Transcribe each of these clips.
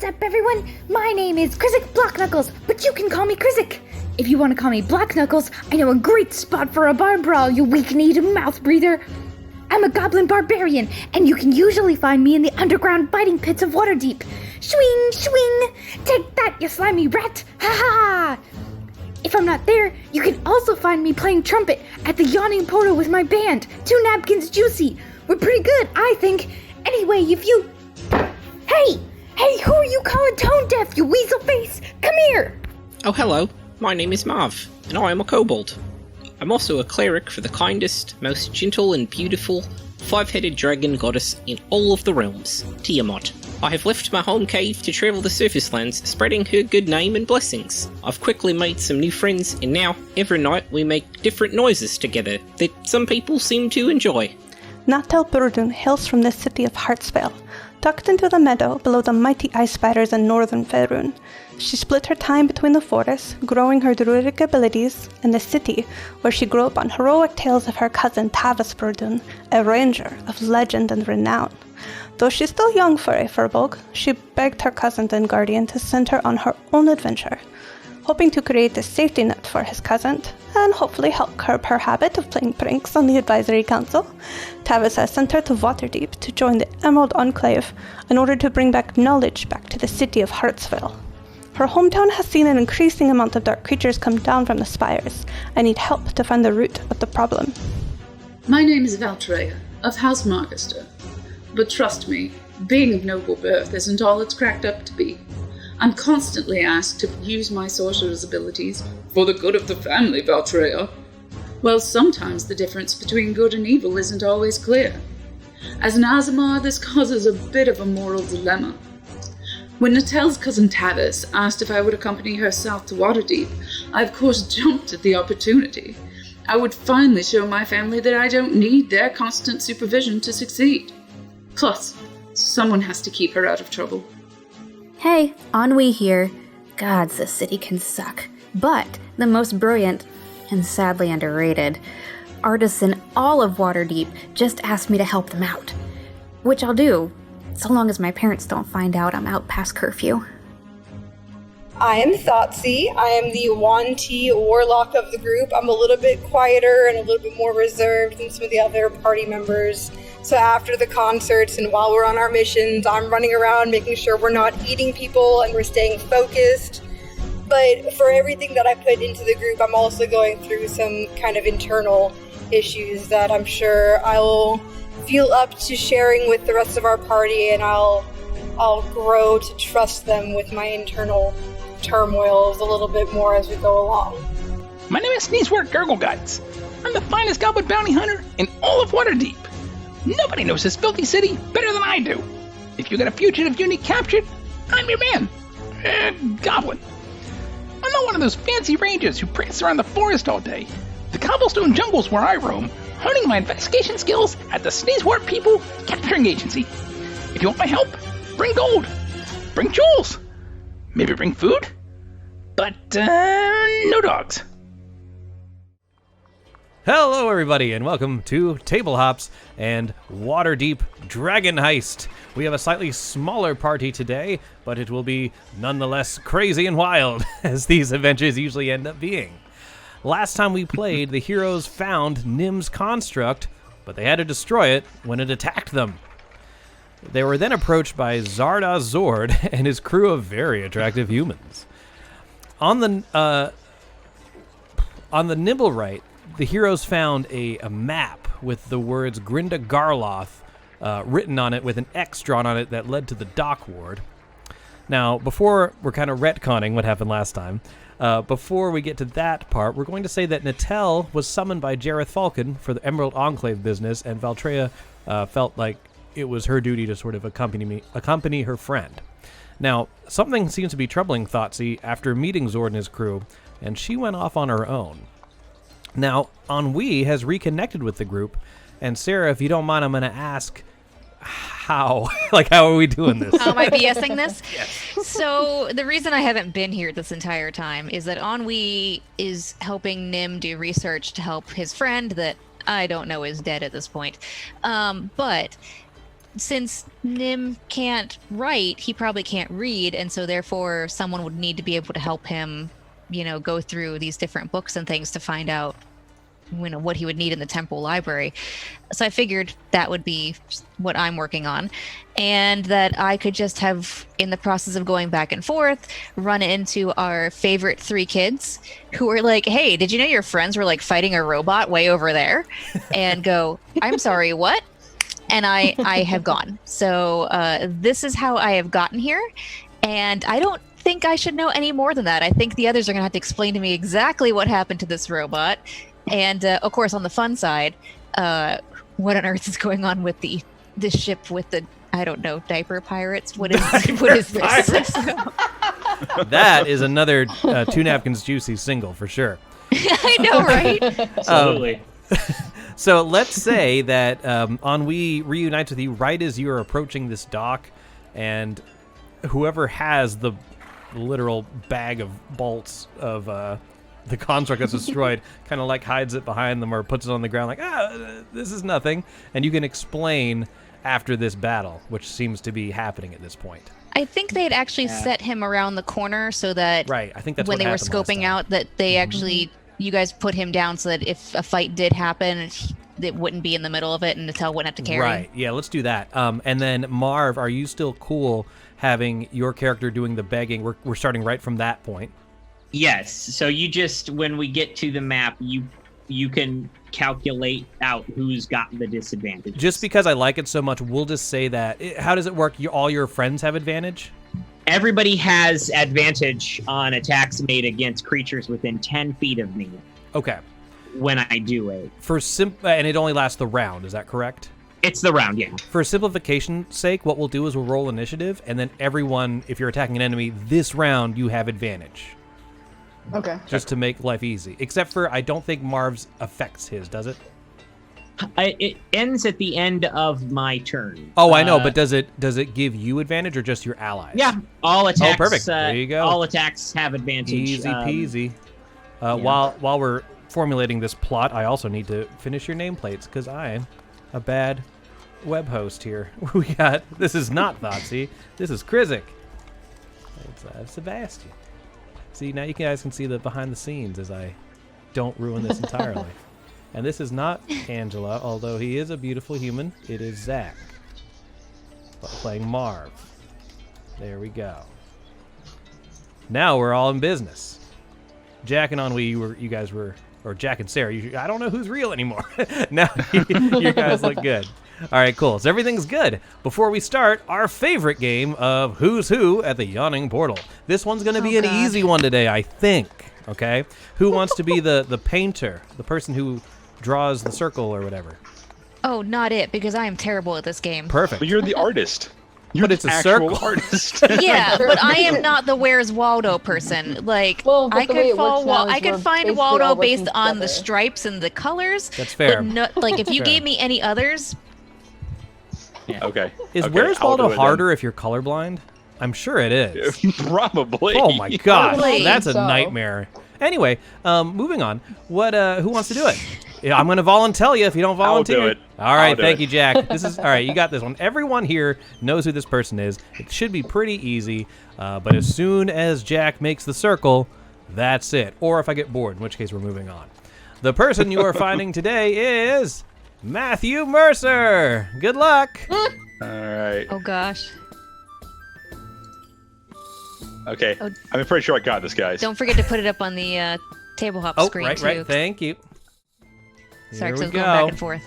up, everyone? My name is Krizik Blackknuckles, but you can call me Krizik. If you want to call me Blackknuckles, I know a great spot for a bar brawl, you weak-kneed mouth breather. I'm a goblin barbarian, and you can usually find me in the underground biting pits of Waterdeep. Swing, swing! Take that, you slimy rat! Ha ha! If I'm not there, you can also find me playing trumpet at the Yawning Portal with my band, Two Napkins Juicy. We're pretty good, I think. Anyway, if you... Hey, who are you calling tone deaf, you weasel face? Come here! Oh, hello. My name is Marv, and I am a kobold. I'm also a cleric for the kindest, most gentle and beautiful five-headed dragon goddess in all of the realms, Tiamat. I have left my home cave to travel the surface lands, spreading her good name and blessings. I've quickly made some new friends, and now, every night, we make different noises together that some people seem to enjoy. Natal Burden hails from the city of Hartsvale, tucked into the meadow below the mighty ice spiders in northern Faerun. She split her time between the forests, growing her druidic abilities, and the city, where she grew up on heroic tales of her cousin Tavis Burdun, a ranger of legend and renown. Though she's still young for a Firbolg, she begged her cousin and guardian to send her on her own adventure, hoping to create a safety net for his cousin, and hopefully help curb her habit of playing pranks on the advisory council. Tavis has sent her to Waterdeep to join the Emerald Enclave in order to bring back knowledge back to the city of Hartsvale. Her hometown has seen an increasing amount of dark creatures come down from the spires, and need help to find the root of the problem. My name is Valtreya, of House Margister. But trust me, being of noble birth isn't all it's cracked up to be. I'm constantly asked to use my sorcerer's abilities for the good of the family, Valtreya. Well, sometimes the difference between good and evil isn't always clear. As an Aasimar, this causes a bit of a moral dilemma. When Natel's cousin Tavis asked if I would accompany her south to Waterdeep, I of course jumped at the opportunity. I would finally show my family that I don't need their constant supervision to succeed. Plus, someone has to keep her out of trouble. Hey, Ennui here. Gods, this city can suck. But the most brilliant, and sadly underrated, artists in all of Waterdeep just asked me to help them out. Which I'll do, so long as my parents don't find out I'm out past curfew. I am Thoughtsy. I am the Wanti warlock of the group. I'm a little bit quieter and a little bit more reserved than some of the other party members. So after the concerts and while we're on our missions, I'm running around making sure we're not eating people and we're staying focused. But for everything that I put into the group, I'm also going through some kind of internal issues that I'm sure I'll feel up to sharing with the rest of our party, and I'll grow to trust them with my internal turmoils a little bit more as we go along. My name is Sneezewort Gurgleguts. I'm the finest goblin bounty hunter in all of Waterdeep. Nobody knows this filthy city better than I do. If you got a fugitive unit captured, I'm your man. Goblin. I'm not one of those fancy rangers who prance around the forest all day. The cobblestone jungle's where I roam, honing my investigation skills at the Sneezewort People Capturing Agency. If you want my help, bring gold. Bring jewels. Maybe bring food. But, no dogs. Hello everybody, and welcome to Table Hops and Waterdeep Dragon Heist. We have a slightly smaller party today, but it will be nonetheless crazy and wild, as these adventures usually end up being. Last time we played, the heroes found Nim's construct, but they had to destroy it when it attacked them. They were then approached by Zarda Zord and his crew of very attractive humans. On the Nimble right, the heroes found a map with the words Grinda Garloth written on it with an X drawn on it that led to the dock ward. Now, before we're kind of retconning what happened last time, before we get to that part, we're going to say that Natel was summoned by Jareth Falcon for the Emerald Enclave business, and Valtreya felt like it was her duty to sort of accompany her friend. Now, something seems to be troubling Thoughtsy after meeting Zord and his crew, and she went off on her own. Now, Ennui has reconnected with the group, and Sarah, if you don't mind, I'm going to ask how? How are we doing this? How am I BSing this? Yes. So, the reason I haven't been here this entire time is that Ennui is helping Nim do research to help his friend that I don't know is dead at this point. But since Nim can't write, he probably can't read, and so therefore someone would need to be able to help him, go through these different books and things to find out, what he would need in the temple library. So I figured that would be what I'm working on, and that I could just have, in the process of going back and forth, run into our favorite 3 kids who are like, hey, did you know your friends were like fighting a robot way over there? And go, I'm sorry, what? And I have gone. So this is how I have gotten here, and I don't think I should know any more than that. I think the others are going to have to explain to me exactly what happened to this robot. And of course, on the fun side, what on earth is going on with this ship with the, I don't know, diaper pirates? What is this? That is another 2 Napkins Juicy single for sure. I know, right? Absolutely. So let's say that Ennui reunites with you right as you are approaching this dock, and whoever has the literal bag of bolts of the construct that's destroyed kind of like hides it behind them or puts it on the ground like, this is nothing. And you can explain after this battle, which seems to be happening at this point. I think they had actually set him around the corner so that right. I think that's when what they were happened last scoping time. out that they actually, you guys put him down so that if a fight did happen, it wouldn't be in the middle of it and Natel wouldn't have to carry. Right. Yeah, let's do that. And then Marv, are you still cool having your character doing the begging? We're starting right from that point. Yes. So you just, when we get to the map, you can calculate out who's got the disadvantage. Just because I like it so much, we'll just say that. How does it work? All your friends have advantage? Everybody has advantage on attacks made against creatures within 10 feet of me. Okay. When I do it. And it only lasts the round, is that correct? It's the round, yeah. For simplification's sake, what we'll do is we'll roll initiative, and then everyone, if you're attacking an enemy, this round you have advantage. Okay. Just to make life easy. Except for, I don't think Marv's affects his, does it? It ends at the end of my turn. Oh, I know, but does it give you advantage or just your allies? Yeah, all attacks. Oh, perfect. There you go. All attacks have advantage. Easy peasy. While we're formulating this plot, I also need to finish your nameplates because I am a bad web host here. This is not Thoughtsy. This is Krizik. It's Sebastian. See, now you guys can see the behind the scenes as I don't ruin this entirely. And this is not Angela, although he is a beautiful human. It is Zach playing Marv. There we go. Now we're all in business. Jack and Ennui, you guys were, or Jack and Sarah, I don't know who's real anymore. Now you guys look good. All right, cool. So everything's good. Before we start, our favorite game of Who's Who at the Yawning Portal. This one's going to be an easy one today, I think. Okay? Who wants to be the painter, the person who draws the circle or whatever? Oh, not it, because I am terrible at this game. Perfect. But you're the artist. You're But it's the a actual circle. artist. Yeah, but I am not the Where's Waldo person. Like, Well, but I the way could it works now is I could we're find basically Waldo all working based on the together. stripes and the colors. That's fair. But no, like, if you Fair. gave me any others, Okay. Is okay, Where's I'll do Waldo it harder if you're colorblind? I'm sure it is. then. Probably. Oh my gosh, Probably. that's a So. nightmare. Anyway, moving on. What? Who wants to do it? Yeah, I'm gonna volunteer you if you don't volunteer. I'll do it. All right, I'll do thank it. you, Jack. This is all right. You got this one. Everyone here knows who this person is. It should be pretty easy. But as soon as Jack makes the circle, that's it. Or if I get bored, in which case we're moving on. The person you are finding today is Matthew Mercer. Good luck. All right. oh gosh, Okay. Oh. I'm pretty sure I got this, guys. don't forget to put it up on the table hop Oh, screen right, too. right. Thank you. Sorry, Here 'cause I we was going back go. and forth.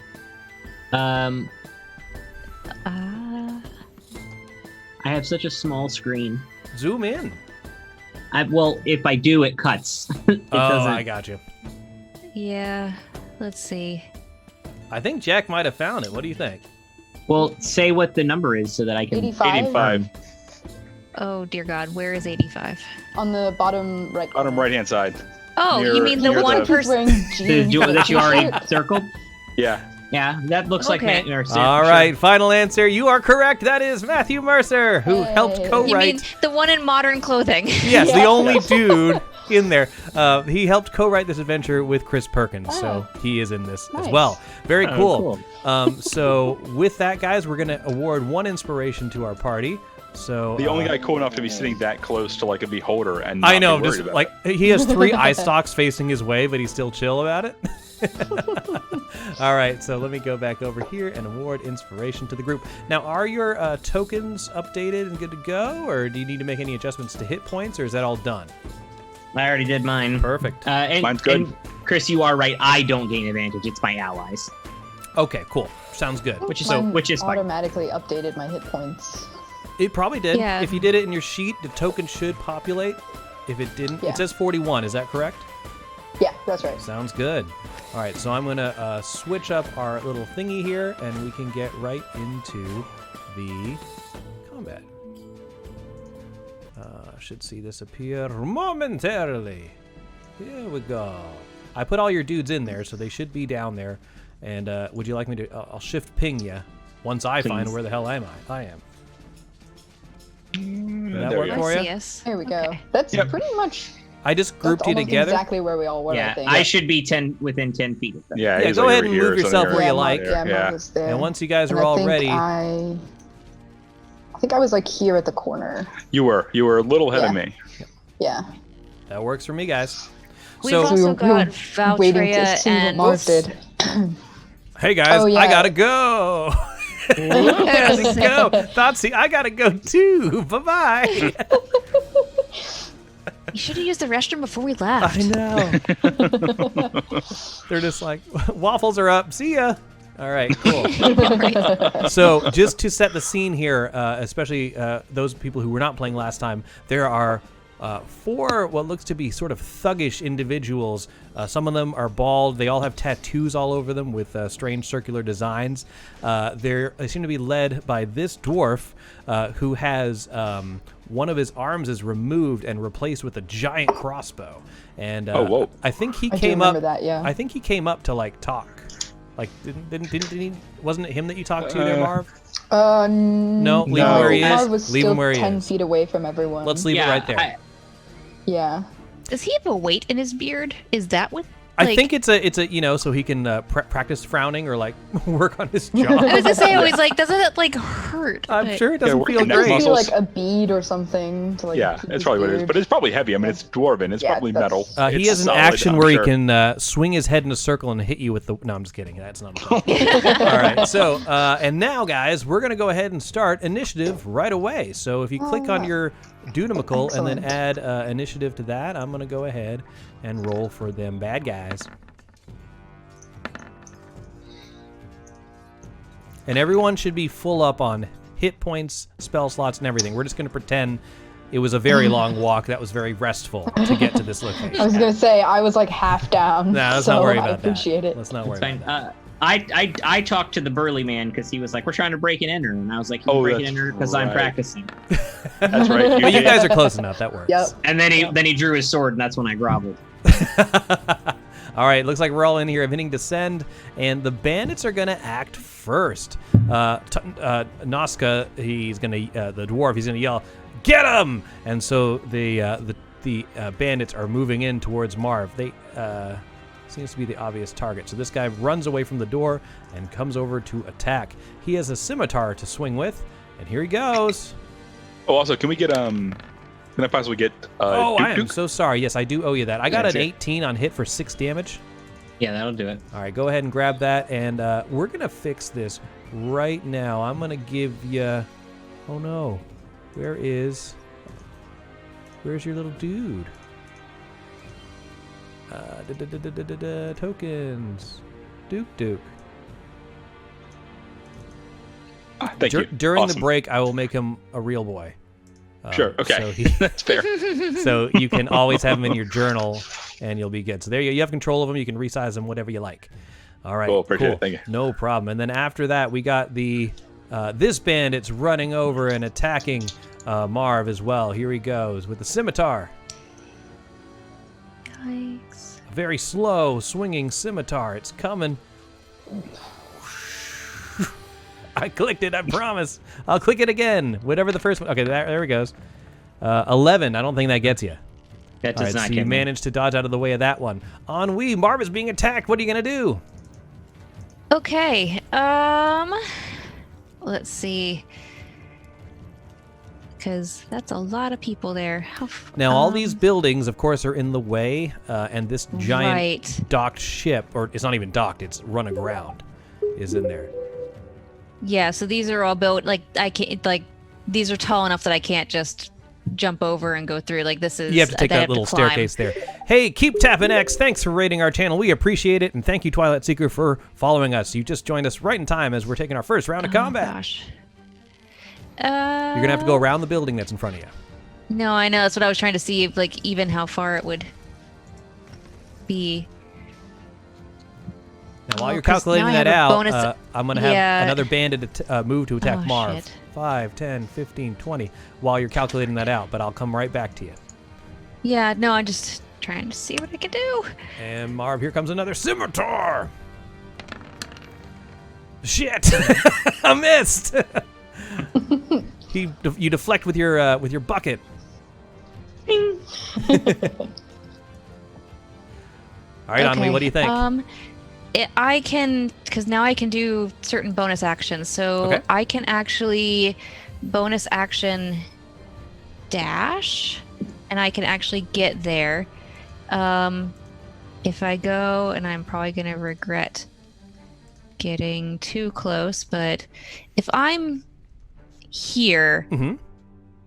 I have such a small screen. Zoom in. Well, if I do, it cuts. It Oh, doesn't. I got you. Yeah, let's see. I think Jack might have found it. What do you think? Well, say what the number is so that I can. 85? 85. Oh dear God, where is 85? On the bottom right. Bottom right-hand side. Oh, you Near- mean the near one the- person? Wearing The jeans duo that you and already t-shirt. circled? Yeah. Yeah, that looks like Okay. Matt Mercer. All for right, final answer. You are correct. That is Matthew Mercer, who helped Hey. co-write. You mean the one in modern clothing? Yes, the Yeah. only dude in there. He helped co-write this adventure with Chris Perkins, so he is in this as well. Very cool. So with that, guys, we're going to award 1 inspiration to our party. So the only guy cool enough to be sitting that close to like a beholder and not I know, be worried just about like it. he has 3 eye stalks facing his way, but he's still chill about it. All right, so let me go back over here and award inspiration to the group. Now, are your tokens updated and good to go, or do you need to make any adjustments to hit points, or is that all done? I already did mine. Perfect. Mine's good. And Chris, you are right. I don't gain advantage. It's my allies. Okay, cool. Sounds good. Which is Mine fine. automatically updated my hit points. It probably did. Yeah. If you did it in your sheet, the token should populate. If it didn't, Yeah. it says 41. Is that correct? Yeah, that's right. Sounds good. All right, so I'm going to switch up our little thingy here, and we can get right into the combat. Should see this appear momentarily. Here we go. I put all your dudes in there, so they should be down there. And would you like me to... I'll shift ping you once I find where the hell am I am. Did that work for you? Yes. There we go. That's pretty much. I just That's grouped you almost together. exactly where we all were. Yeah, I think. I should be within 10 feet of them. Yeah, Yeah, he's go like ahead over and here move or yourself something, where you or- like. Yeah, Yeah. Mark was there. And once you guys And are I all think ready, I think I was like here at the corner. You were a little ahead of Yeah. me. Yeah. that works for me, guys. We've So, also we were got waiting to Valtreya see what and Marv did. hey guys, Oh, yeah. I gotta go. Gotta go. Thoughtsy, I gotta go too. Bye bye. You should have used the restroom before we left. I know. They're just like, waffles are up. See ya. All right, cool. So just to set the scene here, especially those people who were not playing last time, there are 4 what looks to be sort of thuggish individuals. Some of them are bald. They all have tattoos all over them with strange circular designs. They seem to be led by this dwarf who has one of his arms is removed and replaced with a giant crossbow. And Oh, whoa. I think he I do came up. remember that, yeah. I think he came up to like talk. Like didn't he? Wasn't it him that you talked to there, Marv? No, leave him where he is. Marv was Leave still him where he 10 is. feet away from everyone. Let's leave it right there. Yeah. Does he have a weight in his beard? Is that what? I think it's a so he can practice frowning or like work on his jaw. I was gonna say, I was like, doesn't it like hurt? I'm But- sure it doesn't work feel your neck It great. must be muscles. like a bead or something to like. Yeah, keep that's his probably what it is. beard. But it's probably heavy. I mean, it's dwarven. It's Yeah, probably that's- metal. He It's has an solid, action I'm where sure. he can swing his head in a circle and hit you with the. No, I'm just kidding. That's not. All right. So and now, guys, we're gonna go ahead and start initiative right away. So if you click on your Dunamical and then Excellent. add initiative to that, I'm gonna go ahead and roll for them bad guys. And everyone should be full up on hit points, spell slots, and everything. We're just going to pretend it was a very long walk that was very restful to get to this location. I was gonna say I was like half down. Nah, let's so not worry I about appreciate that. it. Let's not worry It's about fine. that. I talked to the burly man because he was like, "We're trying to break and enter," and I was like, "You Oh, break and that's enter because I'm right. practicing." That's right. But you guys are close enough. That works. Yep. And then he drew his sword, and that's when I groveled. All right, looks like we're all in here of hitting descend, and the bandits are gonna act first. Noska, he's gonna the dwarf, he's gonna yell, "Get him!" And so the bandits are moving in towards Marv. They seems to be the obvious target. So this guy runs away from the door and comes over to attack. He has a scimitar to swing with, and here he goes. Oh, also, can we get Can I possibly get? Oh, I am Duke? so sorry. Yes, I do owe you that. I got Yeah, an sure. 18 on hit for 6 damage. Yeah, that'll do it. All right, go ahead and grab that, and we're going to fix this right now. I'm going to give you... Oh, no. Where's your little dude? Tokens. Duke. Thank you. During Awesome. the break, I will make him a real boy. Sure. Okay. So That's fair. so you can always have him in your journal, and you'll be good. So there you go. You have control of him. You can resize him, whatever you like. All right. Cool, appreciate it. Thank you. No problem. And then after that, we got the this bandit's running over and attacking Marv as well. Here he goes with the scimitar. Yikes. A very slow swinging scimitar. It's coming. I clicked it, I promise. I'll click it again. Whatever the first one. Okay, there he goes. 11. I don't think that gets you. That All does right, not so get you me. managed to dodge out of the way of that one. Ennui, Marv is being attacked. What are you going to do? Okay. Let's see. Because that's a lot of people there. Now, all these buildings, of course, are in the way, and this giant Right. docked ship, or it's not even docked, it's run aground, is in there. Yeah, so these are all built like I can't like these are tall enough that I can't just jump over and go through. Like this is You have to take that little climb. staircase there. Hey, keep tapping X. Thanks for rating our channel. We appreciate it, and thank you, Twilight Seeker, for following us. You just joined us right in time as we're taking our first round of combat. Gosh. You're gonna have to go around the building that's in front of you. No, I know. That's what I was trying to see, if, like, even how far it would be. Now, while you're 'cause now calculating I that have a out, bonus- I'm going to have Yeah. another bandit move to attack Oh, Marv. shit. 5, 10, 15, 20, while you're calculating that out, but I'll come right back to you. Yeah, no, I'm just trying to see what I can do. And Marv, here comes another scimitar. Shit! I missed! You deflect with your bucket. All right, Ennui, what do you think? I can, because now I can do certain bonus actions. So Okay. I can actually bonus action dash, and I can actually get there. If I go, and I'm probably going to regret getting too close, but if I'm here, Mhm.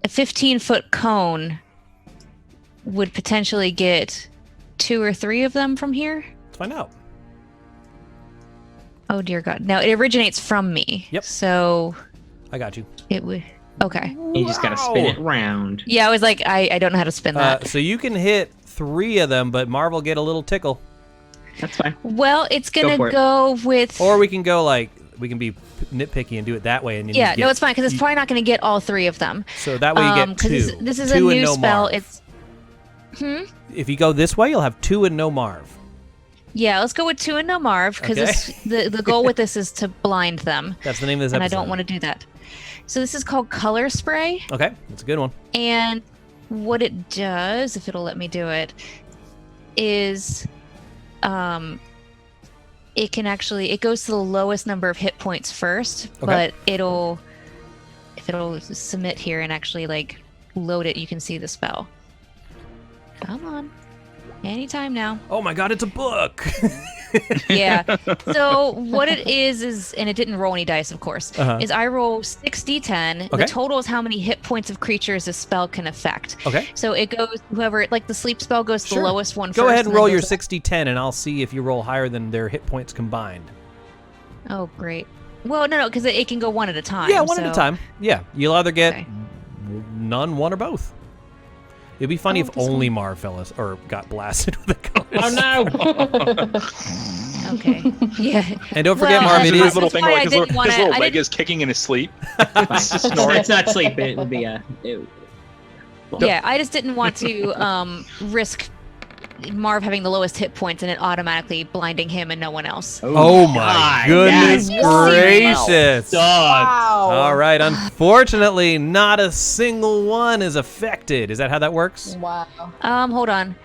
a 15-foot cone would potentially get 2 or 3 of them from here. Let's find out. Oh dear God! Now it originates from me. Yep. So I got you. it would. Okay. You just gotta spin it round. Yeah, I was like, I don't know how to spin that. So you can hit 3 of them, but Marv will get a little tickle. That's fine. Well, it's gonna for it. go with. Or we can go we can be nitpicky and do it that way. And then Yeah, you no, get- it's fine because it's probably not gonna get all 3 of them. So that way you get 2. 'cause this is a 2 and new no spell. Marv. It's. If you go this way, you'll have 2 and no Marv. Yeah, let's go with 2 and no Marv because the goal with this is to blind them, That's the name of this and I episode. don't want to do that. So this is called Color Spray. Okay, that's a good one. And what it does, if it'll let me do it, is it can actually, it goes to the lowest number of hit points first, but if it'll submit here and actually like load it, you can see the spell. Come on. Anytime now. Oh my God, it's a book. Yeah. So what it is, and it didn't roll any dice, of course, is I roll 6d10. Okay. The total is how many hit points of creatures this spell can affect. Okay. So it goes, whoever, like the sleep spell goes to Sure. the lowest one first. Go ahead and then roll your goes- 60-10, and I'll see if you roll higher than their hit points combined. Oh, great. Well, no, because it can go one at a time. Yeah, one at a so- time. Yeah, you'll either get Okay. none, one, or both. It'd be funny Oh, if this only one. Marv fell or got blasted with a color. Oh no! Okay. Yeah. And don't forget, Well, Marv, that's it why- is little that's thing why like I his didn't little, wanna- his little I leg didn't- is kicking in his sleep. It's not sleep. It would be Yeah, I just didn't want to risk Marv having the lowest hit points and it automatically blinding him and no one else. Oh my God, goodness that's gracious! dog. All right, unfortunately, not a single one is affected. Is that how that works? Wow. Hold on.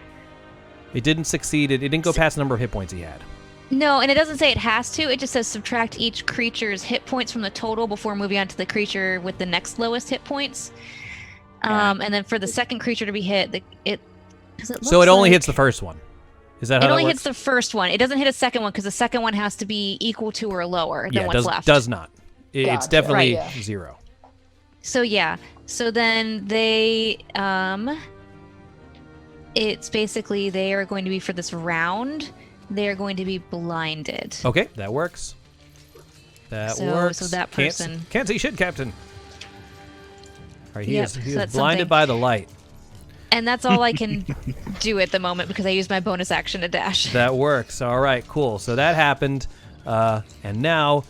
It didn't succeed. It didn't go past the number of hit points he had. No, and it doesn't say it has to. It just says subtract each creature's hit points from the total before moving on to the creature with the next lowest hit points. And then for the second creature to be hit, So it only hits the first one. Is that how It that only works? hits the first one. It doesn't hit a second one because the second one has to be equal to or lower than Yeah, what's does left. does not. It's Gotcha. definitely Right, yeah. 0. So yeah. So then they it's basically they are going to be for this round, they are going to be blinded. Okay, that works. That So- works. so that Can't person- can't see shit, Captain. All right, he Yep, is so he is that's blinded something. by the light. And that's all I can do at the moment because I used my bonus action to dash. That works. All right, cool. So that happened, and now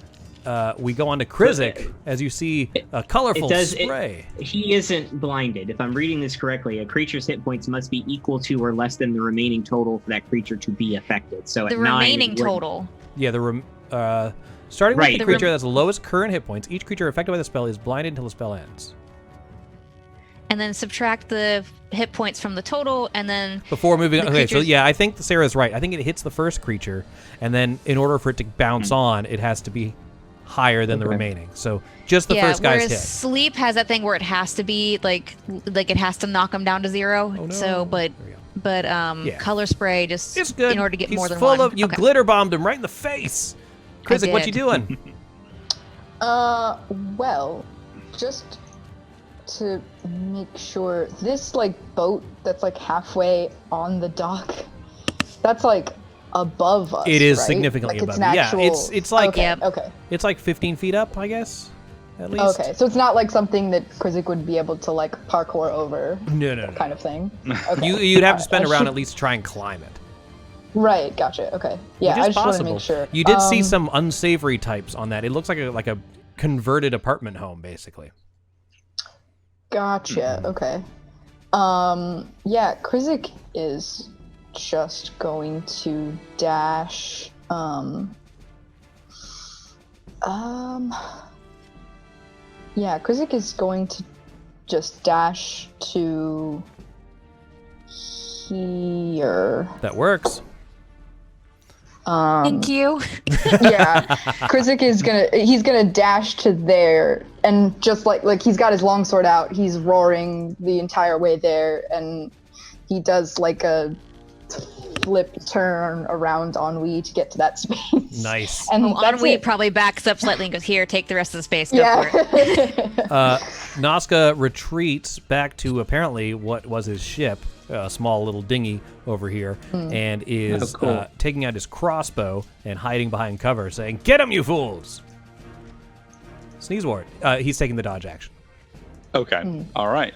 we go on to Krizik as you see a colorful spray. He isn't blinded. If I'm reading this correctly, a creature's hit points must be equal to or less than the remaining total for that creature to be affected. So The at 9, remaining it wouldn't- total. Yeah, starting with Right. the creature that's the lowest current hit points, each creature affected by the spell is blinded until the spell ends. and then subtract the hit points from the total, and then Before moving on, the okay, so creatures- yeah, I think Sarah's right. I think it hits the first creature, and then in order for it to bounce on, it has to be higher than the remaining. So just the first guy's whereas hit. sleep has that thing where it has to be like it has to knock them down to 0. Oh, no. So, but color spray just It's good. in order to get He's more than full one. of you. Okay. Glitter bombed him right in the face. Krizik, what you did. doing? Well, just to make sure, this like boat that's like halfway on the dock, that's like above us. It is right? significantly like, it's above. an Yeah, actual... it's like okay, okay. It's like 15 feet up, I guess. At least. Okay, so it's not like something that Krizik would be able to like parkour over. No. Kind of thing. Okay. You'd have to spend Alright, around at least to try and climb it. Right, gotcha. Okay, yeah, Which I is just want to possible. make sure. You did see some unsavory types on that. It looks like a converted apartment home, basically. Gotcha. Okay. Yeah, Krizik is just going to dash. Yeah, Krizik is going to just dash to here. That works. Thank you. Yeah, Krizik is he's gonna dash to there, and just like he's got his longsword out, he's roaring the entire way there, and he does like a flip turn around Ennui to get to that space. Nice. And that's Ennui it. probably backs up slightly and goes, here, take the rest of the space. Go Yeah. for it. Nazca retreats back to apparently what was his ship, a small little dinghy over here, and is taking out his crossbow and hiding behind cover, saying, "Get him, you fools!" Sneeze ward. He's taking the dodge action. Okay. All right.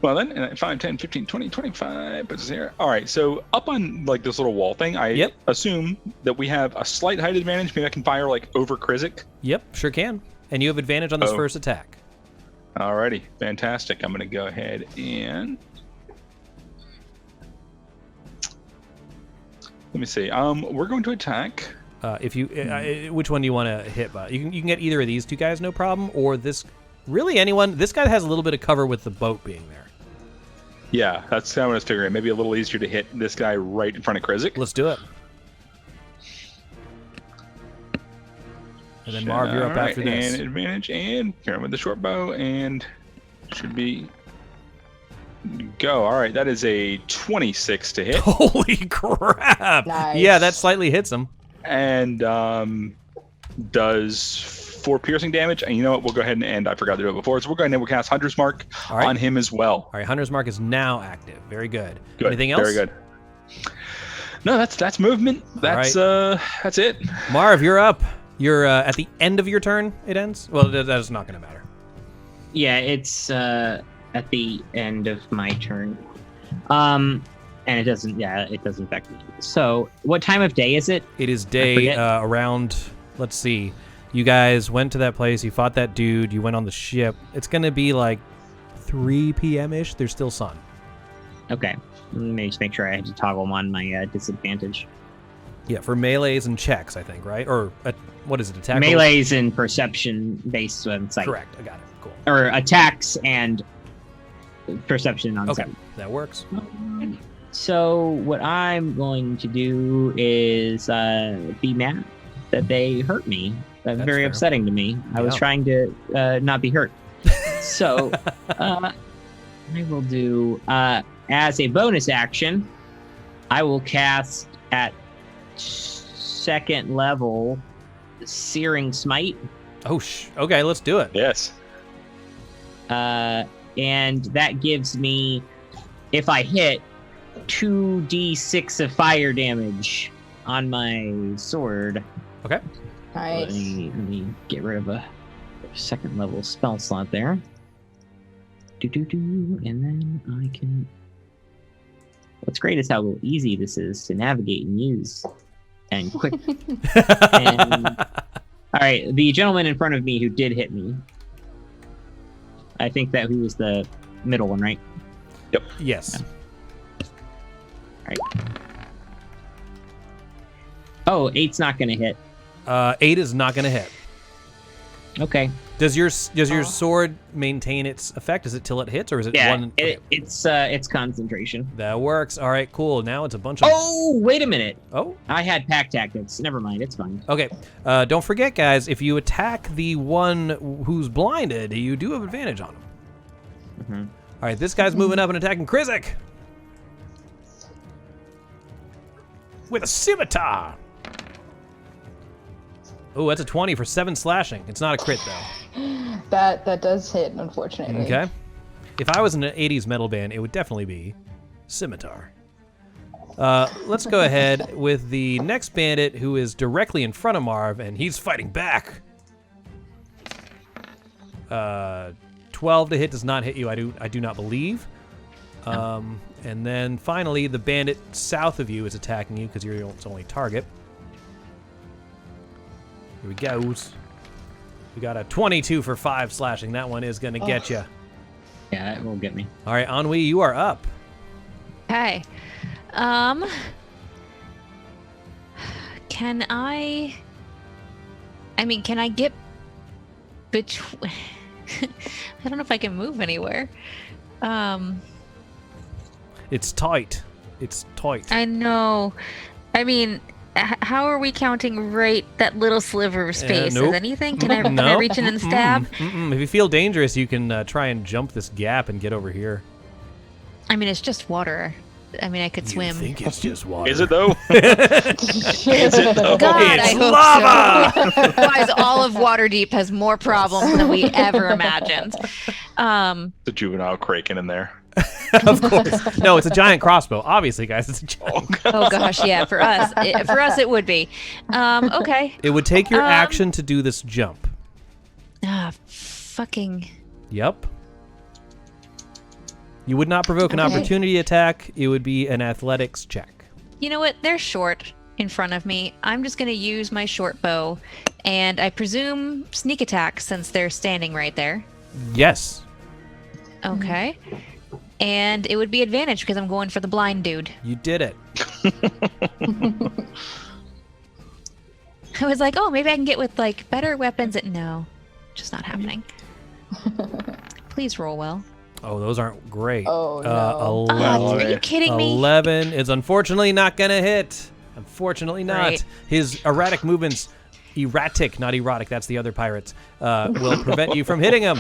Well then, 5, 10, 15, 20, 25 puts us here. All right, so up on like this little wall thing, I assume that we have a slight height advantage. Maybe I can fire like over Krizik. Yep, sure can. And you have advantage on this first attack. Alrighty, fantastic. I'm gonna go ahead and let me see. We're going to attack. If you, which one do you want to hit by? You can get either of these two guys, no problem, or this. Really, anyone. This guy has a little bit of cover with the boat being there. Yeah, that's how I was figuring. Maybe a little easier to hit this guy right in front of Krizik. Let's do it. And then Marv, you're up after this. And advantage, and here with the short bow, and should be go. All right, that is a 26 to hit. Holy crap! Nice. Yeah, that slightly hits him. And does 4 piercing damage. And you know what? We'll go ahead and end. I forgot to do it before. So we'll go ahead and we'll cast Hunter's Mark on him as well. All right, Hunter's Mark is now active. Very good. Good. Anything else? Very good. No, that's movement. That's it. Marv, you're up. You're at the end of your turn. It ends. Well, that's not going to matter. Yeah, it's at the end of my turn. And it doesn't affect me. So, what time of day is it? It is day around, let's see. You guys went to that place, you fought that dude, you went on the ship. It's going to be like 3 p.m.-ish. There's still sun. Okay. Let me just make sure I have to toggle them on my disadvantage. Yeah, for melees and checks, I think, right? Or what is it, attack? Melees and perception-based on sight. Correct, I got it. Cool. Or attacks and perception on sight. That works. So what I'm going to do is be mad that they hurt me. That's very fair. upsetting to me. I was trying to not be hurt. So I will do, as a bonus action, I will cast at 2nd level Searing Smite. Oh, okay, let's do it. Yes. And that gives me, if I hit, 2d6 of fire damage on my sword. Okay. Nice. Let me get rid of a 2nd level spell slot there. And then I can... What's great is how easy this is to navigate and use. And quick. All right, the gentleman in front of me who did hit me. I think that he was the middle one, right? Yep. Yes. Yeah. All right. Oh, 8's not going to hit. 8 is not going to hit. Okay. Does your sword maintain its effect? Is it till it hits, or is it one? It's concentration. That works. All right, cool. Now it's a bunch of. Oh, wait a minute. Oh, I had pack tactics. Never mind. It's fine. Okay. Don't forget, guys. If you attack the one who's blinded, you do have advantage on him. Mm-hmm. All right, this guy's moving up and attacking Krizik with a scimitar. Oh, that's a 20 for 7 slashing. It's not a crit, though. That does hit, unfortunately. Okay. If I was in an 80s metal band, it would definitely be Scimitar. Let's go ahead with the next bandit, who is directly in front of Marv, and he's fighting back. 12 to hit does not hit you, I do not believe. And then finally, the bandit south of you is attacking you because you're its only target. Here we go. We got a 22 for 5 slashing. That one is going to get you. Yeah, it will get me. All right, Ennui, you are up. Okay. Can I get between... I don't know if I can move anywhere. It's tight. It's tight. I know. I mean, how are we counting that little sliver of space? Nope. Is anything? Can I reach in and stab? If you feel dangerous, you can try and jump this gap and get over here. I mean, it's just water. I mean, I could swim. I think it's just water. Is it though? Is it though? God, it's I hope lava! so. Otherwise, all of Waterdeep has more problems than we ever imagined. The juvenile Kraken in there. Of course. No, it's a giant crossbow. Obviously, guys, it's a giant. Oh gosh, yeah. For us, it would be. Okay. It would take your action to do this jump. Fucking. Yep. You would not provoke an opportunity attack. It would be an athletics check. You know what? They're short in front of me. I'm just going to use my short bow, and I presume sneak attack since they're standing right there. Yes. Okay. And it would be advantage because I'm going for the blind dude. You did it. I was like, oh, maybe I can get with like better weapons. No, just not happening. Please roll well. Oh, those aren't great. Oh, no. 11. Are you kidding me? 11 is unfortunately not going to hit. Unfortunately not. Right. His erratic movements, not erotic, that's the other pirates, will prevent you from hitting him.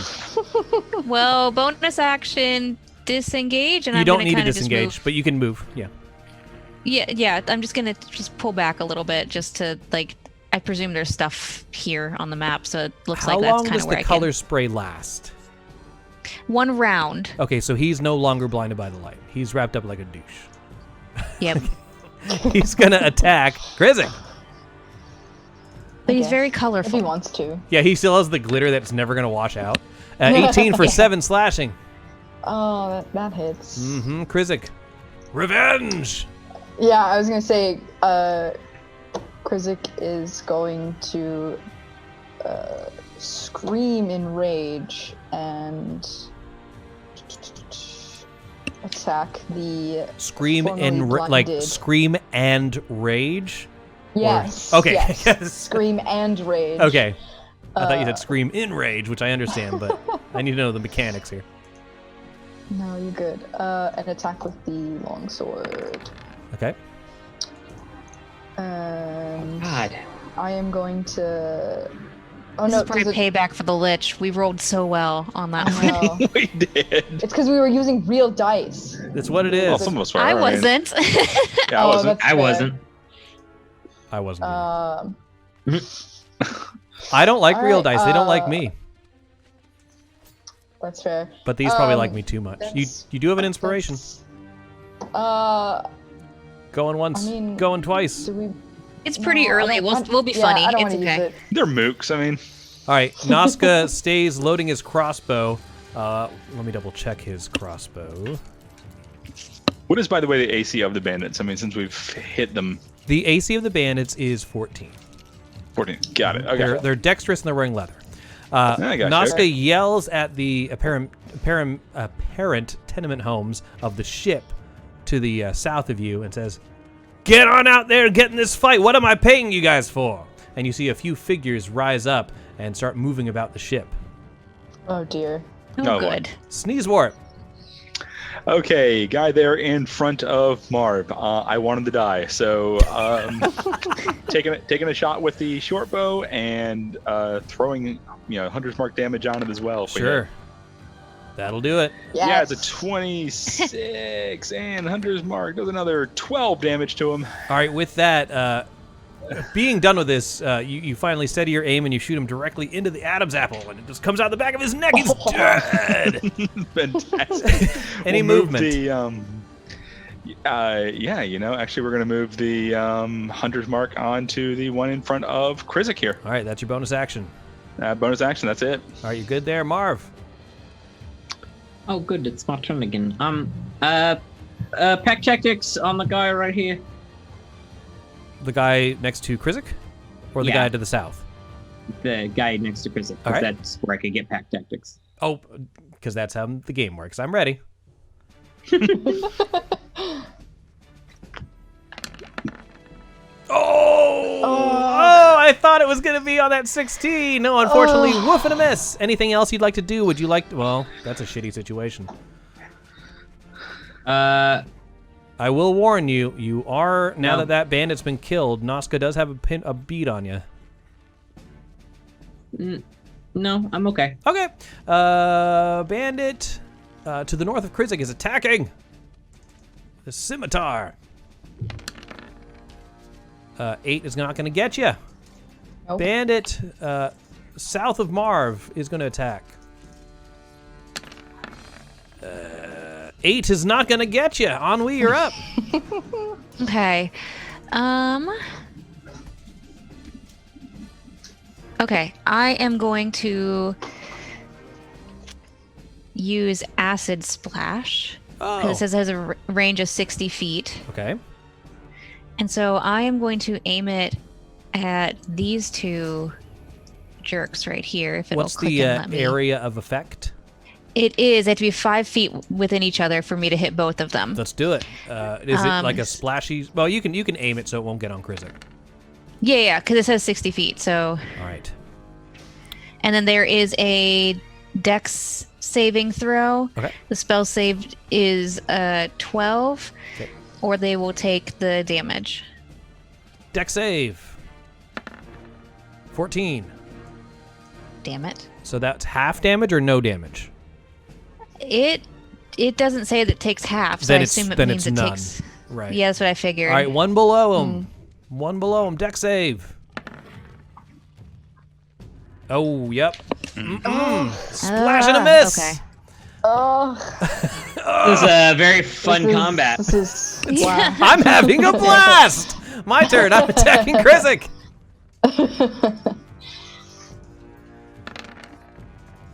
Well, bonus action, disengage, and You I'm don't gonna need to kinda just disengage, move. but you can move. Yeah. Yeah. I'm just gonna pull back a little bit, just to like. I presume there's stuff here on the map, so it looks like that's kind of where How long I does the color spray last? 1 round. Okay, so he's no longer blinded by the light. He's wrapped up like a douche. Yep. He's gonna attack Krizik. But he's guess. very If colorful. he wants to. Yeah, he still has the glitter that's never gonna wash out. 18 for 7 slashing. Oh, that hits. Mm-hmm. Krizik. Revenge! Yeah, I was gonna say, Krizik is going to scream in rage and attack the Scream formerly and blinded. scream and rage? Yes. Okay. Yes. Scream and rage. Okay. I thought you said scream in rage, which I understand, but I need to know the mechanics here. No, you're good. An attack with the longsword. Okay. God. I am going to. Oh This no! is probably payback for the Lich. We rolled so well on that one. No. We did. It's because we were using real dice. That's what it is. Well, some of us were. I right? wasn't. Yeah, I Oh, wasn't. that's I fair. wasn't. I wasn't. Um, I don't like all real right, dice. They don't like me. That's fair. But these probably like me too much. You do have an inspiration. Going once, I mean, going twice. Do we? It's pretty No, I early. don't- We'll be yeah, funny. I don't It's wanna okay. use it. They're mooks. I mean, All right, Nazca stays loading his crossbow. Let me double check his crossbow. what is, by the way, the AC of the bandits? I mean, since we've hit them. The AC of the bandits is 14. 14. Got it. Okay. They're dexterous and they're wearing leather. I got Nazca you. yells at the apparent tenement homes of the ship to the south of you and says, "Get on out there and get in this fight. What am I paying you guys for?" And you see a few figures rise up and start moving about the ship. Oh dear. Oh, Oh, boy. good. Sneeze Warp. Okay, guy there in front of Marv. I want him to die, so taking a shot with the short bow and throwing Hunter's Mark damage on him as well. Sure. That'll do it. Yes. Yeah, it's a 26, and Hunter's Mark does another 12 damage to him. All right, with that, being done with this, you finally steady your aim and you shoot him directly into the Adam's apple, and it just comes out the back of his neck. He's dead. Fantastic. Any We'll move movement? Actually, we're going to move the Hunter's Mark onto the one in front of Krizik here. All right, that's your bonus action. Bonus action, that's it. All right, you good there, Marv? Oh, good. It's my turn again. Pack tactics on the guy right here. The guy next to Krizik? Or the Yeah. guy to the south? The guy next to Krizik. All right. That's where I could get pack tactics. Oh, because that's how the game works. I'm ready. Oh, I thought it was going to be on that 16. No, unfortunately, woof and a miss. Anything else you'd like to do? Would you like to... Well, that's a shitty situation. I will warn you, you are, now that bandit's been killed, Noska does have a bead on you. No, I'm okay. Okay. Bandit to the north of Krizik is attacking. The scimitar. 8 is not going to get you. Nope. Bandit south of Marv is going to attack. 8 is not going to get you. Ennui, you're up. Okay. Okay, I am going to use Acid Splash. Because it says it has a range of 60 feet. Okay. And so I am going to aim it at these two jerks right here. If it'll What's click the and let me. area of effect? It is. They have to be 5 feet within each other for me to hit both of them. Let's do it. Is it like a splashy? Well, you can aim it so it won't get on Krizik. Yeah, because it says 60 feet. So. All right. And then there is a Dex saving throw. Okay. The spell saved is 12, Okay. or they will take the damage. Dex save. 14. Damn it. So that's half damage or no damage? It doesn't say that it takes half, so Then I it's- assume it then means it's it none. takes. Right. Yeah, that's what I figured. All right, one below him. One below him. Dex save. Oh, yep. Splash and a miss. Okay. This is a very fun combat. This is wow. I'm having a blast. My turn. I'm attacking Krizik.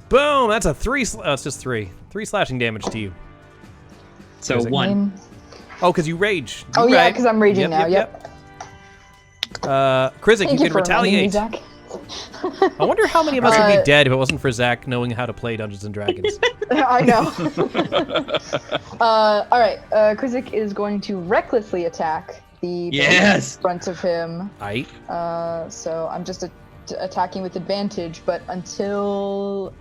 Boom. That's a 3. It's just 3. 3 slashing damage to you. So Krizik. 1. Oh, because you rage. Oh You yeah, rage. because I'm raging now. Yep. Krizik, Thank you you can for reminding me, retaliate. Zach. I wonder how many of us would be dead if it wasn't for Zach knowing how to play Dungeons and Dragons. I know. All right. Krizik is going to recklessly attack the bandit in front of him. Aight. So I'm just attacking with advantage, but until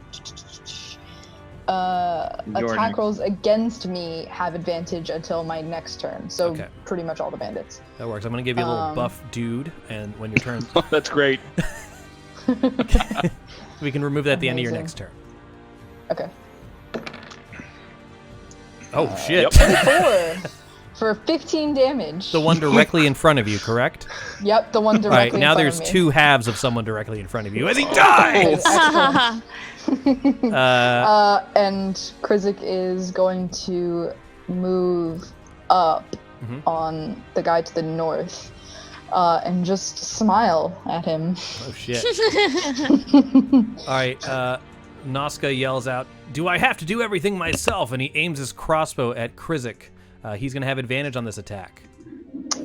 attack rolls against me have advantage until my next turn. So Okay. pretty much all the bandits. That works. I'm going to give you a little buff dude, and when your turn... That's great. we can remove that at the end of your Amazing. next turn. Okay. Oh, shit. 4 for 15 damage. The one directly in front of you, correct? Yep, the one All directly right, now in front there's of me. 2 halves of someone directly in front of you as he dies! Excellent. Uh, And Krizik is going to move up on the guy to the north and just smile at him. oh, shit. All right, Noska yells out, "Do I have to do everything myself?" And he aims his crossbow at Krizik. He's going to have advantage on this attack.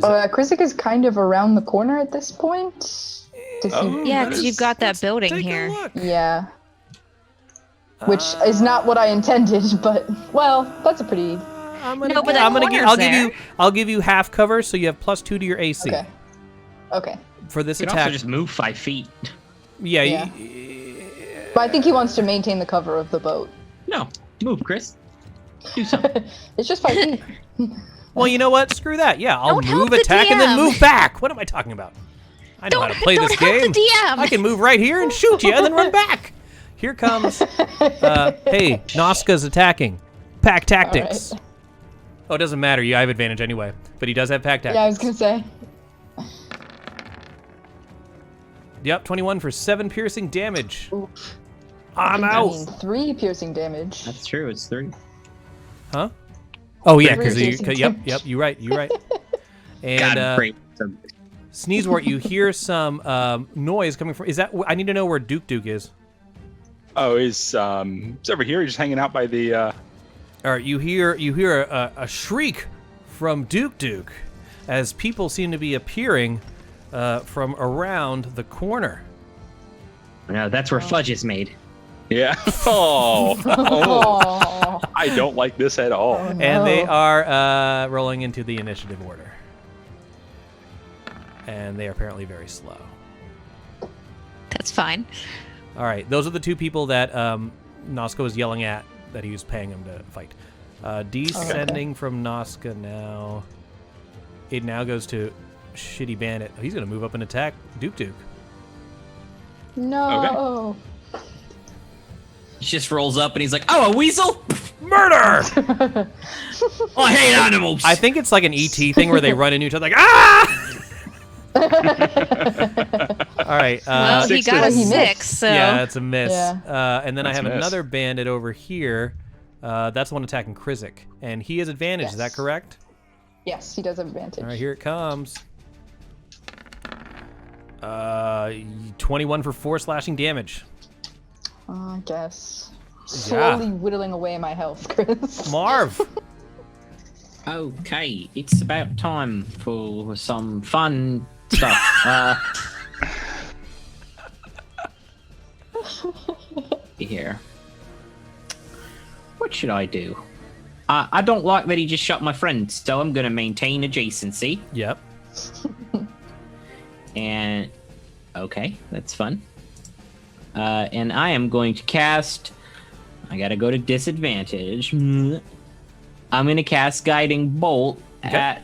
Krizik is kind of around the corner at this point. Does he- Yeah, because you've got that building Take here. a look. Yeah. Which is not what I intended, but well, that's a pretty. I'm gonna, No, but that corner's I'll give you half cover, so you have +2 to your AC Okay. Okay. for this You can attack. also just move 5 feet. Yeah, Yeah. But I think he wants to maintain the cover of the boat. No, move, Chris. Do something. It's just 5 feet. Well, you know what? Screw that. Yeah, I'll Don't help move, the attack, and then DM. move back. What am I talking about? I know how to play this game. Don't help the DM. I can move right here and shoot you and then run back. Here comes. Hey, Noska's attacking. Pack tactics. All right. Oh, it doesn't matter. I have advantage anyway. But he does have pack tactics. Yeah, I was gonna say. Yep, 21 for 7 piercing damage. Oof. I'm I out. mean, 3 piercing damage. That's true. It's 3. Huh? Oh yeah, 3 because piercing yep, damage. you're right. And God, great. Sneezewort, you hear some noise coming from. Is that? I need to know where Duke is. Oh, it's over here. He's just hanging out by the. All right, you hear a shriek from Duke as people seem to be appearing from around the corner. No, that's where fudge is made. Yeah. Oh. Oh. I don't like this at all. Oh, no. And they are rolling into the initiative order. And they are apparently very slow. That's fine. All right, those are the 2 people that Noska was yelling at that he was paying them to fight. Descending from Noska now. It now goes to Shitty Bandit. He's going to move up and attack Duke. No. He just rolls up and he's like, "Oh, a weasel! Murder! Oh, I hate animals." I think it's like an ET thing where they run into each other like, ah! All right. Well, he got a He missed. 6, so... Yeah, it's a miss. Yeah. And then That's I have a miss. another bandit over here. That's the one attacking Krizik. And he has advantage, is that Yes. correct? Yes, he does have advantage. All right, here it comes. 21 for 4 slashing damage. I guess. Slowly whittling away my health, Chris. Marv! Okay, it's about time for some fun stuff. Here. What should I do? I don't like that he just shot my friend, so I'm gonna maintain adjacency. Yep. And okay, that's fun. And I am going to cast. I gotta go to disadvantage. I'm gonna cast Guiding Bolt at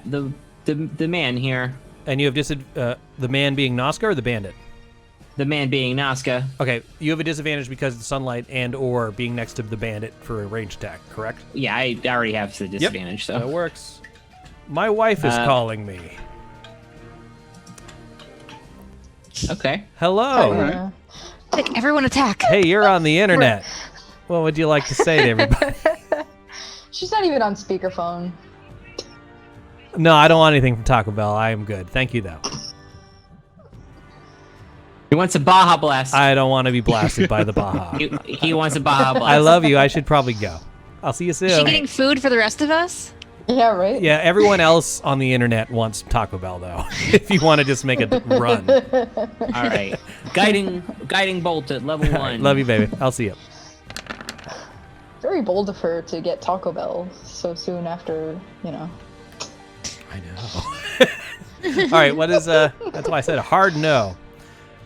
the man here. And you have the man being Noska or the bandit? The man being Nazca. Okay, you have a disadvantage because of the sunlight and or being next to the bandit for a ranged attack, correct? Yeah, I already have the disadvantage, That so. works. My wife is calling me. Okay. Hello. Yeah. Like, everyone attack. Hey, you're on the internet. What would you like to say to everybody? She's not even on speakerphone. No, I don't want anything from Taco Bell. I am good. Thank you, though. He wants a Baja Blast. I don't want to be blasted by the Baja. He wants a Baja Blast. I love you. I should probably go. I'll see you Is she soon. getting food for the rest of us? Yeah, right? Yeah, everyone else on the internet wants Taco Bell, though. If you want to just make a run. All right. Guiding Bolt at level 1. Love you, baby. I'll see you. Very bold of her to get Taco Bell so soon after, you know. I know. All right, what is that's why I said a hard no.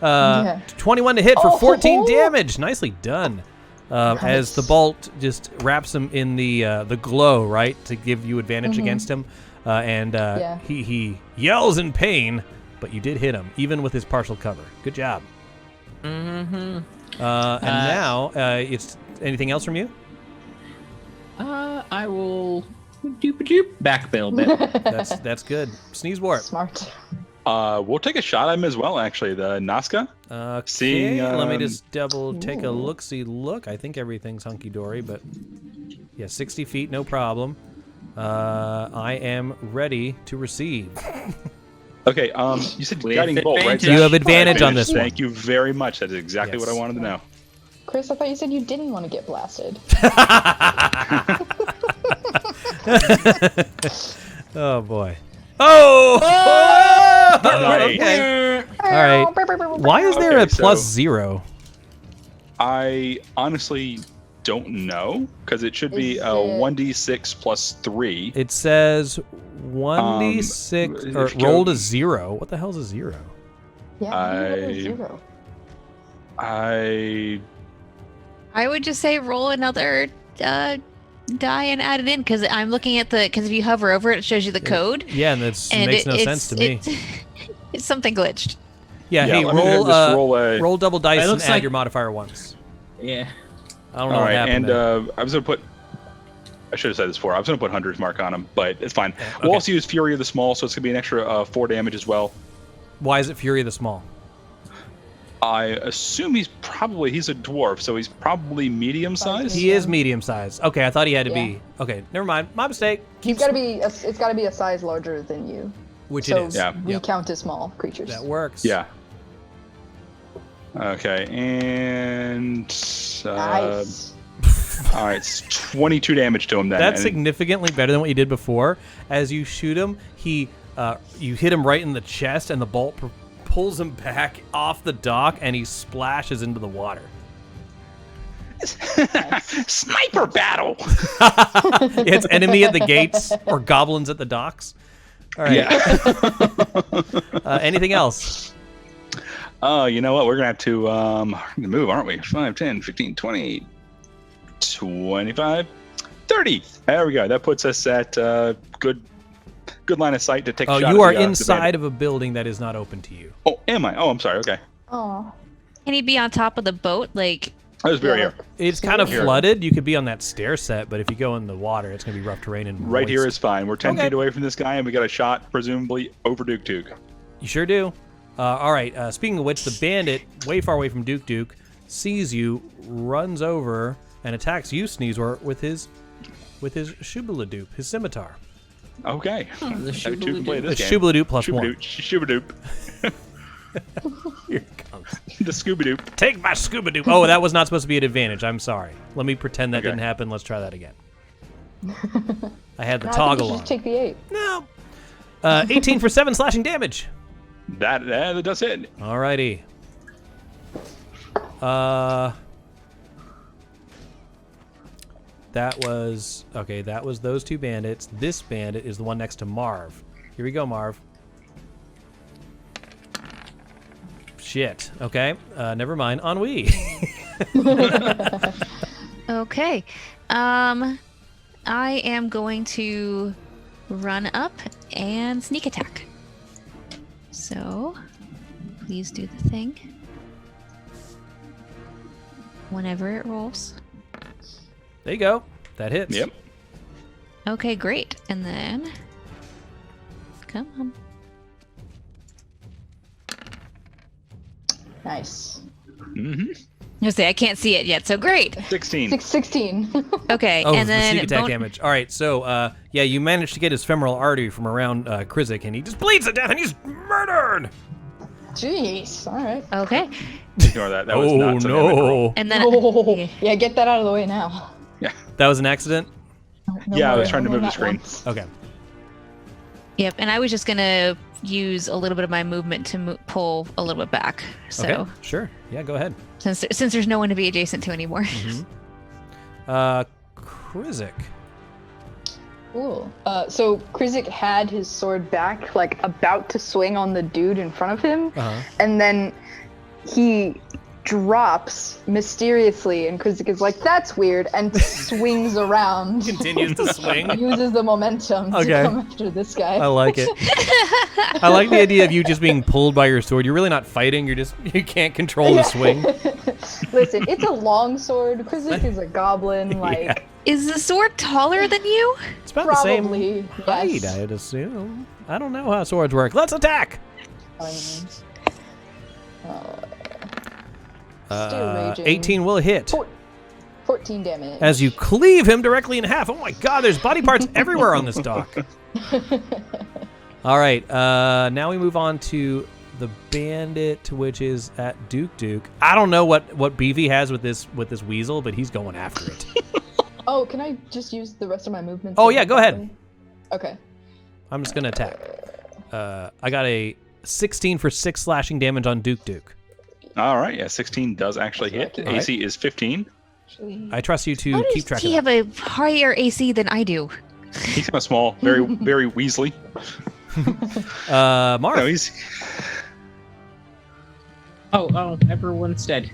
Yeah. 21 to hit for Oh, 14 oh. damage. Nicely done. As the bolt just wraps him in the glow, right, to give you advantage against him. And Yeah. he yells in pain, but you did hit him, even with his partial cover. Good job. Mm-hmm. And now, it's anything else from you? I will back a little bit. That's good. Sneeze warp. Smart. We'll take a shot at him as well, actually. The Nazca. Okay, Seeing, let me just take a Ooh. look-see look. I think everything's hunky-dory, but yeah, 60 feet, no problem. I am ready to receive. Okay, you said With guiding bolt, right? advantage. You have advantage on this one. Thank you very much. That is exactly Yes. what I wanted to know. Chris, I thought you said you didn't want to get blasted. Oh boy. Oh! Nice. Okay. All right. Why is there Okay, a plus so- 0? I honestly don't know, because it should be Is a it- 1d6 plus 3. It says 1d6 if or you go- rolled a 0. What the hell is a 0? Yeah, you rolled a I- 0. I I would just say roll another die and add it in, because I'm looking at because if you hover over it, it shows you the code. Yeah, and that makes no sense to me. It's something glitched. Yeah, hey, roll double dice and add your modifier once. Yeah. I don't know what happened and I was going to put... I should have said this before. I was going to put Hunter's Mark on him, but it's fine. Okay. We'll also use Fury of the Small, so it's going to be an extra 4 damage as well. Why is it Fury of the Small? I assume he's a dwarf, so he's probably medium size. He is medium size. Okay, I thought he had to be. Okay, never mind. My mistake. He's got to be. It's got to be a size larger than you. Which so it is. Yeah. We count as small creatures. That works. Yeah. Okay, and Nice. all right, it's 22 damage to him then. That's significantly better than what you did before. As you shoot him, you hit him right in the chest, and the bolt pulls him back off the dock, and he splashes into the water. Sniper battle. It's enemy at the gates or goblins at the docks. All right. Yeah. Anything else? You know what? We're gonna have to move, aren't we? 5, 10, 15, 20, 25, 30. There we go. That puts us at good line of sight to take a shot. Oh, you at are the inside of a building that is not open to you. Oh, am I? Oh, I'm sorry. Okay. Oh. Can he be on top of the boat? Like, I was very here. It's kind of flooded. You could be on that stair set, but if you go in the water, it's going to be rough terrain and Right moist. here is fine. We're 10 feet away from this guy, and we got a shot, presumably, over Duke Duke. You sure do. All right. Speaking of which, the bandit, way far away from Duke Duke, sees you, runs over, and attacks you, Sneezewort, with his Shubaladoop, his scimitar. Okay. The Shubaladoop plus 1. Shubadoop. Here it comes. The Scooby-Doop. Take my Scooby-Doo. Oh, that was not supposed to be an advantage. I'm sorry. Let me pretend that didn't happen. Let's try that again. I had the toggle on. Just take the 8. No. 18 for 7 slashing damage. That does it. Alrighty. That was those two bandits. This bandit is the one next to Marv. Here we go, Marv. Shit. Okay. Never mind. Ennui. okay. I am going to run up and sneak attack. So, please do the thing. Whenever it rolls. There you go. That hits. Yep. Okay, great. And then, come on. Nice. I say I can't see it yet, so great. 16. 16. Okay, Oh, and the then sneak attack damage. All right, so yeah, you managed to get his femoral artery from around Krizik, and he just bleeds to death, and he's murdered. Jeez. All right. Okay. Ignore that. That was not something I meant to roll. And then Yeah, get that out of the way now. Yeah. That was an accident. No Yeah, I more- was trying to no move more the screen. once. Okay. Yep, and I was just gonna use a little bit of my movement to pull a little bit back. So Okay. Sure. Yeah. Go ahead. since there's no one to be adjacent to anymore. Krizik. Cool. So Krizik had his sword back, like about to swing on the dude in front of him, and then he drops mysteriously, and Krizik is like, "That's weird," and swings around. Continues to swing. Uses the momentum to come after this guy. I like it. I like the idea of you just being pulled by your sword. You're really not fighting. You can't control the swing. Listen, it's a long sword. Krizik is a goblin. Like, Is the sword taller than you? It's about probably, the same height, yes. I'd assume. I don't know how swords work. Let's attack. Still raging. 18 will hit. 14 damage. As you cleave him directly in half. Oh my god, there's body parts everywhere on this dock. All right, now we move on to the bandit, which is at Duke Duke. I don't know what BV has with this weasel, but he's going after it. Oh, can I just use the rest of my movement? Oh yeah, go ahead. Okay. I'm just gonna attack. I got a 16 for 6 slashing damage on Duke Duke. All right. Yeah, 16 does actually hit. All AC is 15. I trust you to How keep track does he of that. have a higher AC than I do? He's kind of small, very very Weasley. Marv. No, he's Oh, everyone's dead.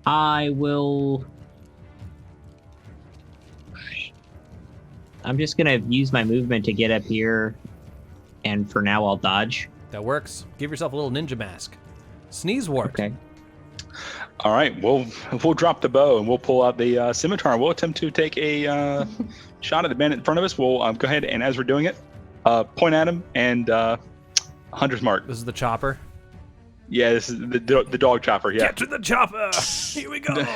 I will. I'm just gonna use my movement to get up here, and for now I'll dodge. That works. Give yourself a little ninja mask. Sneeze wart. Okay. All right, we'll drop the bow and we'll pull out the scimitar. We'll attempt to take a shot at the bandit in front of us. We'll go ahead and as we're doing it, point at him and hunter's mark. This is the chopper. Yeah, this is the dog chopper. Yeah. Get to the chopper. Here we go.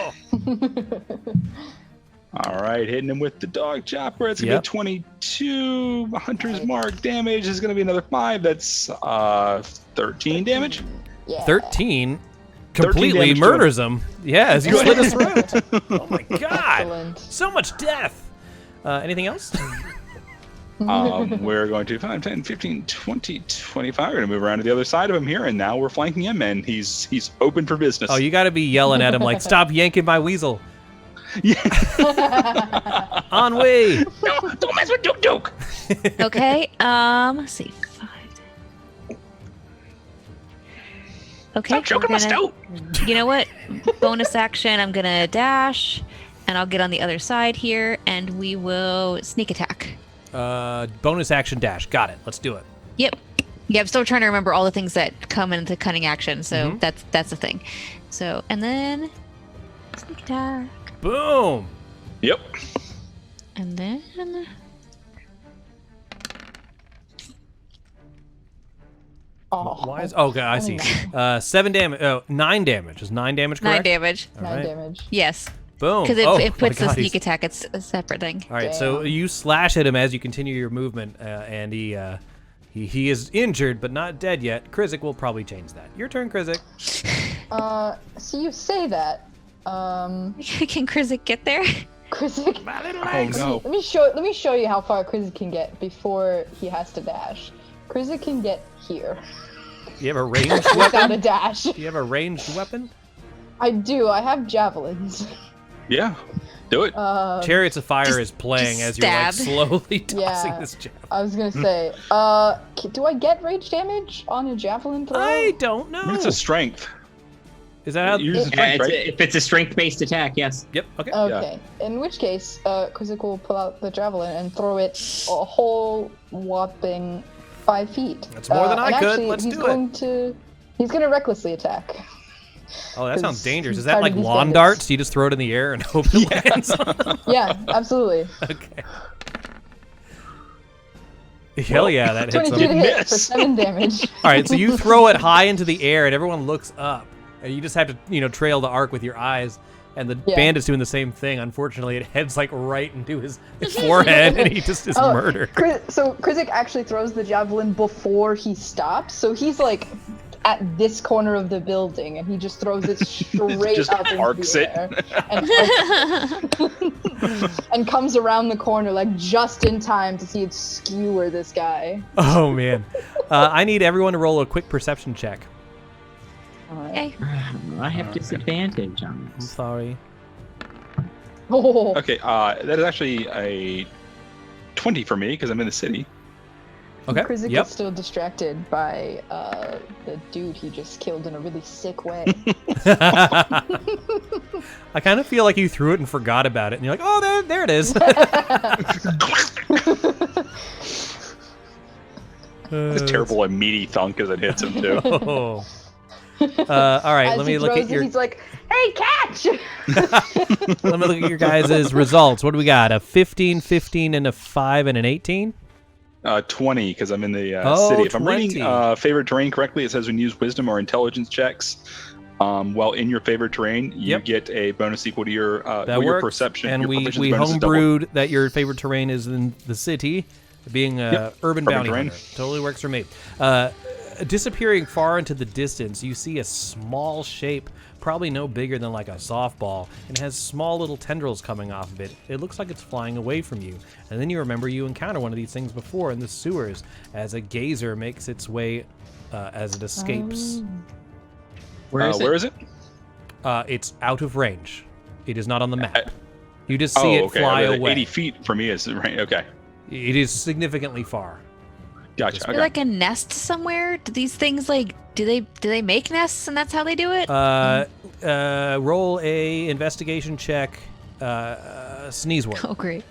All right, hitting him with the dog chopper. It's gonna be 22 hunter's mark damage. Is gonna be another 5. That's 13 damage. Yeah. 13 completely murders him. Yeah, as you slit his throat. Oh my god! Excellent. So much death. Anything else? We're going to 5, 10, 15, 20, 25. We're going to move around to the other side of him here, and now we're flanking him, and he's open for business. Oh, you got to be yelling at him like, "Stop yanking my weasel!" Yeah. On way. No, don't mess with Duke Duke. Okay. Let's see. 5. Okay. Stop choking my stout. You know what? Bonus action. I'm gonna dash, and I'll get on the other side here, and we will sneak attack. Bonus action dash. Got it. Let's do it. Yep. Yeah, I'm still trying to remember all the things that come into cunning action, so that's the thing. So, and then sneak attack. Boom. Yep. And then Why is? Oh, okay, I see. 7 damage. Oh, 9 damage. Is 9 damage correct? 9 damage. All 9 right. damage. Yes. Boom. Because Oh, it my puts the God, sneak he's- attack. It's a separate thing. All right, so you slash at him as you continue your movement, and he is injured but not dead yet. Krizik will probably change that. Your turn, Krizik. So you say that. Can Krizik get there? Krizik. Oh no. Let me show you how far Krizik can get before he has to dash. Krizik can get here You have a ranged without a weapon? dash. Do you have a ranged weapon? I do. I have javelins. Yeah. Do it. Chariots of Fire is playing as you're like stab. slowly tossing Yeah. this javelin. I was gonna say, do I get rage damage on a javelin throw? I don't know. It's a strength. Is that how? You use the Yeah, strength, right? if it's a strength-based attack, yes. Yep. Okay. Okay. In which case, Krizik will pull out the javelin and throw it a whole whopping 5 feet. That's more than I and could. Actually, Let's he's do going to. He's gonna recklessly attack. Oh, that sounds 'cause dangerous. he's Is that part like of these lawn bandits. darts? Do you just throw it in the air and hope it lands? Yeah, absolutely. Okay. Hell yeah, that hits 22 to him. hit for 7 damage. All right, so you throw it high into the air, and everyone looks up, and you just have to, trail the arc with your eyes. And the bandit's doing the same thing. Unfortunately, it heads like right into his forehead, and he just is murdered. So Krizik actually throws the javelin before he stops. So he's like at this corner of the building, and he just throws it straight Just up into arcs the it. air, and comes around the corner like just in time to see it skewer this guy. Oh man, I need everyone to roll a quick perception check. Okay. I have disadvantage on I'm this. sorry. Oh. Okay, that is actually a 20 for me because I'm in the city. Okay. Krizik Yep. is still distracted by the dude he just killed in a really sick way. I kind of feel like you threw it and forgot about it, and you're like, oh, there it is. It's terrible, a meaty thunk as it hits him too. Oh. All right, As let me he look throws at it, your. he's like, "Hey, catch!" Let me look at your guys' results. What do we got? A 15, 15, and a 5 and an 18? 20 because I'm in the Oh, city. If I'm 20. reading favorite terrain correctly, it says when you use wisdom or intelligence checks while in your favorite terrain, you get a bonus equal to your That works. perception. And your we proficiency bonus is homebrewed that your favorite terrain is in the city, being urban bounty terrain. hunter. Totally works for me. Disappearing far into the distance, you see a small shape, probably no bigger than like a softball, and has small little tendrils coming off of it. It looks like it's flying away from you. And then you remember you encountered one of these things before in the sewers as a gazer makes its way as it escapes. Where is it? Where is it? It's out of range. It is not on the map. You just see it fly away. 80 feet for me is right. Okay. It is significantly far. Gotcha. Is there like a nest somewhere? Do these things do they make nests and that's how they do it? Roll a investigation check. Sneeze word. Oh, great.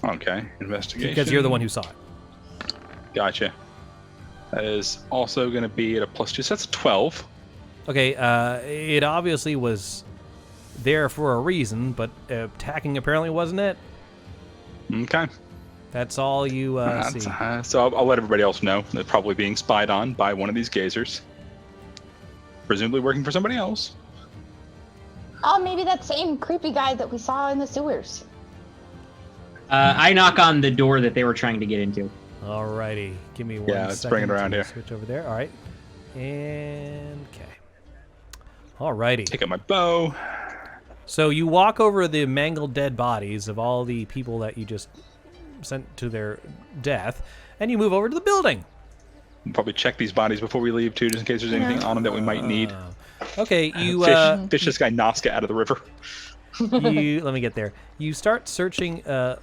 Okay, investigation. Because you're the one who saw it. Gotcha. That is also going to be at a +2, so that's a 12. Okay, it obviously was there for a reason, but attacking apparently wasn't it. Okay. That's all you see. So I'll let everybody else know they're probably being spied on by one of these gazers. Presumably working for somebody else. Oh, maybe that same creepy guy that we saw in the sewers. I knock on the door that they were trying to get into. Alrighty, give me 1 second. Yeah, let's bring it around to here. Switch over there. All right, and okay. Alrighty. Take out my bow. So you walk over the mangled dead bodies of all the people that you just sent to their death, and you move over to the building. We'll probably check these bodies before we leave too, just in case there's anything on them that we might need. Okay, you fish this guy Nazca out of the river. Let me get there. You start searching the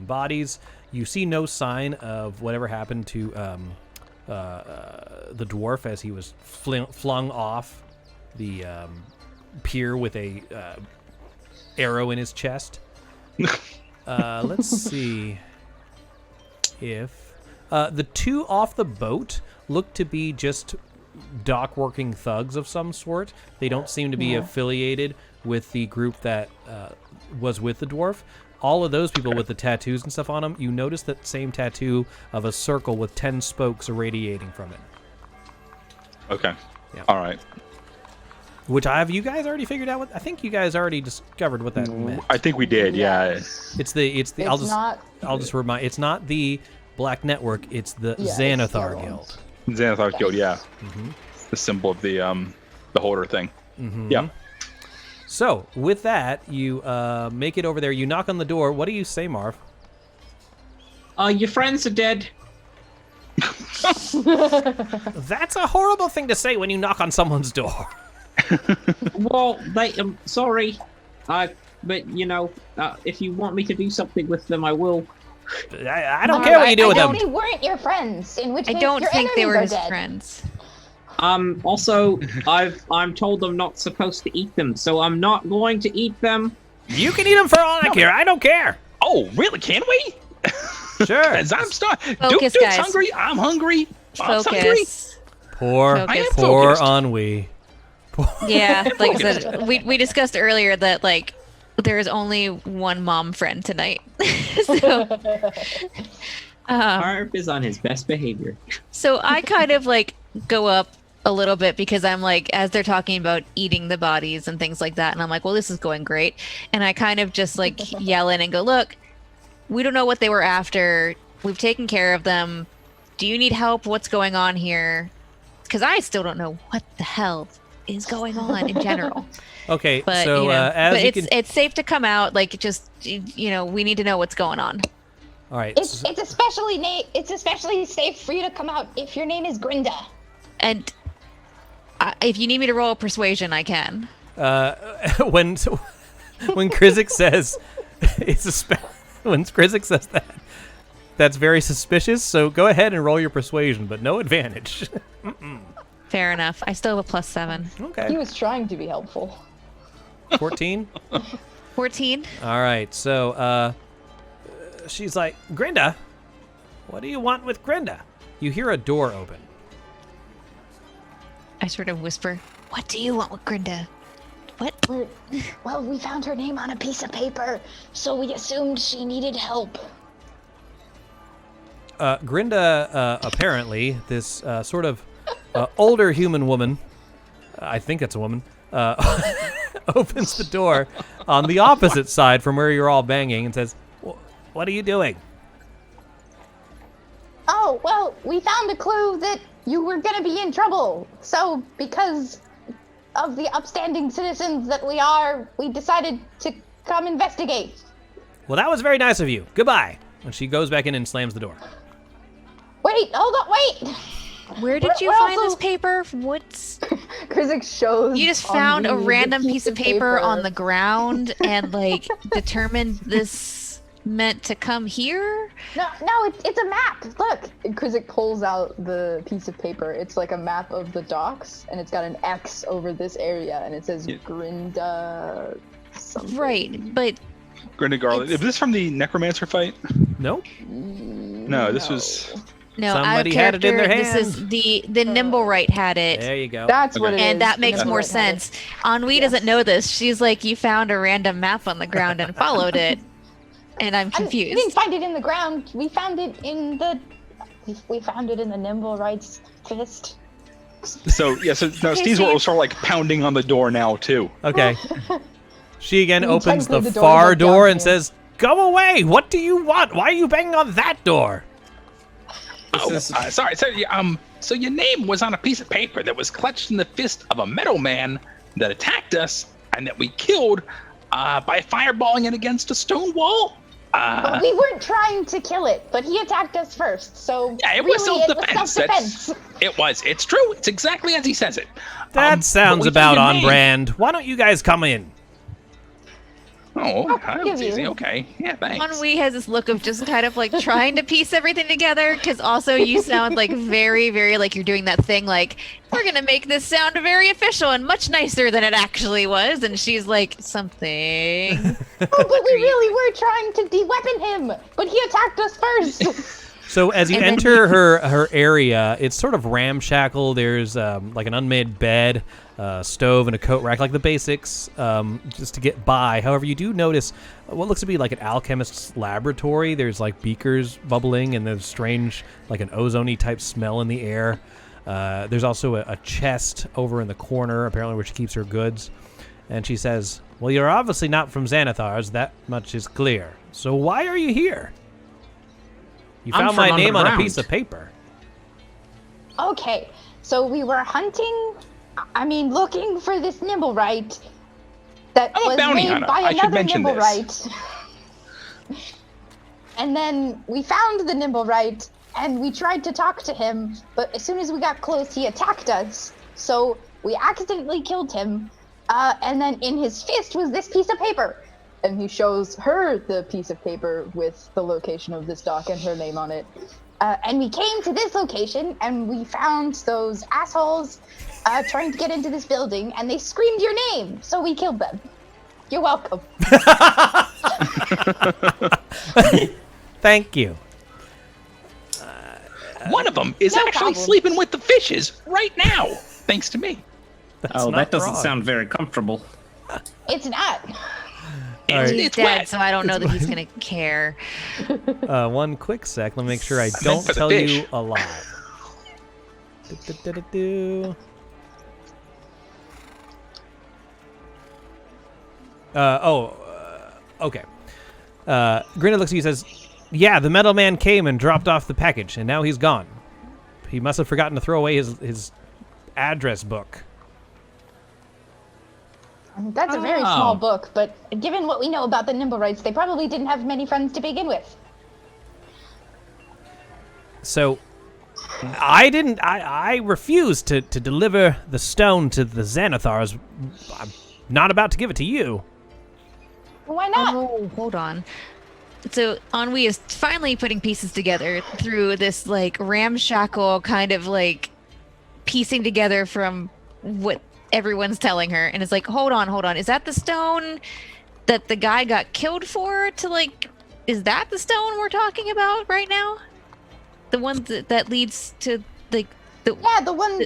bodies. You see no sign of whatever happened to the dwarf as he was flung off the pier with a arrow in his chest. Let's see if the two off the boat look to be just dock working thugs of some sort. They don't seem to be affiliated with the group that was with the dwarf. All of those people with the tattoos and stuff on them, you notice that same tattoo of a circle with 10 spokes irradiating from it. Okay. Yeah. All right. Which have you guys already figured out? What I think you guys already discovered what that meant. I think we did. Yeah. It's the. I'll just remind. It's not the Black Network. It's the Xanathar Guild. Xanathar Guild. Yeah. Mm-hmm. The symbol of the holder thing. Mm-hmm. Yeah. So with that, you make it over there. You knock on the door. What do you say, Marv? Your friends are dead. That's a horrible thing to say when you knock on someone's door. Well, sorry. But you know, if you want me to do something with them, I will. I don't care what you do with them. They weren't your friends. In which I case don't your think they were enemies his are dead. friends. Also, I'm told I'm not supposed to eat them, so I'm not going to eat them. You can eat them for all I care. I don't care. Oh, really? Can we? Sure. As I'm starving. Focus, Dude's guys. hungry. I'm hungry. I'm hungry. Focus. Poor focused. ennui. Yeah, like I said, we discussed earlier that like there is only one mom friend tonight. So, Harp is on his best behavior. so I kind of like go up a little bit because I'm like, as they're talking about eating the bodies and things like that, and I'm like, well, this is going great, and I kind of just like yell in and go, look, we don't know what they were after. We've taken care of them. Do you need help? What's going on here? Because I still don't know what the hell is going on in general. Okay, But so you know, as but you it's safe to come out. Like, just we need to know what's going on. all right. It's especially safe for you to come out if your name is Grinda. And if you need me to roll a persuasion, I can. When Krizik says when Krizik says that, that's very suspicious. So go ahead and roll your persuasion, but no advantage. Fair enough. I still have a +7. He Okay. was trying to be helpful. 14. 14. All right. So she's like, Grinda, what do you want with Grinda? You hear a door open. I sort of whisper, what do you want with Grinda? What? Well, we found her name on a piece of paper, so we assumed she needed help. Grinda, apparently, this sort of older human woman, I think it's a woman, opens the door on the opposite side from where you're all banging and says, what are you doing? Oh, well, we found a clue that you were gonna be in trouble. So, because of the upstanding citizens that we are, we decided to come investigate. Well, that was very nice of you. Goodbye. And she goes back in and slams the door. Wait, hold on, wait! Where did you We're find also- this paper? What's... Krizik shows. You just on found a the random piece of paper on the ground and like determined this meant to come here? No, it's a map. Look, Krizik pulls out the piece of paper. It's like a map of the docks, and it's got an X over this area, and it says Grinda. Something. Right, but Grinda Garloth. Is this from the necromancer fight? Nope. No, this was. No, Somebody had it in their hand. This is the Nimblewright had it. There you go. That's what it is. And that makes The more Nimblewright had it. sense. Ennui doesn't know this. She's like, you found a random map on the ground and followed it. And I'm We confused. didn't find it in the ground. We found it in the. We found it in the Nimblewright's fist. So yeah, so now Steve's will start like pounding on the door now too. Okay. She again opens the technically the door far is door down and here. says, "Go away! What do you want? Why are you banging on that door?" Sorry. So your name was on a piece of paper that was clutched in the fist of a metal man that attacked us and that we killed by fireballing it against a stone wall. But we weren't trying to kill it, but he attacked us first, so Yeah, it really, was self-defense. self-defense. It was. It's true. It's exactly as he says it. That sounds but we about found your on name. brand. Why don't you guys come in? Oh, that forgive was easy. you. Okay. Yeah, thanks. Ennui has this look of just kind of like trying to piece everything together, because also you sound like very, very like you're doing that thing like, we're going to make this sound very official and much nicer than it actually was. And she's like, something. Oh, but we really were trying to de-weapon him, but he attacked us first. So as you And then enter her area, it's sort of ramshackle. There's like an unmade bed, stove, and a coat rack, like the basics, just to get by. However, you do notice what looks to be like an alchemist's laboratory. There's like beakers bubbling, and there's strange, like an ozone-y type smell in the air. There's also a chest over in the corner, apparently where she keeps her goods. And she says, "Well, you're obviously not from Xanathar's. That much is clear. So why are you here? You I'm found my from name on a underground. piece of paper." Okay, so we were looking for this Nimblewright that I'm a was bounty made hunter. by I should another mention this. Nimblewright. And then we found the Nimblewright, and we tried to talk to him, but as soon as we got close, he attacked us. So we accidentally killed him, and then in his fist was this piece of paper. And he shows her the piece of paper with the location of this dock and her name on it. And we came to this location, and we found those assholes trying to get into this building, and they screamed your name, so we killed them. You're welcome. Thank you. One of them is No actually problem. sleeping with the fishes right now, thanks to me. Not that doesn't wrong. sound very comfortable. It's not. All right. He's It's dead, wet. so I don't know that he's going to care. One quick sec. Let me make sure I meant don't for the tell fish. you a lie. Okay. Grinda looks at you and says, "Yeah, the metal man came and dropped off the package, and now he's gone. He must have forgotten to throw away his address book." That's a very small book, but given what we know about the Nimblewrights, they probably didn't have many friends to begin with. So, I refused to deliver the stone to the Xanathars. I'm not about to give it to you. Why not? Oh, hold on. So Ennui is finally putting pieces together through this like ramshackle kind of like piecing together from what everyone's telling her, and it's like, hold on, is that the stone that the guy got killed for? To like, is that the stone we're talking about right now? The one that leads to like the Yeah, the one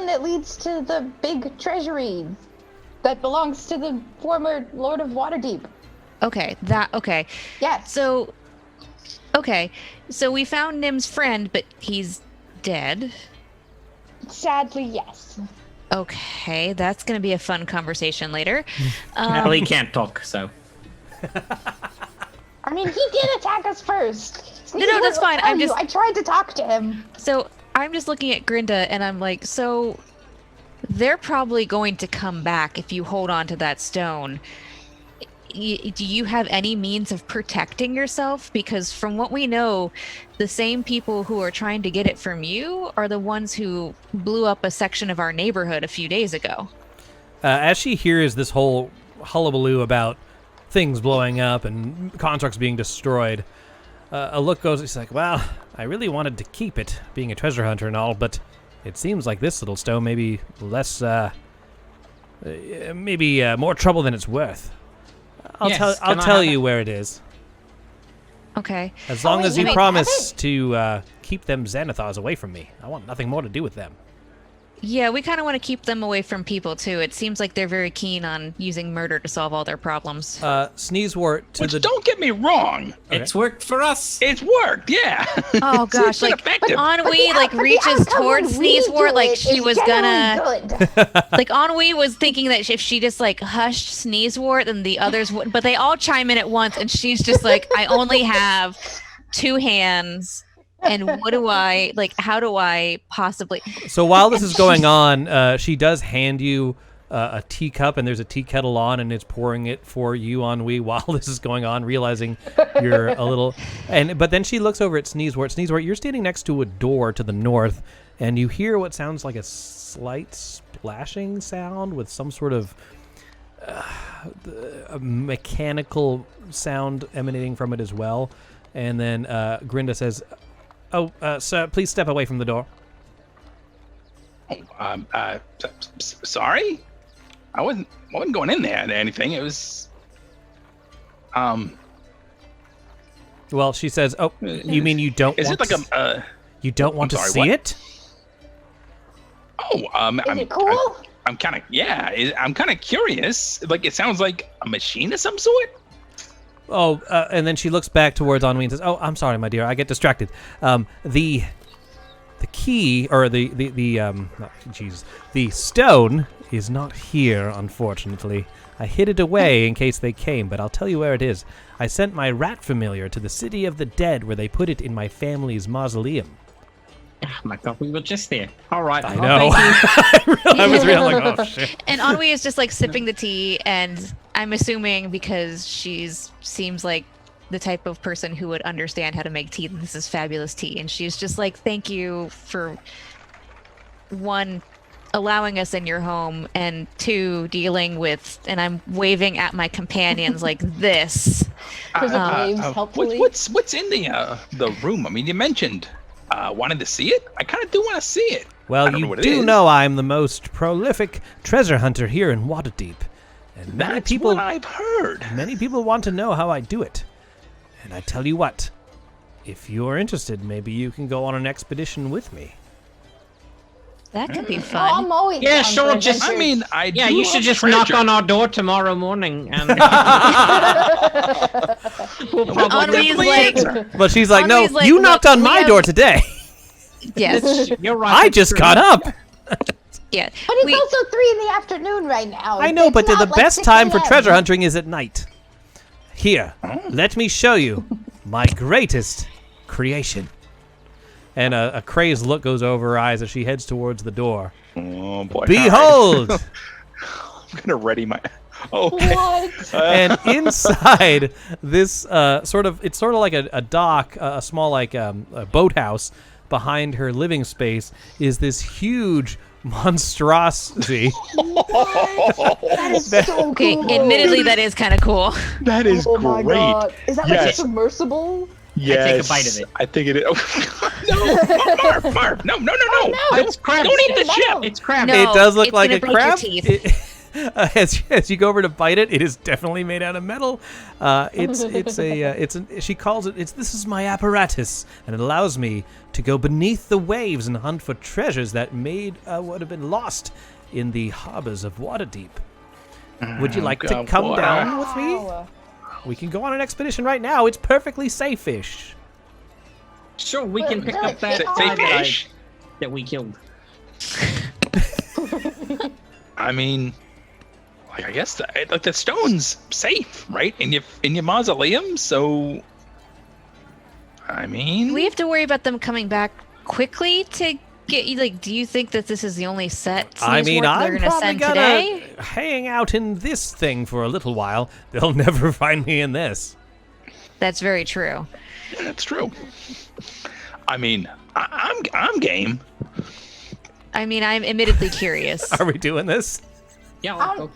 that leads to the big treasury that belongs to the former Lord of Waterdeep. okay, Yes. So we found Nim's friend, but he's dead. Sadly, yes. Okay, that's going to be a fun conversation later. Well, he can't talk, so. I mean, he did attack us first. No, that's fine. I tried to talk to him. So I'm just looking at Grinda, and I'm like, so they're probably going to come back if you hold on to that stone. do you have any means of protecting yourself? Because from what we know, the same people who are trying to get it from you are the ones who blew up a section of our neighborhood a few days ago. As she hears this whole hullabaloo about things blowing up and constructs being destroyed, a look goes, she's like, well, I really wanted to keep it, being a treasure hunter and all, but it seems like this little stone may be less, maybe more trouble than it's worth. I'll tell you where it is. Okay. As long as you promise to keep them Xanathars away from me. I want nothing more to do with them. Yeah, we kind of want to keep them away from people, too. It seems like they're very keen on using murder to solve all their problems. Sneezewort to Which, don't get me wrong. Okay. It's worked for us. It's worked, yeah. Oh, gosh. But Ennui, reaches towards Sneezewort like she was gonna... Like, Ennui was thinking that if she just, hushed Sneezewort, then the others would... But they all chime in at once, and she's just like, I only have 2 hands... And what do how do I possibly... So while this is going on, she does hand you a teacup, and there's a tea kettle on, and it's pouring it for you, Ennui, while this is going on, realizing you're a little... But then she looks over at Sneezewort. Sneezewort, you're standing next to a door to the north, and you hear what sounds like a slight splashing sound with some sort of a mechanical sound emanating from it as well. And then Grinda says... Oh, sir, please step away from the door. Sorry? I wasn't going in there or anything. It was... Well, she says, oh, you mean you don't is want it like a... You don't want to see what? it? Oh, Is it cool? I'm kind of... Yeah, I'm kind of curious. It sounds like a machine of some sort? Oh, and then she looks back towards Ennui and says, "Oh, I'm sorry, my dear. I get distracted. The key, or the stone is not here, unfortunately. I hid it away in case they came, but I'll tell you where it is. I sent my rat familiar to the city of the dead, where they put it in my family's mausoleum." Oh my god, we were just there. All right. I know. I was really like, oh shit. And Ennui is just sipping the tea, and I'm assuming because seems like the type of person who would understand how to make tea, this is fabulous tea. And she's just like, thank you for 1, allowing us in your home, and 2, dealing with, and I'm waving at my companions like this. What's in the room? I mean, you mentioned wanted to see it. I kind of do want to see it. Well, you do know I'm the most prolific treasure hunter here in Waterdeep. And That's what I've heard. Many people want to know how I do it. And I tell you what, if you're interested, maybe you can go on an expedition with me. That could be fun. I'm always Yeah, down sure. for Just adventures. you should just knock on our door tomorrow morning, and we'll probably. But she's like, no, Ennui's like, you knocked look, on we my have- door today. Yes. You're right. I just got up. Yeah. But it's also 3 in the afternoon right now. I know, It's but not the like best 6 time for a.m. treasure hunting is at night. Here, let me show you my greatest creation. And a crazed look goes over her eyes as she heads towards the door. Oh boy! Behold! I'm gonna ready my. Okay. What? And inside this it's sort of like a dock, a small a boathouse behind her living space is this huge monstrosity. That is so cool. Okay, admittedly, that is kind of cool. That is Oh my great. god. Is that like a Yes. submersible? Yes. I take a bite of it. I think it is. No, Marv, no. It's crab. Don't eat the No. chip. It's crab. No. It does look it's like gonna a break your crab. teeth. As you go over to bite it, it is definitely made out of metal. She calls it. This is my apparatus, and it allows me to go beneath the waves and hunt for treasures that would have been lost in the harbors of Waterdeep. Would you like to come down with me? Wow. We can go on an expedition right now. It's perfectly safe-ish. Sure, we can pick Really? up that Say guy fish. that we killed. I mean, I guess the stone's safe, right? In your mausoleum. So, I mean, We have to worry about them coming back quickly to do you think that this is the only set I mean, they're I'm gonna probably send gonna today? hang out in this thing for a little while. They'll never find me in this. That's very true. Yeah, that's true. I mean, I'm game. I mean, I'm admittedly curious. Are we doing this? Yeah, I'll go.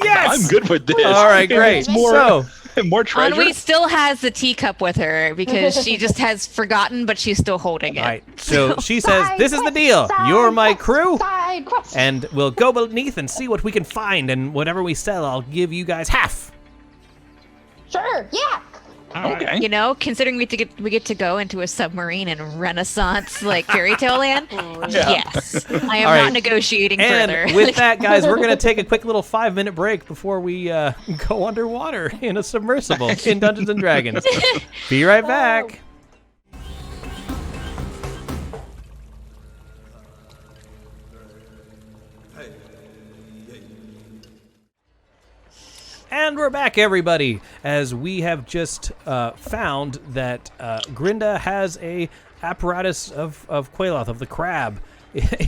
Yes! I'm good with this. All right, great. It's more treasure. Anwi still has the teacup with her because she just has forgotten, but she's still holding it. All right, so she says, this is the deal. You're my crew, and we'll go beneath and see what we can find, and whatever we sell, I'll give you guys half. Sure, yeah. Okay. You know, considering we get to go into a submarine in Renaissance like fairy tale land, yes, I am All right. not negotiating And further. with that, guys, we're going to take a quick little 5-minute break before we go underwater in a submersible in Dungeons & Dragons. Be right back. And we're back, everybody, as we have just found that Grinda has a apparatus of Quailoth, of the crab,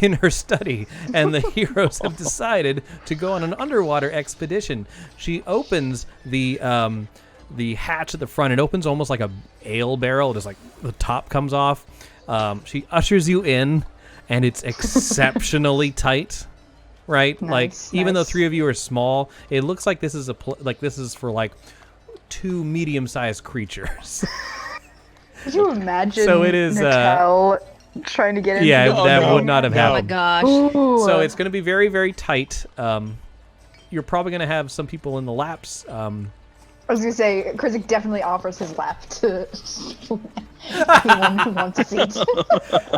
in her study, and the heroes have decided to go on an underwater expedition. She opens the hatch at the front. It opens almost like a ale barrel. Just like the top comes off. She ushers you in, and it's exceptionally tight. Right, Nice, even though nice. 3 of you are small, it looks like this is this is for like 2 medium-sized creatures. Could you imagine So it is, Natal trying to get into Yeah, the that no. would not have Oh my happened. gosh. Ooh. So it's going to be very, very tight. You're probably going to have some people in the laps. I was gonna say, Krizik definitely offers his lap to anyone who wants a seat.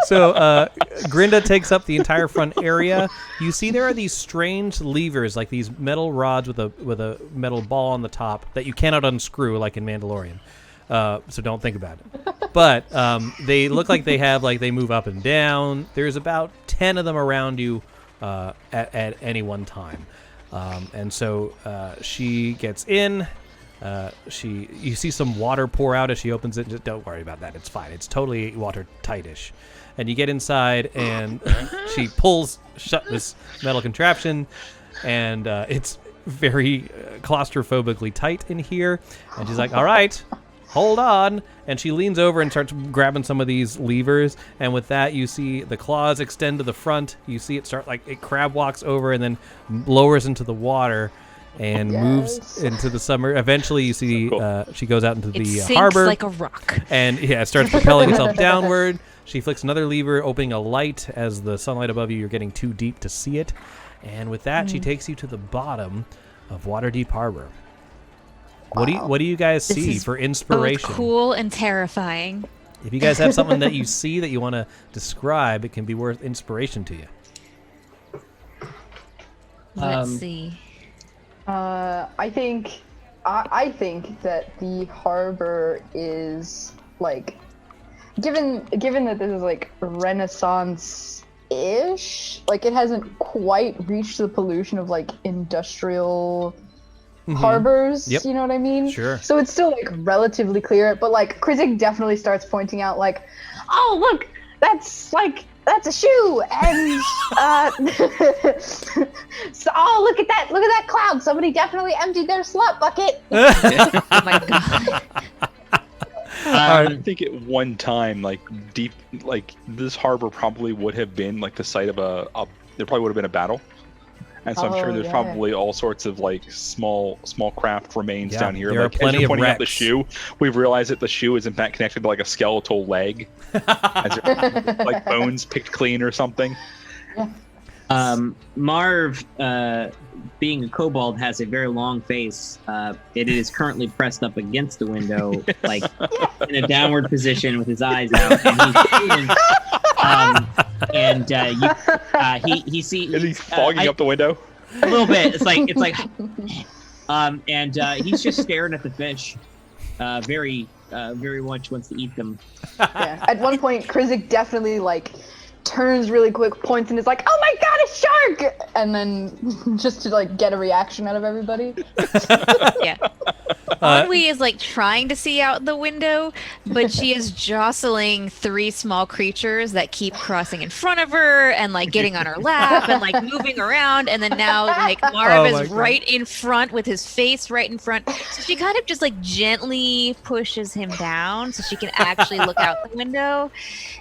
So Grinda takes up the entire front area. You see there are these strange levers, like these metal rods with a metal ball on the top that you cannot unscrew, like in Mandalorian. So don't think about it. But they look like they move up and down. There's about 10 of them around you at any one time. And so she gets in. You see some water pour out as she opens it. Just don't worry about that. It's fine. It's totally watertight-ish. And you get inside, and she pulls shut this metal contraption, and it's very claustrophobically tight in here. And she's like, all right, hold on. And she leans over and starts grabbing some of these levers. And with that, you see the claws extend to the front. You see it start it crab walks over and then lowers into the water and moves into the summer. Eventually, you see she goes out into It the sinks harbor. like a rock. And it starts propelling itself downward. She flicks another lever, opening a light. As the sunlight above you, you're getting too deep to see it. And with that, she takes you to the bottom of Waterdeep Harbor. What do you guys This see is for Both inspiration? cool and terrifying. If you guys have something that you see that you want to describe, it can be worth inspiration to you. Let's see. I think that the harbor is like, given that this is like Renaissance-ish, like it hasn't quite reached the pollution of like industrial harbors. Yep. You know what I mean? Sure. So it's still like relatively clear, but like Krizik definitely starts pointing out like, oh look, that's a shoe, and so, oh look at that cloud. Somebody definitely emptied their slut bucket. Oh my god. I think at one time, deep, this harbor probably would have been the site of there probably would have been a battle, and so I'm sure there's probably all sorts of small craft remains down here. there are plenty as you're of pointing out the wrecks. shoe, we've realized that the shoe is in fact connected to a skeletal leg, as there, bones picked clean or something. Marv, being a kobold, has a very long face. It is currently pressed up against the window, in a downward position with his eyes out, and he sees. Is he fogging up the window? A little bit. It's like, and he's just staring at the fish. Very much wants to eat them. Yeah. At one point, Krizik definitely turns really quick, points, and is like, "Oh my god, a shark!" And then just to get a reaction out of everybody. Yeah. Onwe is like trying to see out the window, but she is jostling 3 small creatures that keep crossing in front of her and like getting on her lap and like moving around. And then now like Marv is right in front with his face right in front. So she kind of just like gently pushes him down so she can actually look out the window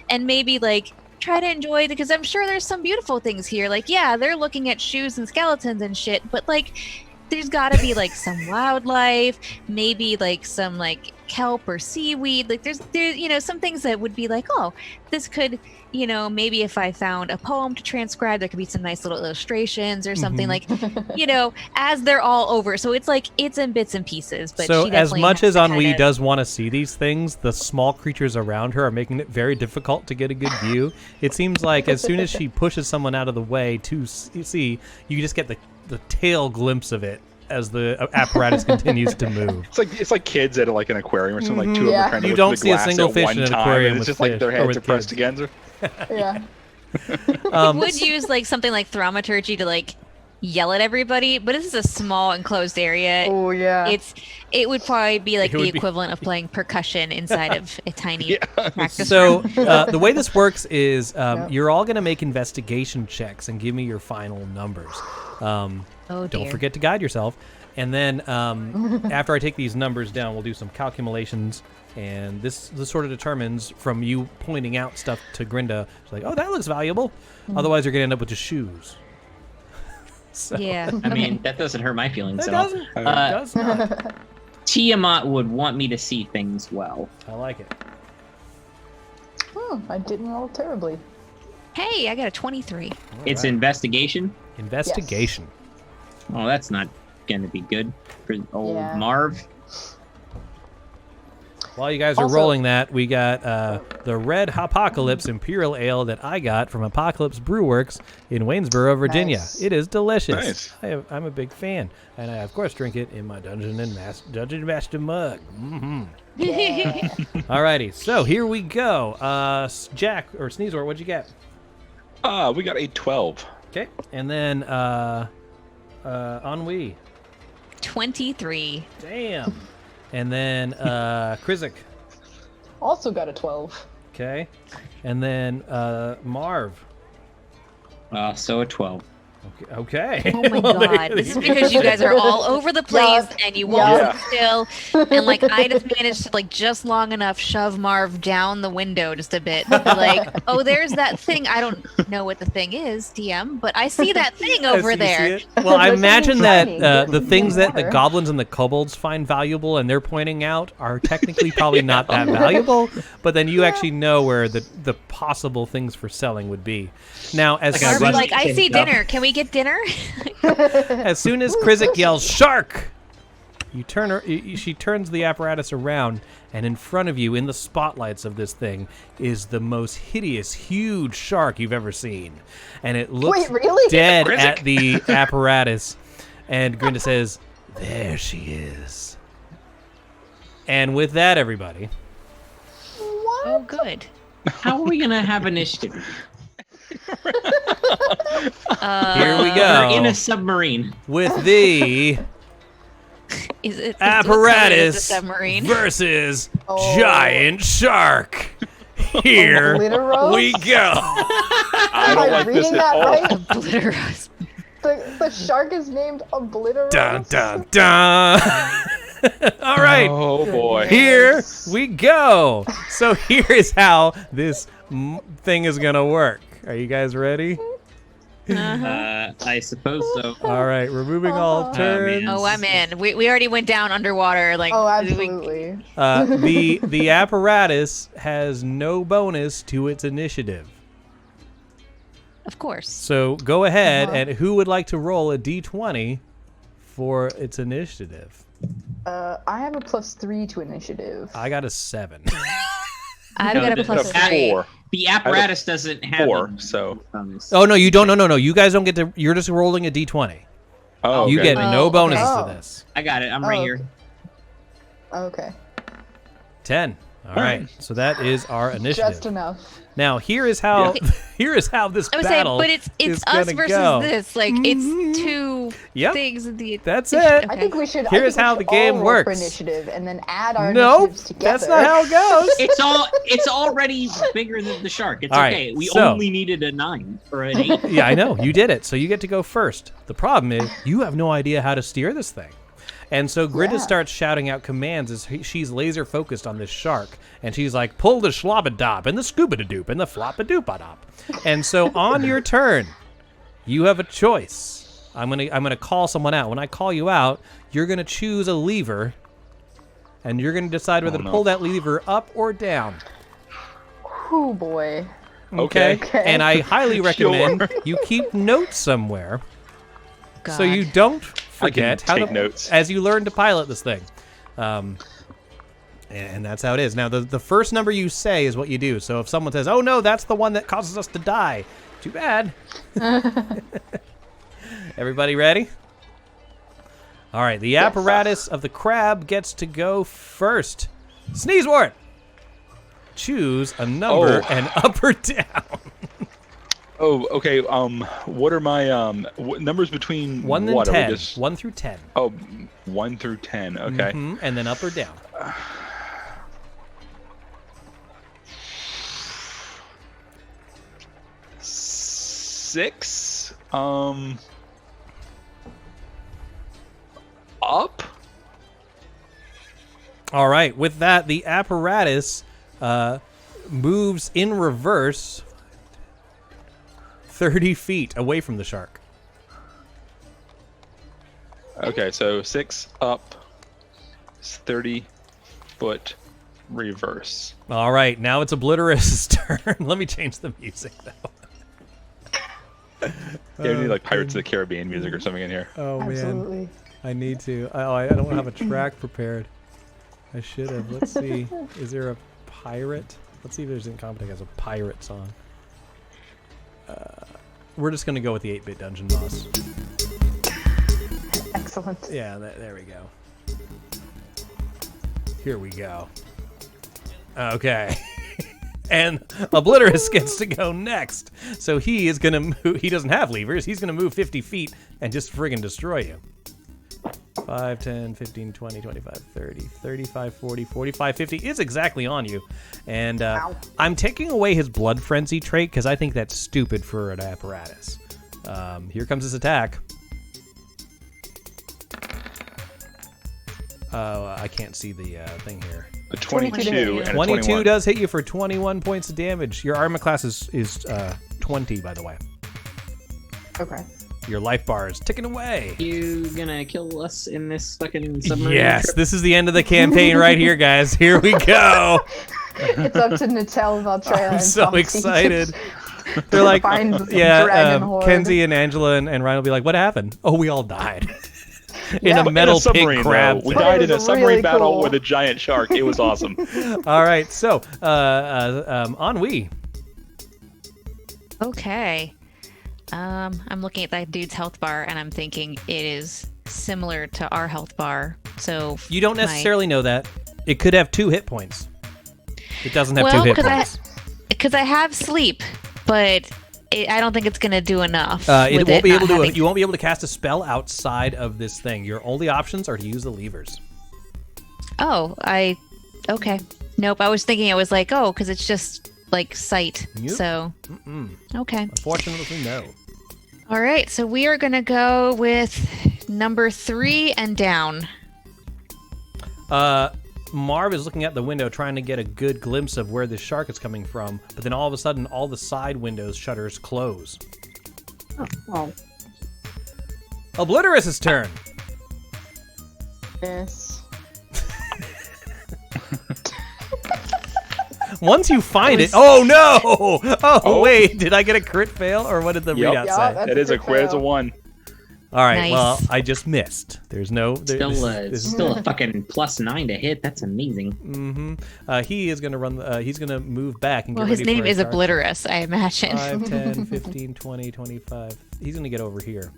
and maybe like try to enjoy it, because I'm sure there's some beautiful things here. Like, yeah, they're looking at shoes and skeletons and shit, but like there's got to be like some wildlife, maybe like some like kelp or seaweed. Like there's you know, some things that would be like, oh, this could, you know, maybe if I found a poem to transcribe, there could be some nice little illustrations or something like, you know, as they're all over. So it's like, it's in bits and pieces. But so she as much as Ennui kinda... does want to see these things, the small creatures around her are making it very difficult to get a good view. It seems like as soon as she pushes someone out of the way to see, you just get the tail glimpse of it as the apparatus continues to move. It's like kids at like an aquarium or something. Like two of them are trying to You look don't through the see a glass single at fish one in an time, aquarium and with it's just like their fish- or heads with are pressed kids. together. Yeah. It would use like something like thaumaturgy to like yell at everybody, but this is a small enclosed area. Oh yeah. It would probably be like It the would be- equivalent of playing percussion inside of a tiny practice So room. the way this works is you're all going to make investigation checks and give me your final numbers. Oh, Don't dear. forget to guide yourself. And then after I take these numbers down, we'll do some calculations. And this sort of determines from you pointing out stuff to Grinda. It's like, oh, that looks valuable. Otherwise, you're going to end up with just shoes. So, Yeah. I mean, that doesn't hurt my feelings It at all. doesn't. It does not. Tiamat would want me to see things well. I like it. I didn't roll terribly. Hey, I got a 23. It's investigation. Investigation. Oh, that's not going to be good for old Yeah. Marv. While you guys are Also- rolling that, we got the Red Apocalypse Imperial Ale that I got from Apocalypse Brewworks in Waynesboro, Virginia. Nice. It is delicious. Nice. I'm a big fan, and I of course drink it in my Dungeon Master mug. Alrighty, so here we go. Jack or Sneezor, what'd you get? We got a 12. Okay, and then Ennui. 23. Damn. And then Krizik. Also got a 12. Okay, and then Marv. So a 12. Okay. Oh my god. This is because you guys are all over the place and you won't sit still. And like I just managed to like just long enough shove Marv down the window just a bit. To be like, oh, there's that thing. I don't know what the thing is, DM, but I see that thing over there. Well, I There's imagine something that shiny. the things that the Water. goblins and the kobolds find valuable and they're pointing out are technically probably not that valuable, but then you actually know where the possible things for selling would be. Now, as Marv soon, is like, I see dinner. Can we get dinner? as soon as Krizik yells "Shark!" she turns the apparatus around, and in front of you, in the spotlights of this thing, is the most hideous, huge shark you've ever seen. And it looks Wait, really? dead at the apparatus. And Grinda says, "There she is." And with that, everybody, What? Oh, good. How are we going to have initiative? here we We're in go a submarine. with the Is it what color is the apparatus submarine? versus Oh. giant shark. Here Obliteros? we go. I Am don't I like this reading at that all. right? Obliteros. The shark is named Obliteros? Dun dun dun. All right. Oh boy. Here we go. So here is how this thing is gonna work. Are you guys ready? I suppose so. All right, removing all turns. Oh, I'm in. We already went down underwater. Like, Oh, we- absolutely. The apparatus has no bonus to its initiative. of course. So go ahead, and who would like to roll a d20 for its initiative? I have a +3 to initiative. I got a 7. I've No, got a the- plus I have 3. 4. The apparatus doesn't have 4, a so. bonus. Oh no, you don't. No. You guys don't get to. You're just rolling a d20. Oh, You okay. get no bonuses okay. to this. I got it. I'm right here. Okay. 10. All right. So that is our initiative. Just enough. Now here is how here is how this I would battle say, but it's is us gonna versus go. this. Like it's two Yep. things. That's it. I think we should. Here's how the game all roll works. For initiative, and then add our Nope, initiatives together. that's not how it goes. It's already bigger than the shark. It's All right, okay. We so- only needed a 9 or an 8. Yeah, I know. You did it. So you get to go first. The problem is you have no idea how to steer this thing. And so Grinda starts shouting out commands as she's laser focused on this shark. And she's like, pull the schlobadop and the scuba-da-doop and the flop-a-doop-a-dop. And so on your turn, you have a choice. I'm gonna call someone out. When I call you out, you're gonna choose a lever, and you're gonna decide whether to pull that lever up or down. Oh boy. Okay. And I highly recommend you keep notes somewhere, so you don't forget how to notes as you learn to pilot this thing. And that's how it is. Now, the first number you say is what you do. So if someone says, "Oh no, that's the one that causes us to die," too bad. Everybody ready? All right. The apparatus of the crab gets to go first. Sneezewort. Choose a number and up or down. Oh, okay. What are my numbers between 1 and what? 10. 1 through 10. Oh, 1 through 10. Okay. And then up or down. Six. Up. All right. With that, the apparatus moves in reverse 30 feet away from the shark. Okay, so 6 up, 30 foot reverse. All right. Now it's Obliterous' turn. Let me change the music, though. Yeah, we need like Pirates of the Caribbean music or something in here. Oh, Absolutely. man. I need to. I don't have a track prepared. I should have. Let's see. Is there a pirate? Let's see if there's Incompetech has a pirate song. We're just going to go with the 8-bit Dungeon Boss. Excellent. Yeah, there we go. Here we go. Okay. And Obliterous gets to go next. So he is going to move. He doesn't have levers. He's going to move 50 feet and just friggin' destroy you. 5, 10, 15, 20, 25, 30, 35, 40, 45, 50 is exactly on you. And I'm taking away his Blood Frenzy trait because I think that's stupid for an apparatus. Here comes his attack. I can't see the thing here. A 22 and a 22 does hit you for 21 points of damage. Your armor class is 20, by the way. Okay. Your life bar is ticking away. You gonna kill us in this fucking submarine Yes, trip? this is the end of the campaign right here, guys. Here we go. It's up to Natel, Valtreya, I'm and so Foxy excited. They're like, find the yeah, dragon horde. Kenzie and Angela and Ryan will be like, what happened? Oh, we all died. In Yeah. a metal in a submarine, pig crab. though. We thing. died in a was submarine really battle cool. with a giant shark. It was awesome. All right, so Ennui. Okay. I'm looking at that dude's health bar and I'm thinking it is similar to our health bar. So You don't necessarily know that. It could have 2 hit points. It doesn't have 2 hit points. Because I have sleep, but I don't think it's gonna do enough. It won't be able to. having... You won't be able to cast a spell outside of this thing. Your only options are to use the levers. Oh, okay. Nope. I was thinking. I was like, oh, because it's just like sight. Yep. So okay. Unfortunately, no. All right. So we are gonna go with number 3 and down. Marv is looking at the window trying to get a good glimpse of where the shark is coming from, but then all of a sudden, all the side windows shutters close. Oh. Obliterous' turn. Yes. Once you find it, oh no! Oh wait, did I get a crit fail, or what did the readout say? that's It is a crit quiz fail. of 1. All right, Nice. well, I just missed. There's no... Still a fucking +9 to hit. That's amazing. Mm-hmm. He is going to run... he's going to move back and get Well, his ready for name a is charge. Obliterous, I imagine. 5, 10, 15, 20, 25. He's going to get over here.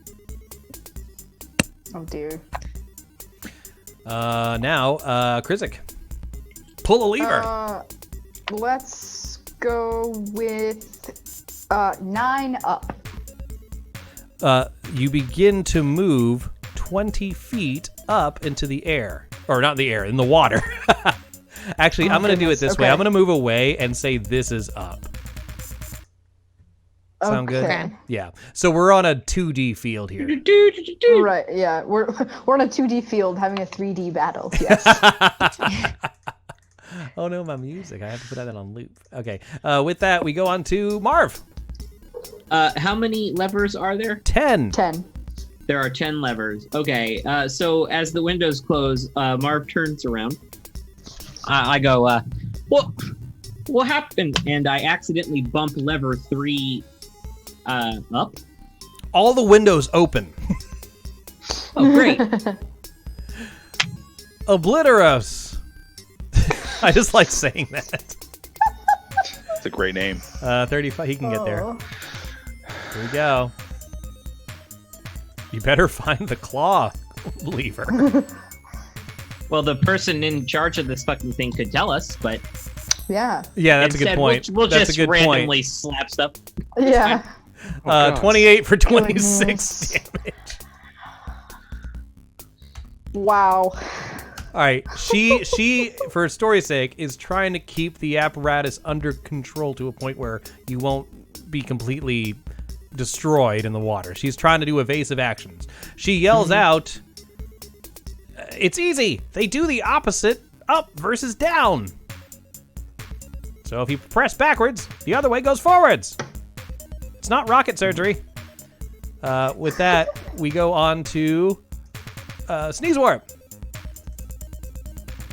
Oh dear. Now, Krizik. Pull a lever. Let's go with 9 up. You begin to move 20 feet up into the air. Or not the air, in the water. Actually, I'm going to do it this way. I'm going to move away and say this is up. Sound good? Yeah. So we're on a 2D field here. Right, yeah. We're on a 2D field having a 3D battle. Yes. Oh no, my music. I have to put that on loop. Okay. With that, we go on to Marv. How many levers are there? 10. 10. There are 10 levers. Okay. So as the windows close, Marv turns around. I go, what happened? And I accidentally bump lever 3 up. All the windows open. Oh, great. Obliteros. I just like saying that. It's a great name. 35. He can get there. Here we go. You better find the claw lever. Well, the person in charge of this fucking thing could tell us, but... Yeah. Yeah, that's a good point. We'll that's just a good randomly point. slap stuff. Yeah. 28 for 26 damage. Wow. All right, she, for story's sake, is trying to keep the apparatus under control to a point where you won't be completely destroyed in the water. She's trying to do evasive actions. She yells out, it's easy. They do the opposite, up versus down. So if you press backwards, the other way goes forwards. It's not rocket surgery. With that, we go on to Sneeze Warp.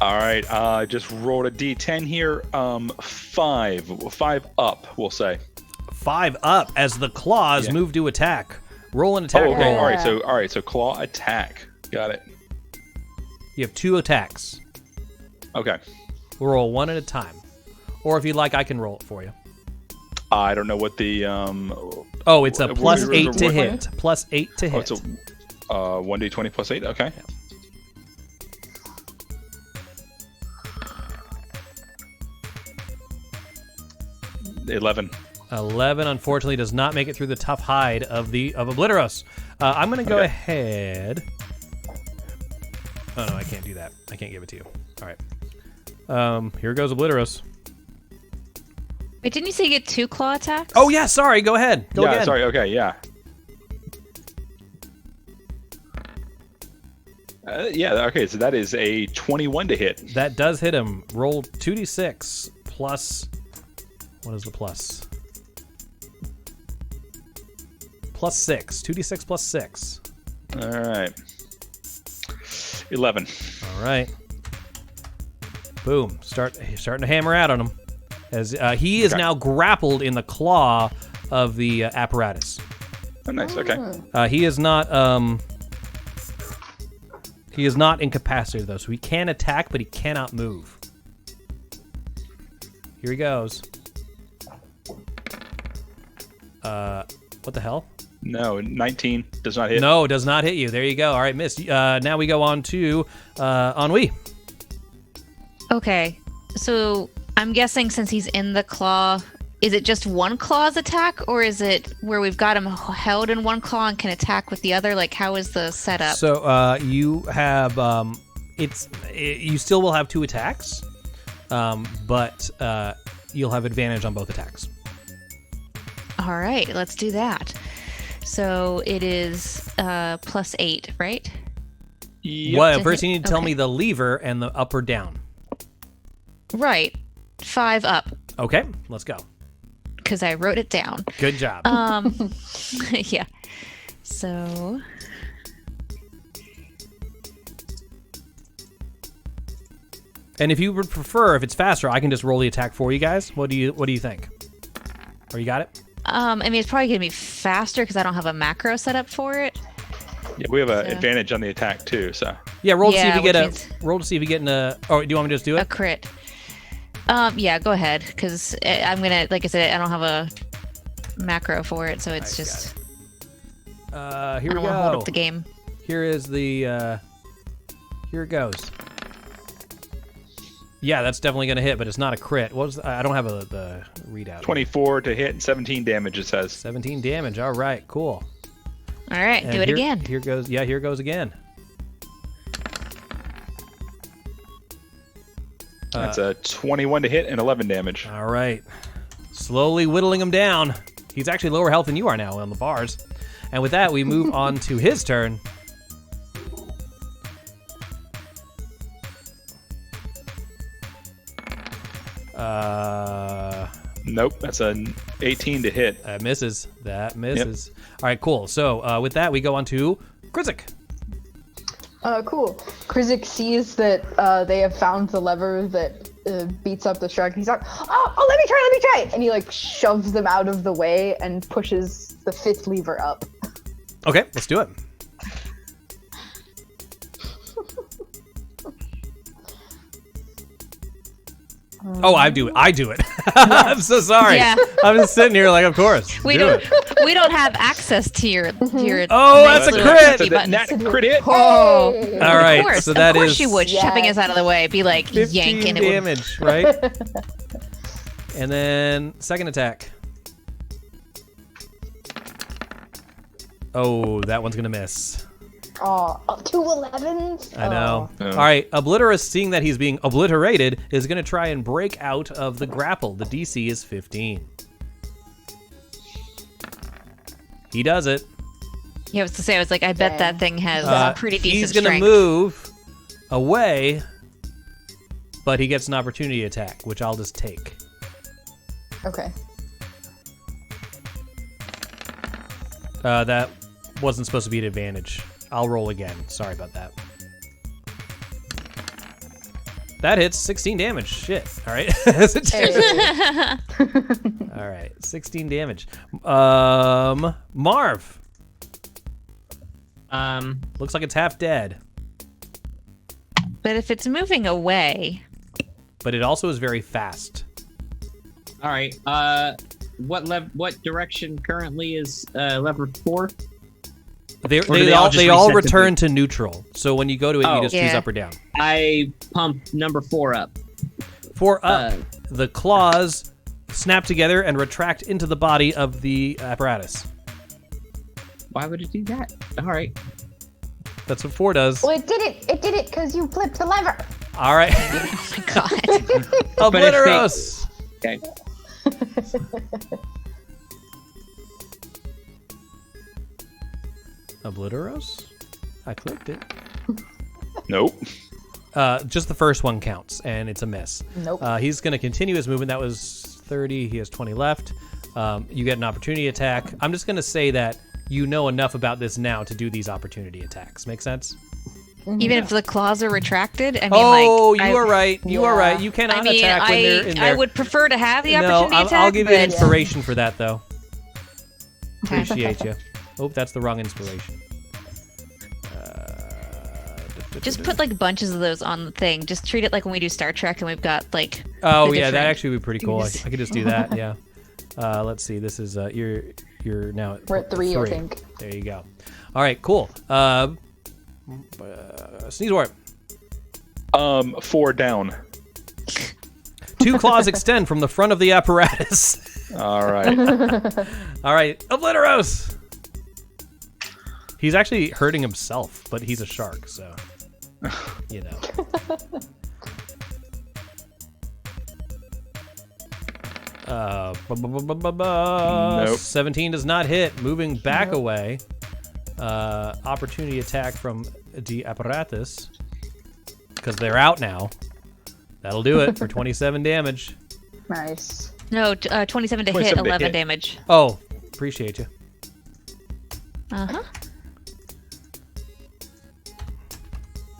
All right, just rolled a d10 here. 5 up, we'll say. 5 up as the claws move to attack. Roll an attack. Oh, okay. Roll. All right. So claw attack. Got it. You have 2 attacks. Okay. We'll roll one at a time, or if you'd like, I can roll it for you. I don't know what the Oh, it's a plus 8 to hit. Plus 8 to hit. It's a 1d20 plus 8. Okay. Yeah. 11. 11 unfortunately does not make it through the tough hide of Obliteros. I'm going to go ahead. Oh no, I can't do that. I can't give it to you. All right. Here goes Obliteros. Wait, didn't you say you get 2 claw attacks? Oh yeah, sorry. Go ahead. Go again. Sorry. Okay, yeah. Okay, so that is a 21 to hit. That does hit him. Roll 2d6 plus... What is the plus? Plus 6. 2d6 plus 6. All right. 11. All right. Boom. Starting to hammer out on him. As he is now grappled in the claw of the apparatus. Oh, nice. Okay. He is not incapacitated though, so he can attack, but he cannot move. Here he goes. What the hell? No, 19 does not hit. No, does not hit you. There you go. All right, miss. Now we go on to Ennui. Okay, so I'm guessing since he's in the claw, is it just one claw's attack, or is it where we've got him held in one claw and can attack with the other? Like, how is the setup? So you have you still will have 2 attacks, but you'll have advantage on both attacks. All right, let's do that. So it is plus 8, right? Yep. Well, first you need to tell me the lever and the up or down. Right, 5 up. Okay, let's go. Because I wrote it down. Good job. Yeah. So. And if you would prefer, if it's faster, I can just roll the attack for you guys. What do you think? Or you got it? I mean, it's probably gonna be faster because I don't have a macro set up for it. Yeah, we have an advantage on the attack too. So. Yeah, roll to see if you get roll to see if you get in a. Oh, do you want me to just do it? A crit. Yeah, go ahead, because I'm gonna, like I said, I don't have a macro for it, so it's just. Here we go. Hold up the game. Here is the. Here it goes. Yeah, that's definitely going to hit, but it's not a crit. I don't have the readout. 24 to hit and 17 damage, it says. 17 damage. All right, cool. All right, And do it again. Here goes. Yeah, here goes again. That's a 21 to hit and 11 damage. All right. Slowly whittling him down. He's actually lower health than you are now on the bars. And with that, we move on to his turn. Nope, that's an 18 to hit. That misses. That misses. Yep. All right, cool. So with that, we go on to Krizik. Cool. Krizik sees that they have found the lever that beats up the shark. He's like, oh, let me try. And he like shoves them out of the way and pushes the 5th lever up. Okay, let's do it. Oh, I do it. I'm so sorry. Yeah. I'm just sitting here like, of course. We don't have access to your Oh, that's a crit. That's a crit hit. Oh. All right. Of course, So that of course is she would. Yes. Shoving us out of the way, be like 15 yanking it. damage, right? And then second attack. Oh, that one's gonna miss. Oh, 2 11s? I know. Oh. All right, Obliterus, seeing that he's being obliterated, is going to try and break out of the grapple. The DC is 15. He does it. Yeah, I was to say, I was like, I bet that thing has pretty decent He's going to strength. move away, but he gets an opportunity attack, which I'll just take. Okay. That wasn't supposed to be an advantage. I'll roll again. Sorry about that. That hits 16 damage. Shit. All right. All right. 16 damage. Marv. Looks like it's half dead. But if it's moving away, But it also is very fast. All right. What direction currently is lever 4? They they all all just reset return to neutral. So when you go to it, you just choose Yeah. up or down. I pump number 4 up. 4 up. The claws snap together and retract into the body of the apparatus. Why would it do that? All right. That's what 4 does. Well, it did it because you flipped the lever. All right. oh my god. Obliteros. Okay. Obliteros? I clicked it. Nope. Just the first one counts, and it's a miss. Nope. He's going to continue his movement. That was 30. He has 20 left. You get an opportunity attack. I'm just going to say that you know enough about this now to do these opportunity attacks. Make sense? Even if the claws are retracted, I mean, you are right. You are right. You cannot attack when they're in there. I would prefer to have the No, opportunity attack. I'll give you but inspiration for that, though. Appreciate you. Oh, that's the wrong inspiration. Just put like bunches of those on the thing. Just treat it like when we do Star Trek and we've got like. Oh the yeah, that different- actually would be pretty cool. I could just do that. Yeah. Let's see. This is you're now at We're at 3, I think. There you go. All right, cool. Sneeze Warp. 4 down. 2 claws extend from the front of the apparatus. All right. All right, Obliteros. He's actually hurting himself, but he's a shark, so you know. Nope. 17 does not hit. Moving back away. Opportunity attack from the apparatus. Because they're out now. That'll do it for 27 damage. Nice. No, 27 to 27 hit, to 11 hit. damage. Oh, appreciate you. Uh-huh.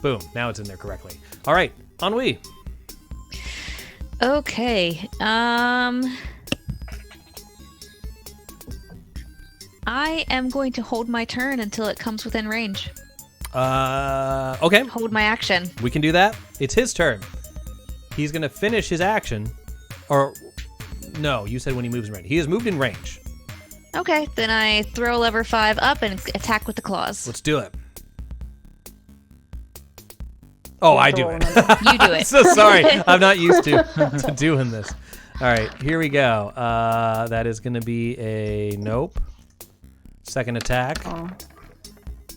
Boom. Now it's in there correctly. All right, Ennui. Okay. I am going to hold my turn until it comes within range. Okay. Hold my action. We can do that. It's his turn. He's going to finish his action. Or, no, you said when he moves in range. He has moved in range. Okay, then I throw lever 5 up and attack with the claws. Let's do it. Oh, I do it. You do it. So sorry. I'm not used to doing this. All right, here we go. That is going to be a nope. Second attack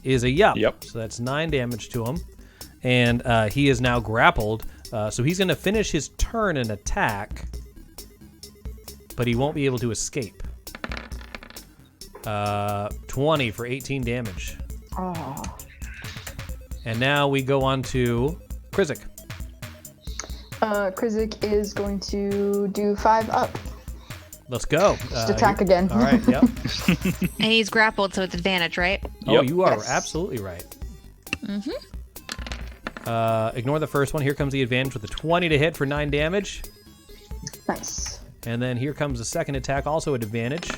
is a yup. Yep. So that's 9 damage to him. And he is now grappled. So he's going to finish his turn and attack. But he won't be able to escape. 20 for 18 damage. Oh. And now we go on to Krizik. Krizik is going to do 5 up. Let's go. Just attack again. All right, yep. And he's grappled, so it's advantage, right? Oh, you are Yes. absolutely right. Mm-hmm. Ignore the first one. Here comes the advantage with a 20 to hit for 9 damage. Nice. And then here comes the second attack, also at advantage,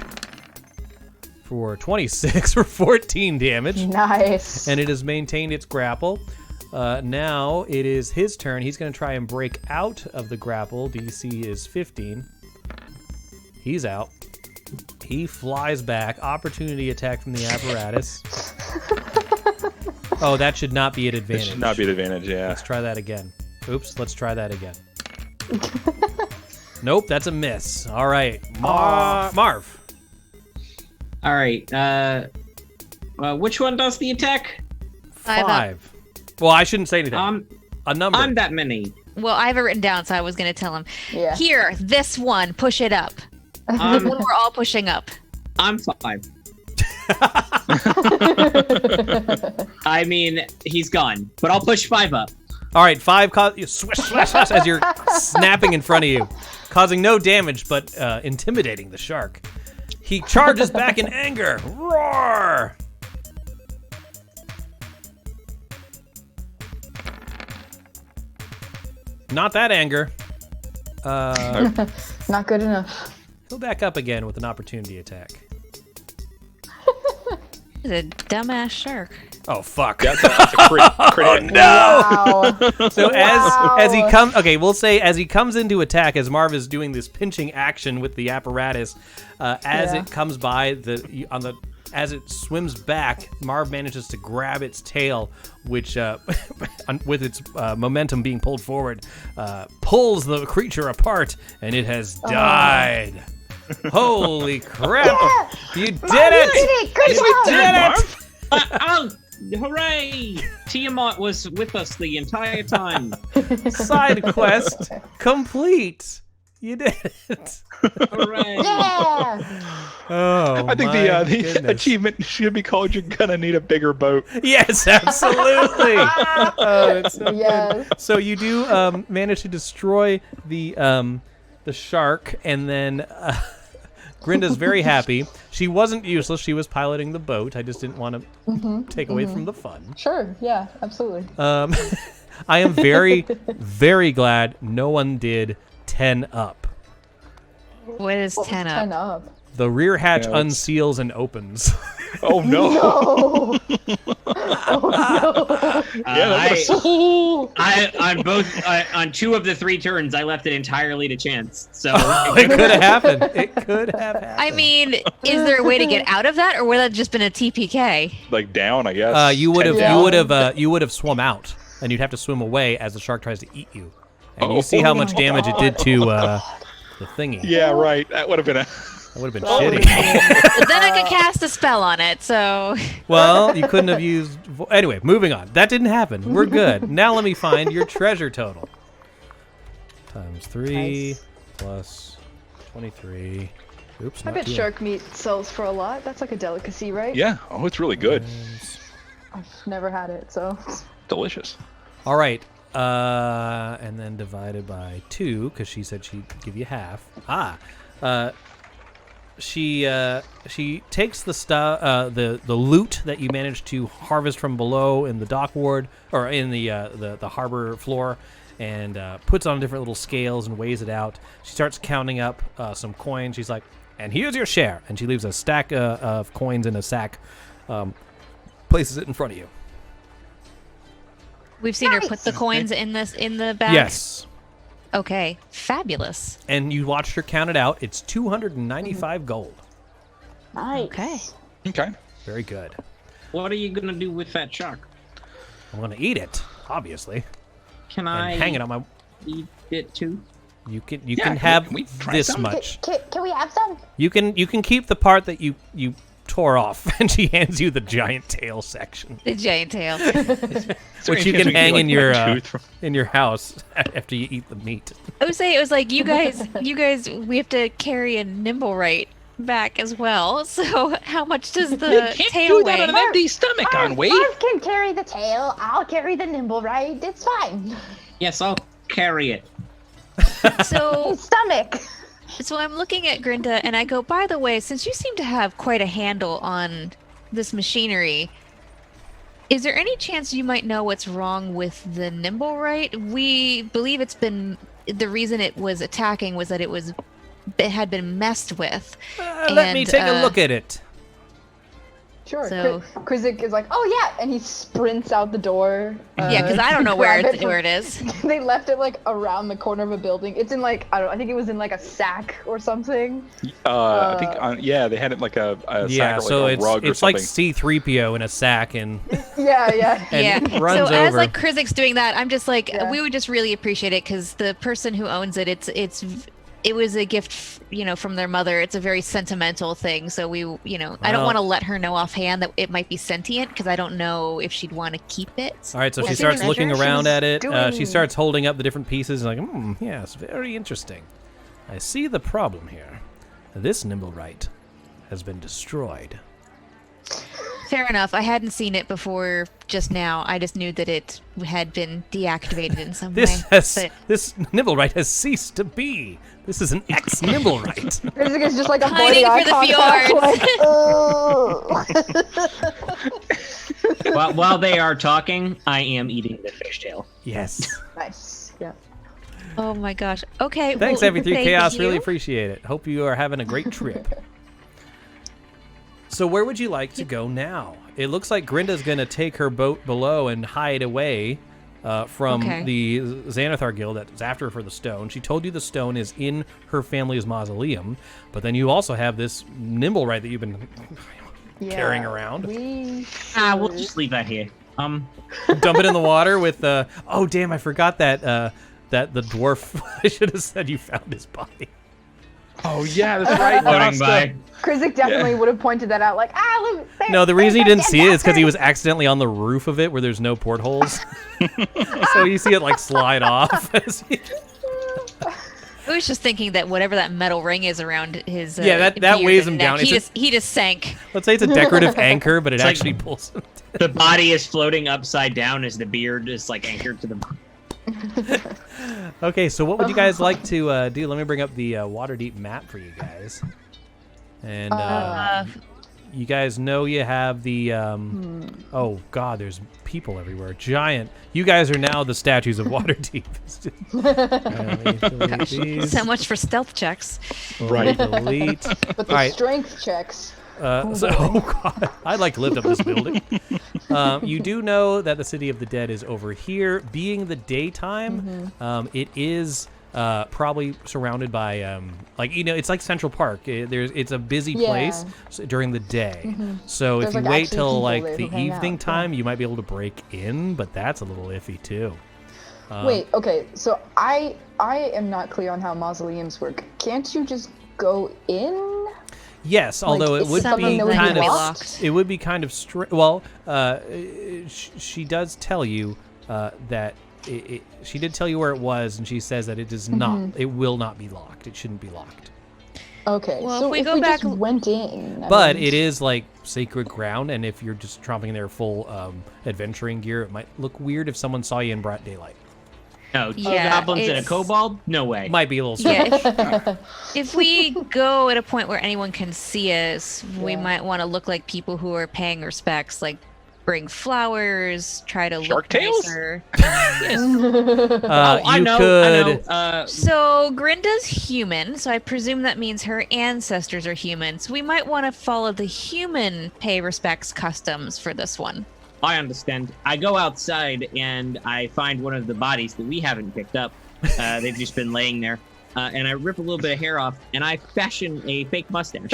for 26 for 14 damage. Nice. And it has maintained its grapple. Now it is his turn. He's going to try and break out of the grapple. DC is 15. He's out. He flies back. Opportunity attack from the apparatus. Oh, that should not be at It advantage. should not be an advantage, yeah. Let's try that again. Oops, let's try that again. Nope, that's a miss. All right. Marv. All right. Which one does the attack? 5. Well, I shouldn't say anything. A number. I'm that many. Well, I have it written down, so I was going to tell him. Yeah. Here, this one, push it up. We're all pushing up. I'm 5. I mean, he's gone, but I'll push 5 up. All right, 5 swish, swish, swish, as you're snapping in front of you, causing no damage but intimidating the shark. He charges back in anger. Roar! Not that anger. Not good enough. He'll back up again with an opportunity attack. He's a dumbass shark. Oh fuck! That's a crit. Oh no! Wow. So as he comes, okay, we'll say as he comes into attack, as Marv is doing this pinching action with the apparatus, as it comes by as it swims back, Marv manages to grab its tail, which, with its momentum being pulled forward, pulls the creature apart, and it has died. Holy crap! Yeah! You did Marv, it! You did it! Oh, hooray! Tiamat was with us the entire time. Side quest complete. You did it. Hooray! Yeah! Oh, I think the achievement should be called "You're gonna need a bigger boat." Yes, absolutely. Oh, it's so Yes. good. So you do manage to destroy the shark, and then Grinda's very happy. She wasn't useless. She was piloting the boat. I just didn't want to take away from the fun. Sure. Yeah. Absolutely. I am very, very glad no one did 10 up. What is What was 10 up? 10 up? The rear hatch Yeah, it's- unseals and opens. Oh no! No. Oh On both on 2 of the 3 turns, I left it entirely to chance. So It could have happened. It could have happened. I mean, is there a way to get out of that, or would that just been a TPK? Like down, I guess. You would have, Yeah. you would have swum out, and you'd have to swim away as the shark tries to eat you. And you see how much damage it did to the thingy. Yeah, right. That would have been a. That would have been shitty. But then I could cast a spell on it, so... Well, you couldn't have used... Anyway, moving on. That didn't happen. We're good. Now let me find your treasure total. Times 3 Nice. plus 23. Oops, I not bet too shark meat sells for a lot. That's like a delicacy, right? Yeah. Oh, it's really good. I've never had it, so. Delicious. All right. And then divided by 2, because she said she'd give you half. She takes the stuff, the loot that you managed to harvest from below in the dock ward or in the harbor floor, and puts on different little scales and weighs it out. She starts counting up some coins. She's like, "And here's your share." And she leaves a stack of coins in a sack, places it in front of you. We've seen her put the coins in the bag? Yes. Okay, fabulous. And you watched her count it out. It's 295 gold. Nice. Okay. Okay. Very good. what are you gonna do with that shark? I'm gonna eat it, obviously. Can and I hang it on my. eat it too? You can Yeah, have can we try this some? much. Can we have some? You can keep the part that you tore off, and she hands you the giant tail section, The giant tail. which you can hang in your house after you eat the meat. I would say it was like you guys, we have to carry a nimble right back as well. So how much does the Can't tail do that weigh? on an empty stomach, Conway. Marv can carry the tail. I'll carry the nimble right. It's fine. Yes, I'll carry it. So Stomach. So I'm looking at Grinda and I go, by the way, since you seem to have quite a handle on this machinery, is there any chance you might know what's wrong with the nimble right? We believe the reason it was attacking was that it had been messed with. Let me take a look at it. Sure. So- Krizik is like, oh yeah, and he sprints out the door. Yeah, because I don't know where grab it is. They left it like around the corner of a building. It's in like I think it was in like a sack or something. I think they had it like a Yeah, sack or so like a rug or it's like something. C-3PO in a sack and Yeah. and Yeah. runs So as over. like Krizik's doing that, I'm just like, Yeah. we would just really appreciate it because the person who owns it, it was a gift, from their mother. It's a very sentimental thing. So I don't Well- want to let her know offhand that it might be sentient because I don't know if she'd want to keep it. All right, so Well, she she starts can looking measure. around She's at it. She doing- starts holding up the different pieces and like, yes, very interesting. I see the problem here. This nimble right has been destroyed. Fair enough. I hadn't seen it before just now. I just knew that it had been deactivated in some way. This nimble right has ceased to be. This is an ex-nimble right. Krizik is just like a Hiding bloody eye for the contact. Like, oh. While they are talking, I am eating the fishtail. Yes. Nice. Yeah. Oh my gosh. Okay. Thanks, well, Every3 thank Chaos. you. Really appreciate it. Hope you are having a great trip. So where would you like to go now? It looks like Grinda's going to take her boat below and hide away from the Xanathar Guild that's after her for the stone. She told you the stone is in her family's mausoleum, but then you also have this nimble right that you've been carrying around. We'll just leave that here. Dump it in the water with oh damn, I forgot that that the dwarf I should have said you found his body. Oh yeah, that's right. Floating by. Krizik definitely would have pointed that out, like, look, there, No, the reason you there's didn't a see it is because he bastard. was accidentally on the roof of it where there's no portholes. So you see it like slide off. I was just thinking that whatever that metal ring is around his Yeah, that beard weighs and him neck, down. He just sank. Let's say it's a decorative anchor, but it It's like- actually pulls him. The body is floating upside down as the beard is like anchored to the. Okay, so what would you guys like to do? Let me bring up the Waterdeep map for you guys. And you guys know you have the oh god, there's people everywhere. Giant. You guys are now the statues of Waterdeep. Delete these. So much for stealth checks. Right. Delete. But the All right. strength checks. Oh god, I'd like to lift up this building. You do know that the City of the Dead is over here. Being the daytime, it is probably surrounded by it's like Central Park. It's a busy place during the day. So There's, if you like, wait actually till people like there the who hang out, evening yeah. time, you might be able to break in, but that's a little iffy too. Wait, okay, so I am not clear on how mausoleums work. Can't you just go in? Yes, although Like, it would something be that would kind be of locked? it would be kind of well. She does tell you that she did tell you where it was, and she says that it does not. It will not be locked. It shouldn't be locked. Okay, Well, so if we if go we back- just went in. I But mean, it is like sacred ground, and if you're just tromping in their full adventuring gear, it might look weird if someone saw you in broad daylight. No, two Yeah, goblins and a it's- kobold? No way. Might be a little strange. Yeah, if we go at a point where anyone can see us, we Yeah. might want to look like people who are paying respects, like bring flowers, try to Shark look tails? nicer. I You know. could. So Grinda's human, so I presume that means her ancestors are human. So we might want to follow the human pay respects customs for this one. I understand. I go outside and I find one of the bodies that we haven't picked up. They've just been laying there. And I rip a little bit of hair off and I fashion a fake mustache.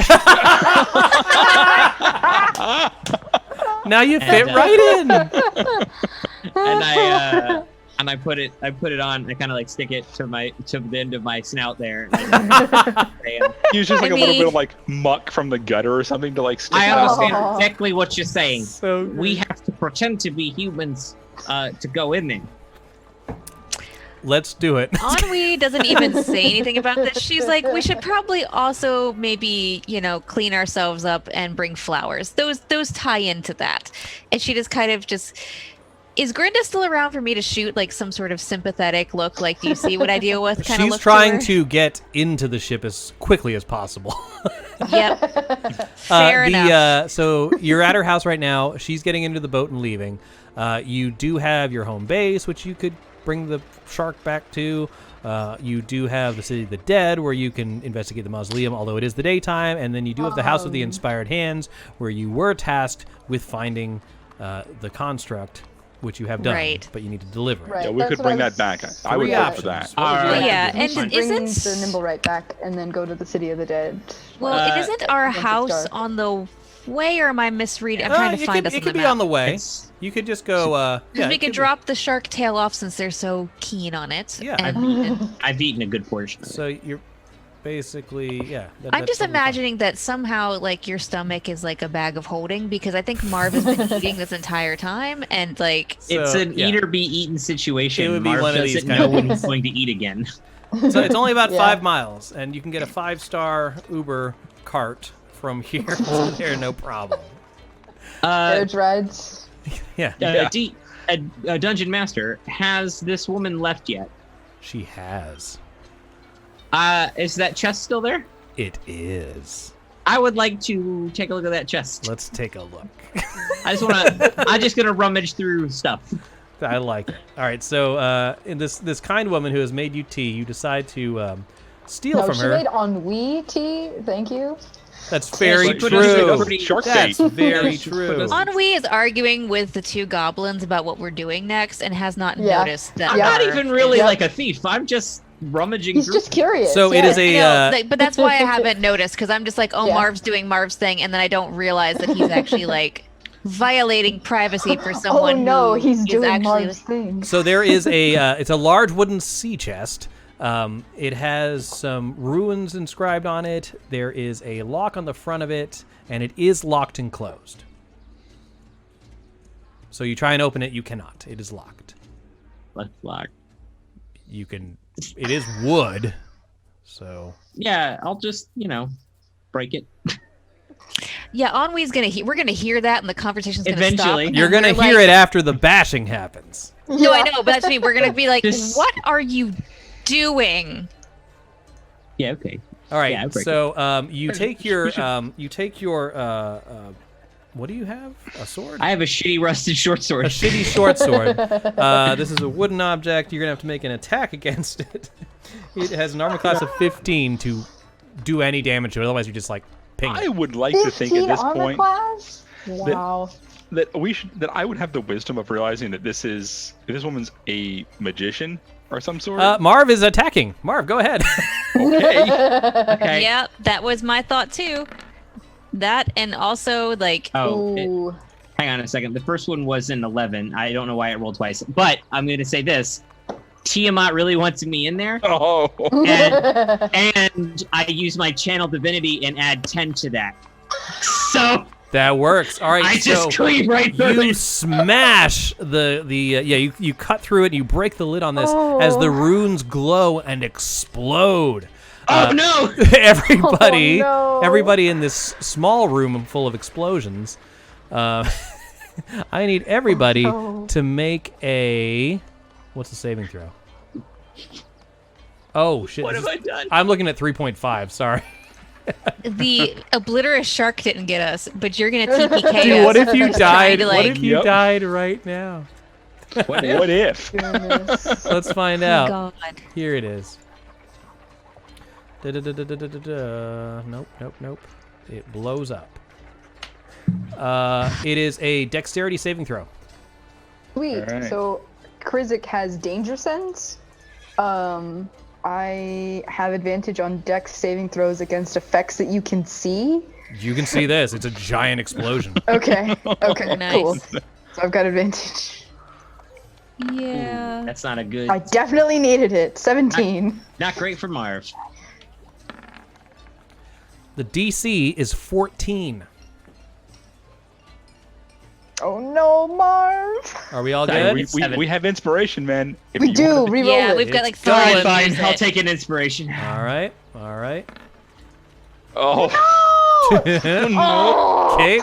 Now you fit And, right in. And and I put it on. I kind of like stick it to the end of my snout there. Use just like a little bit of like muck from the gutter or something to like stick. I understand exactly what you're saying. So we have to pretend to be humans to go in there. Let's do it. Ennui doesn't even say anything about this. She's like, we should probably also maybe, clean ourselves up and bring flowers. Those tie into that. And she just kind of is Grinda still around for me to shoot like some sort of sympathetic look, like, do you see what I deal with? Kind of She's look trying to get into the ship as quickly as possible. Yep. Fair enough. So you're at her house right now. She's getting into the boat and leaving. You do have your home base, which you could bring the shark back to. You do have the City of the Dead, where you can investigate the mausoleum, although it is the daytime. And then you do have the House of the Inspired Hands, where you were tasked with finding the construct, which you have done, right. But you need to deliver. Right. Yeah, we could bring that back. I would vote for that. Yeah, We and should bring isn't the nimble right back and then go to the City of the Dead. well, isn't our once it's house dark. on the way, or am I misreading? I'm trying to find us. It on could the be map. on the way. You could just go. We could drop the shark tail off since they're so keen on it. Yeah. I've eaten a good portion. So you're basically, yeah. I'm just imagining that somehow, like, your stomach is like a bag of holding, because I think Marv has been eating this entire time, and like It's an eat or be eaten situation. It would be Marv one of these doesn't kind know of when he's going to eat again. So it's only about Yeah. 5 miles, and you can get a 5-star Uber cart from here to there, no problem. Carriage rides. Yeah. A dungeon master, has this woman left yet? She has. Is that chest still there? It is. I would like to take a look at that chest. Let's take a look. I'm just gonna rummage through stuff. I like it. All right, so in this kind woman who has made you tea, you decide to steal from she her. made ennui tea. Thank you. That's very she put true. us in Shark That's bait. very She true. put us- Ennui is arguing with the two goblins about what we're doing next, and has not Yeah. noticed that. I'm not we're- even really Yep. like a thief. I'm just rummaging He's through. just curious. So it is I a. know, but that's why I haven't noticed, because I'm just like, oh, Yeah. Marv's doing Marv's thing, and then I don't realize that he's actually like violating privacy for someone. Oh no, who he's is doing actually Marv's thing. So there is a. It's a large wooden sea chest. It has some runes inscribed on it. There is a lock on the front of it, and it is locked and closed. So you try and open it, you cannot. It is locked. Left lock. You can. It is wood, so. Yeah, I'll just break it. Yeah, Ennui's gonna. We're gonna hear that, and the conversation's gonna Eventually. stop. You're and gonna we're hear like, it after the bashing happens. No, I know, but that's me. We're gonna be like, Just- what are you doing? Yeah, okay. All right. Yeah, I break So you take your what do you have? A sword? I have a shitty rusted short sword. A shitty short sword. This is a wooden object. You're gonna have to make an attack against it. It has an armor class of 15 to do any damage to it. Otherwise, you just like ping I it. would like to think at 15 this armor point class? Wow. that I would have the wisdom of realizing that this woman's a magician or some sort. Marv is attacking. Marv, go ahead. Okay. Okay. Yep, that was my thought too. That, and also like, Ooh. Hang on a second. The first one was an 11. I don't know why it rolled twice, but I'm going to say this. Tiamat really wants me in there, Oh. and I use my channel divinity and add 10 to that. So That works. All right. I just so cleave right through you it. smash you cut through it and you break the lid on this as the runes glow and explode. Oh no! Everybody, Oh, no. everybody in this small room full of explosions. I need everybody to make a. What's the saving throw? Oh shit! What have I done? I'm looking at 3.5. Sorry. the obliterous shark didn't get us, but you're gonna TPK Dude, us. what if you for trying died? to, What like, if you Yep. died right now? What if? Goodness. Let's find Oh out. God. Here it is. Nope. It blows up. It is a dexterity saving throw. Sweet. Alright. So Krizik has danger sense. I have advantage on dex saving throws against effects that you can see. You can see this. It's a giant explosion. Okay. Okay. Nice. Cool. So I've got advantage. Yeah. That's not a good. I definitely needed it. 17. Not great for Marv. The DC is 14. Oh no, Marv. Are we all Hey, good? we have inspiration, man. If We you do. wanna- Reroll Yeah, it. we've got like Fine, three. fine. I'll take an inspiration. All right. All right. Oh, Oh, Okay.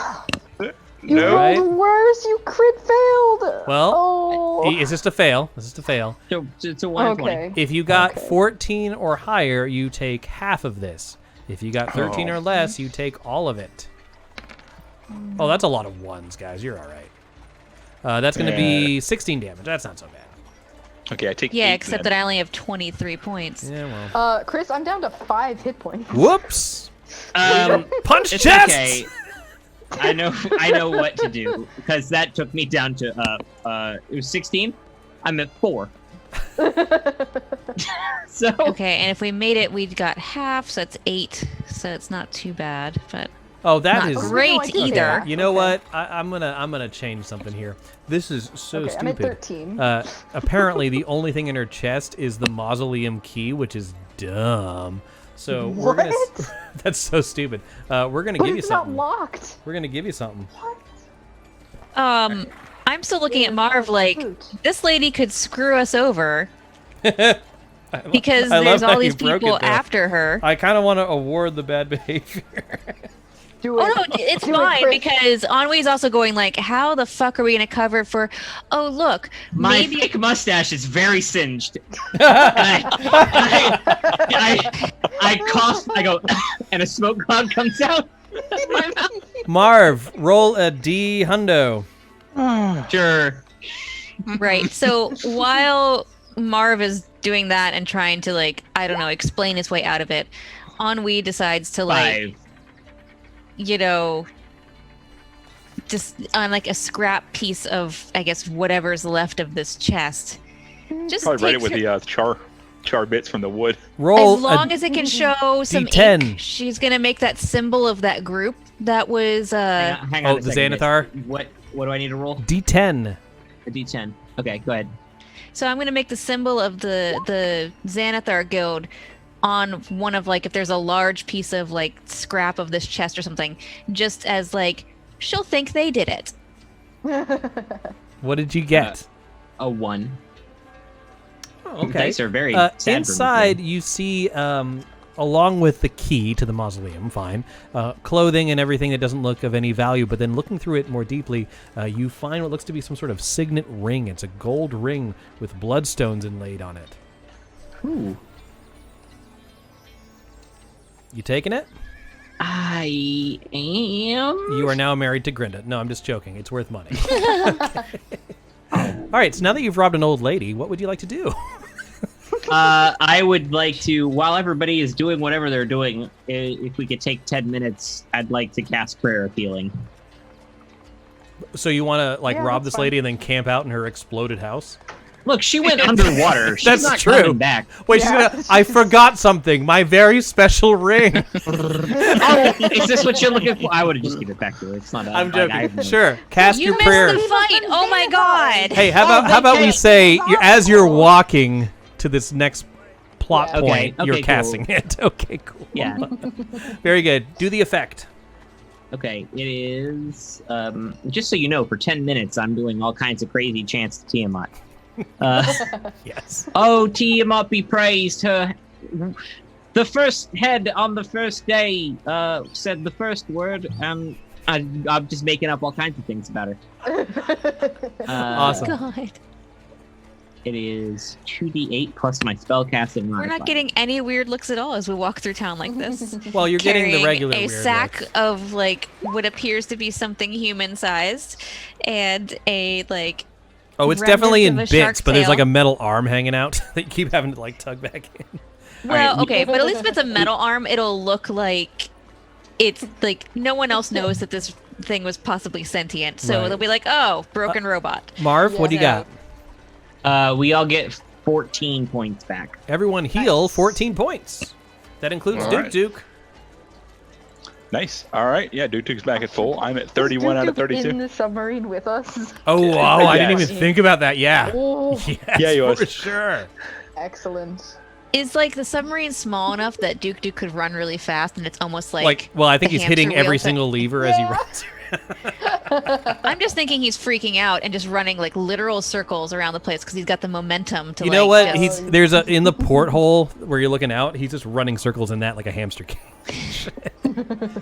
you no. Right. rolled worse. You crit failed. Well, Oh. It's just a fail. This is a fail. So it's a 1 in 20. Okay. If you got Okay. 14 or higher, you take half of this. If you got 13 or less, you take all of it. Oh, that's a lot of ones, guys. You're all right. That's going to be 16 damage. That's not so bad. Okay, I take. Yeah, 8 except then. that I only have 23 points. Yeah, well. Chris, I'm down to 5 hit points. Whoops! Punch It's chest! okay. I know what to do because that took me down to it was 16. I'm at 4. So Okay, and if we made it, we'd got half, so it's 8. So it's not too bad, but Oh, that not is great No, I did either. that. You know Okay. what? I'm gonna change something here. This is so Okay, I'm at stupid. 13. Apparently, the only thing in her chest is the mausoleum key, which is dumb. So we're gonna. What? That's so stupid. We're gonna But give you it's not something. locked. We're gonna give you something. I'm still looking at Marv like, Fruit. this lady could screw us over because I love there's how all you these broke people it there. after her. I kind of want to award the bad behavior. Do it. Oh no, it's Do it, fine Chris. because Ennuy's also going like, how the fuck are we gonna cover for? Oh look, my maybe thick mustache is very singed. I cough. I go, and a smoke cloud comes out. My mouth. Marv, roll a D hundo. Sure. right. So while Marv is doing that and trying to like, I don't know, explain his way out of it, Ennui decides to like, 5. you know, just on like a scrap piece of, I guess, whatever's left of this chest. Just Probably write it takes with her- the char bits from the wood. Roll as long a as it can show some D10. ink, she's gonna make that symbol of that group that was Hang on Oh, a the second, Xanathar? What do I need to roll? D10. A D10. Okay, go ahead. so I'm gonna make the symbol of the Xanathar guild on one of like if there's a large piece of like scrap of this chest or something, just as like she'll think they did it. What did you get? A 1. Oh, The dice are very sad for me inside, today. you see, along with the key to the mausoleum, fine, clothing and everything that doesn't look of any value. But then looking through it more deeply, you find what looks to be some sort of signet ring. It's a gold ring with bloodstones inlaid on it. Ooh. You taking it? I am. You are now married to Grinda. No, I'm just joking. It's worth money. All right, so now that you've robbed an old lady, what would you like to do? I would like to, while everybody is doing whatever they're doing, if we could take 10 minutes, I'd like to cast Prayer of Healing. So you want to, like, Yeah, rob that's this fine. lady and then camp out in her exploded house? Look, she went underwater. She's That's not true. coming back. Wait, Yeah. she's gonna. I forgot something. My very special ring. Oh, is this what you're looking for? I would have just give it back to her. It's not. I'm like, joking. I have no- Sure. Cast You your missed prayer. the fight. Oh my god. Hey, how Oh, about they we can't. say as you're walking to this next plot Yeah. point, Okay, you're cool. casting it. Okay, cool. Yeah. Very good. Do the effect. Okay, it is. Just so you know, for 10 minutes, I'm doing all kinds of crazy chants to Tiamat. Yes. Oh, Tiamat be praised. The first head on the first day said the first word, and I'm just making up all kinds of things about her. Awesome. God. It is 2d8 plus my spellcasting We're modifier. not getting any weird looks at all as we walk through town like this. Well, you're getting the Carrying regular a weird sack looks. of like what appears to be something human-sized, and a like. Oh, it's remnants definitely in of a shark bits, but there's like a tail. metal arm hanging out that you keep having to like tug back in. Well, Alright, okay, but at least if it's a metal arm, it'll look like it's like no one else knows that this thing was possibly sentient. So Right. they'll be like, "Oh, broken robot." Marv, what do you So- got? We all get 14 points back. Everyone heal 14 points. That includes All Duke right. Duke. Nice. All right. Yeah, Duktuk's back at full. I'm at 31 out of 32. In the submarine with us. Oh, wow. I didn't Yes. even think about that. Yeah. Oh, Yes, Yeah, he was. for sure. excellent. Is like the submarine small enough that Duke could run really fast, and it's almost like Well, I think the he's hitting hamster every wheel thing? single lever as he runs. I'm just thinking he's freaking out and just running like literal circles around the place because he's got the momentum to. You know what? just- There's in the porthole where you're looking out. He's just running circles in that like a hamster cage.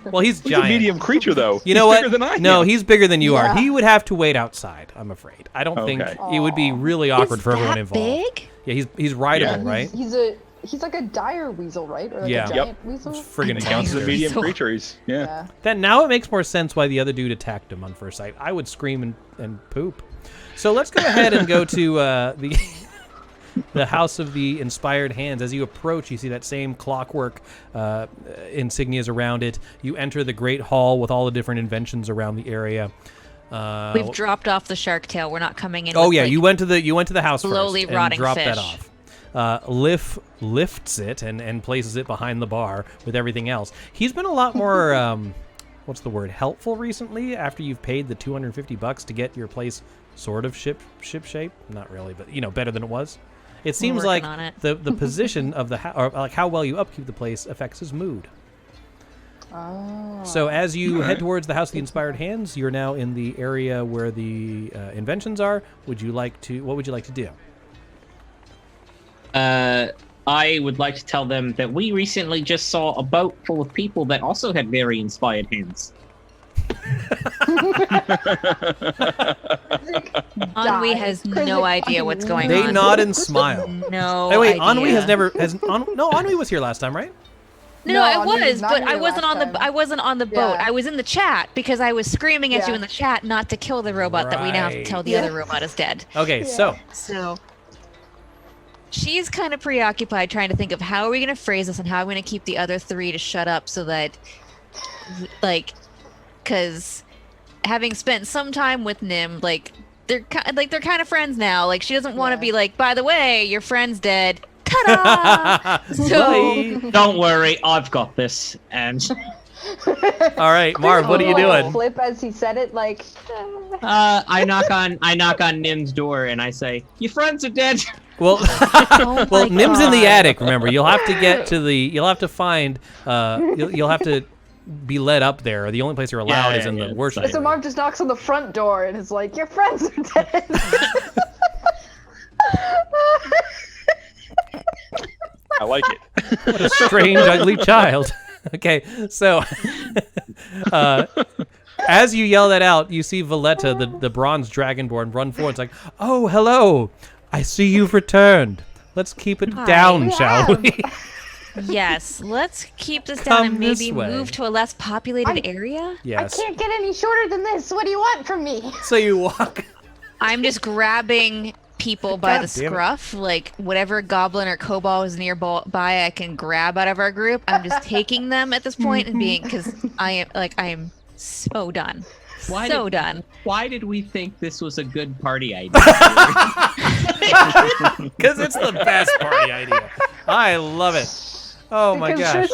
Well, he's He's giant. a medium creature, though. You know He's what? bigger than I No, am. he's bigger than you are. Yeah. He would have to wait outside. I'm afraid. I don't think Okay. it would be really awkward Is for everyone that involved. big? Yeah, he's rideable, Yeah. right? He's like a dire weasel, right? Or like Yeah. a Yep. giant weasel. Friggin' It counts as a monster. medium So- creature. He's, yeah. Then now it makes more sense why the other dude attacked him on first sight. I would scream and poop. So let's go ahead and go to the the House of the Inspired Hands. As you approach, you see that same clockwork insignias around it. You enter the Great Hall with all the different inventions around the area. We've dropped off the shark tail. We're not coming in. Oh with, yeah, like, you went to the house slowly first and rotting dropped that fish. off. Lifts it and places it behind the bar with everything else. He's been a lot more what's the word, helpful recently after you've paid the $250 to get your place sort of ship shape. Not really, but better than it was. It seems working like on it. the position of the or like how well you upkeep the place affects his mood. Oh. So as you head towards the House of the Inspired Hands, you're now in the area where the inventions are. What would you like to do? I would like to tell them that we recently just saw a boat full of people that also had very inspired hands. Ennui has no idea what's going They on. nod and smile. No. Hey, wait, idea. Ennui was here last time, right? No, I Ennui was, not but I here wasn't last on the. time. I wasn't on the boat. Yeah. I was in the chat because I was screaming at you Yeah. in the chat not to kill the robot that we now have to Right. tell the Yeah. other robot is dead. Okay, so So she's kind of preoccupied trying to think of how are we going to phrase this and how I'm going to keep the other three to shut up so that, like, because having spent some time with Nim, like they're kind of friends now. Like she doesn't want to Yeah. be like, by the way, your friend's dead. Ta-da! So Don't worry, I've got this. And all right, Marv, what are you doing? Flip as he said it, like. I knock on Nim's door and I say, "Your friends are dead." Well, Oh well, my Nim's in the God. attic. Remember, you'll have to get to the. You'll have to find. You'll have to be led up there. The only place you're allowed is in the worship. So area. Marv just knocks on the front door and is like, "Your friends are dead." I like it. What a strange, ugly child. Okay, so as you yell that out, you see Valletta, the bronze dragonborn, run forward. It's like, oh, hello. I see you've returned. Let's keep it down, we shall have. we? yes, let's keep this Come down and this maybe way. move to a less populated area. Yes. I can't get any shorter than this. What do you want from me? So you walk. I'm just grabbing people by God the damn it. scruff, like whatever goblin or kobold is nearby I can grab out of our group. I'm just taking them at this point and being because I am so done. Done. Why did we think this was a good party idea? Because it's the best party idea. I love it. Oh my gosh.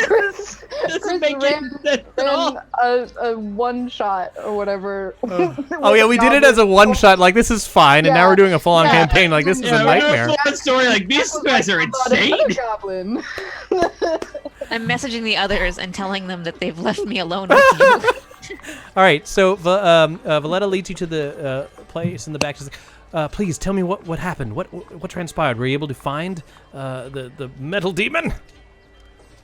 Chris Doesn't make ran, any sense at all. ran a one shot or whatever. Oh yeah, we did it as a one shot. Like this is fine, and now Yeah. we're doing a full on Yeah. campaign. Like this is a Yeah, we're nightmare. doing a full story like these guys are insane. Goblin. I'm messaging the others and telling them that they've left me alone with you. All right, so Valletta leads you to the place in the back. She's like, please tell me what happened. What transpired? Were you able to find the metal demon?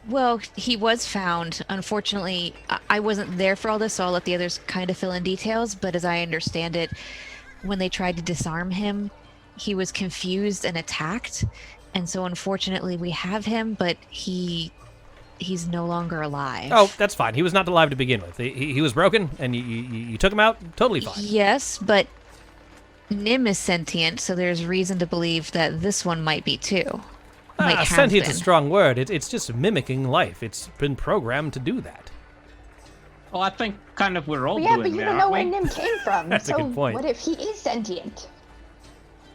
Well, he was found. Unfortunately, I wasn't there for all this, so I'll let the others kind of fill in details. But as I understand it, when they tried to disarm him, he was confused and attacked. And so unfortunately, we have him, but he's no longer alive. Oh, that's fine. He was not alive to begin with. He was broken, and you took him out. Totally fine. Yes, but Nim is sentient, so there's reason to believe that this one might be too. Might have Sentient's a been. strong word. It's just mimicking life. It's been programmed to do that. Well, I think kind of we're all Yeah, doing but you that, don't know aren't where we? Nim came from. That's a so good point. what if he is sentient?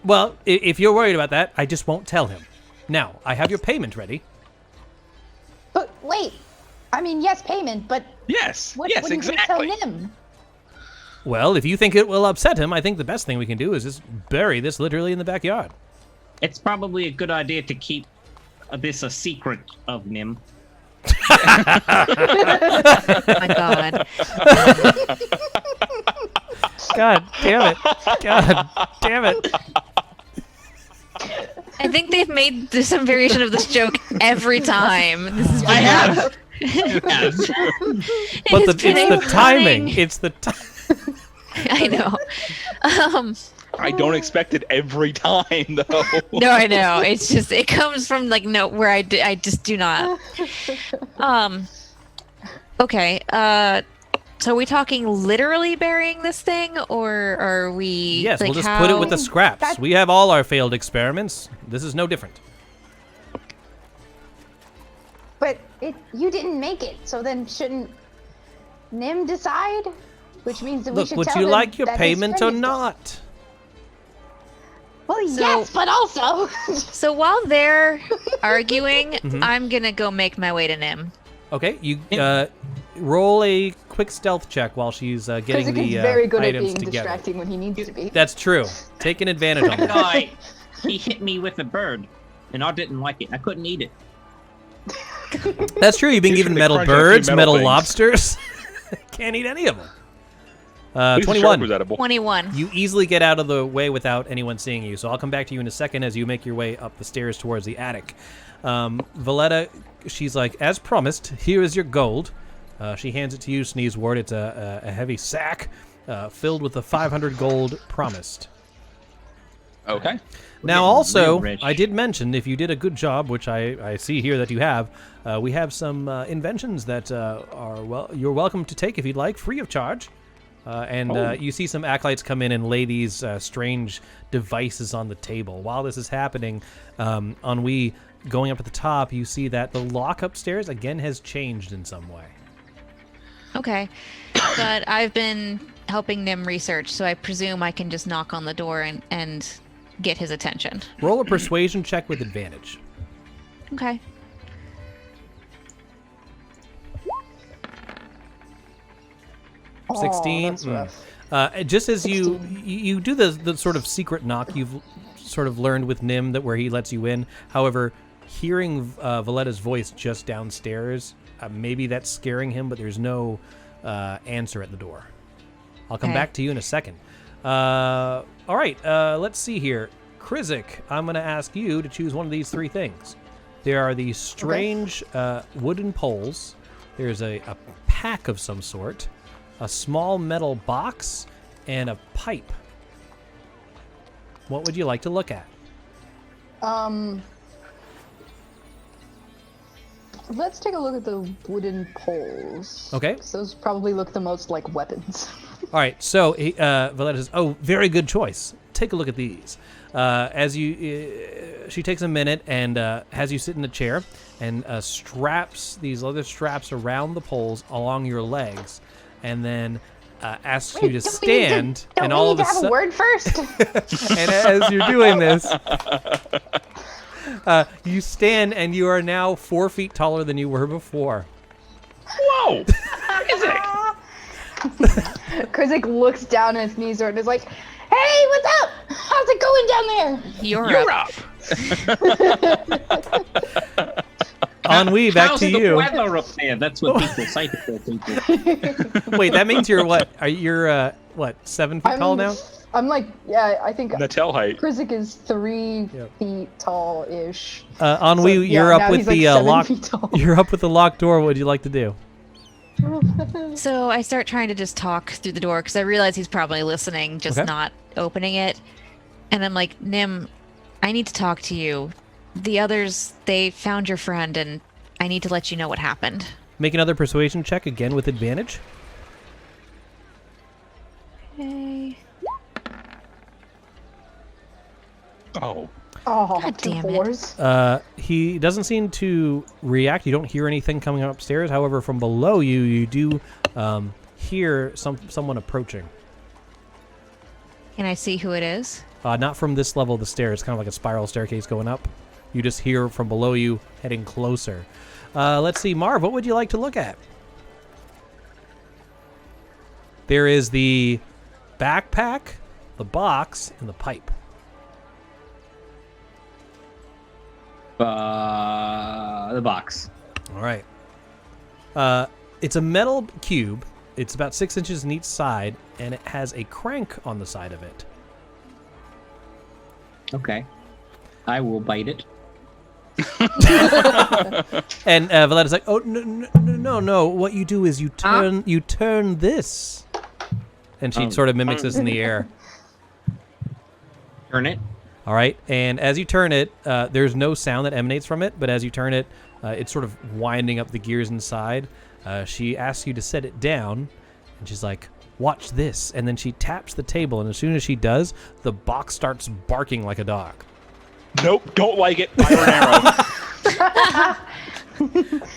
Well, if you're worried about that, I just won't tell him. Now, I have your payment ready. But wait, I mean, yes, payment, but Yes. what yes, are you exactly. going to tell Nim? Well, if you think it will upset him, I think the best thing we can do is just bury this literally in the backyard. It's probably a good idea to keep this a secret of Nim. Oh my god. God damn it. God damn it. I think they've made some variation of this joke every time. This is I have. Yes. But it's the timing. It's the I know. I don't expect it every time, though. No, I know. It's just it comes from like where I just do not. Okay. So are we talking literally burying this thing, or are we? Yes, like, we'll just put it with the scraps. We have all our failed experiments. This is no different. But you didn't make it, so then shouldn't Nim decide? Which means that we Look, should would tell you him like your that his payment or friend is dead. not? Well, yes, but also. So while they're arguing, Mhm. I'm gonna go make my way to Nim. Okay, you roll a quick stealth check while she's getting Because the he's very good at items being together. distracting when he needs to be. That's true. Taking advantage on that. Guy, he hit me with a bird, and I didn't like it. I couldn't eat it. That's true. You've been He's given really metal crunching a few birds, metal metal things. lobsters. Can't eat any of them. At least the shark 21. was edible. 21. You easily get out of the way without anyone seeing you. So I'll come back to you in a second as you make your way up the stairs towards the attic. Valletta, she's like, as promised, here is your gold. She hands it to you, Sneeze Ward. It's a heavy sack filled with the 500 gold promised. Okay. Now, getting also, real rich. I did mention if you did a good job, which I see here that you have, we have some inventions that you're welcome to take if you'd like, free of charge. You see some acolytes come in and lay these strange devices on the table. While this is happening, Ennui, going up to the top, you see that the lock upstairs again has changed in some way. Okay, but I've been helping Nim research, so I presume I can just knock on the door and get his attention. Roll a persuasion check with advantage. Okay. Oh, 16. that's rough. Just as you do the sort of secret knock, you've sort of learned with Nim that where he lets you in. However, hearing Valletta's voice just downstairs, maybe that's scaring him, but there's no answer at the door. I'll come back to you in a second. All right, let's see here. Krizik, I'm going to ask you to choose one of these three things. There are these strange wooden poles. There's a pack of some sort, a small metal box, and a pipe. What would you like to look at? Let's take a look at the wooden poles. Okay. 'Cause those probably look the most like weapons. All right, so Valletta says, "Oh, very good choice. Take a look at these." She takes a minute and has you sit in a chair and straps these leather straps around the poles along your legs, and then asks you to stand. Don't all we of need a to have a sudden, word first? and as you're doing this, you stand and you are now 4 feet taller than you were before. Whoa! Krizik looks down at his knees and is like, "Hey, what's up? How's it going down there?" You're up. Ennui, back How's to the you. weather up there? That's what people say to people. Wait, that means you're what? You're 7 feet tall now? I'm like, yeah, I think Natel height. Krizik is 3 feet tall-ish. Ennui, So, you're yeah, up now with he's, like, the 7 lock. feet tall. You're up with the locked door. What would you like to do? So I start trying to just talk through the door because I realize he's probably listening, just Okay. not opening it. And I'm like, Nim, I need to talk to you. The others, they found your friend, and I need to let you know what happened. Make another persuasion check again with advantage. Okay. Oh. Oh, God two damn it. fours. He doesn't seem to react. You don't hear anything coming upstairs. However, from below you, you do hear someone approaching. Can I see who it is? Not from this level of the stairs. It's kind of like a spiral staircase going up. You just hear from below you heading closer. Let's see, Marv, what would you like to look at? There is the backpack, the box, and the pipe. The box. All right. It's a metal cube. It's about 6 inches in each side, and it has a crank on the side of it. Okay. I will bite it. And Voletta's like, "Oh no! What you do is you turn this," and she sort of mimics this in the air. Turn it. All right, and as you turn it, there's no sound that emanates from it, but as you turn it, it's sort of winding up the gears inside. She asks you to set it down, and she's like, "Watch this," and then she taps the table, and as soon as she does, the box starts barking like a dog. Nope, don't like it. Fire an arrow.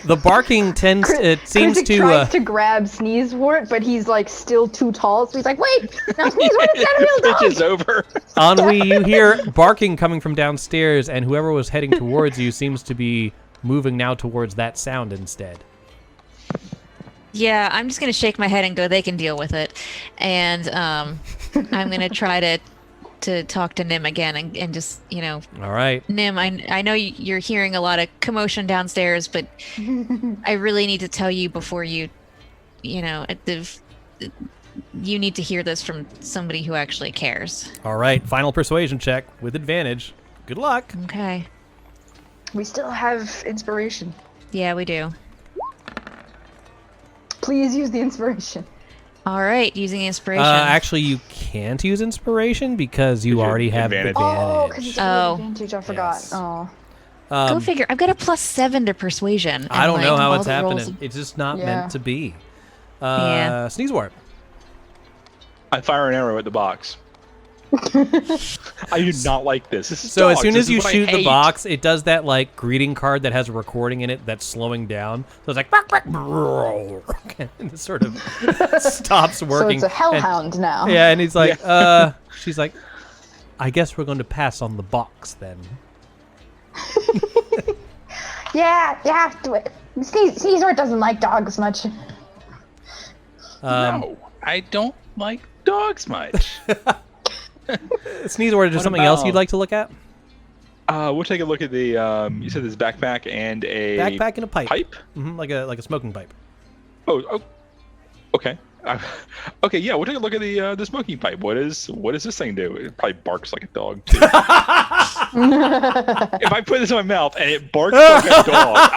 The barking seems Critic to tries to grab Sneezewort, but he's like still too tall, so he's like, "Wait, no, Sneezewort is not a real dog." Pitch is over. Ennui, you hear barking coming from downstairs, and whoever was heading towards you seems to be moving now towards that sound instead. Yeah, I'm just gonna shake my head and go, they can deal with it, and I'm gonna try to talk to Nim again and just, All right. Nim, I know you're hearing a lot of commotion downstairs, but I really need to tell you before you need to hear this from somebody who actually cares. All right, final persuasion check with advantage. Good luck. Okay. We still have inspiration. Yeah, we do. Please use the inspiration. All right, using inspiration. Actually, you can't use inspiration because you already have advantage. Oh, because it's advantage. I forgot. Yes. Oh. Go figure. I've got a +7 to persuasion. I don't know how all it's the happening. rolls- It's just not meant to be. Yeah. Sneezewort. I fire an arrow at the box. I do not like this. This is So dogs. as soon This as is you what I shoot the hate. box, it does that like greeting card that has a recording in it that's slowing down. So it's like and it sort of stops working. So it's a hellhound now. Yeah, and he's like, she's like, I guess we're going to pass on the box then. Yeah. Sneezewort doesn't like dogs much. No, I don't like dogs much. Sneezewort, is there something else you'd like to look at? We'll take a look at the. You said this backpack and a Backpack and a pipe. Pipe? Mm-hmm, like a smoking pipe. Oh, okay. Okay, yeah, we'll take a look at the smoking pipe. What does this thing do? It probably barks like a dog too. If I put this in my mouth and it barks like a dog,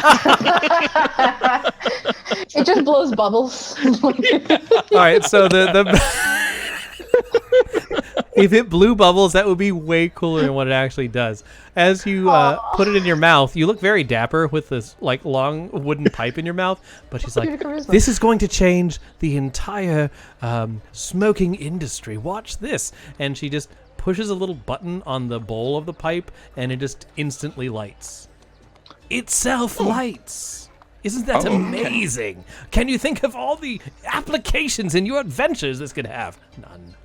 It just blows bubbles. All right, so the if it blew bubbles, that would be way cooler than what it actually does. As you put it in your mouth, you look very dapper with this like long wooden pipe in your mouth. But she's like, "This is going to change the entire smoking industry. Watch this!" And she just pushes a little button on the bowl of the pipe, and it just instantly lights. It self-lights. Isn't that amazing? Can you think of all the applications in your adventures this could have? None.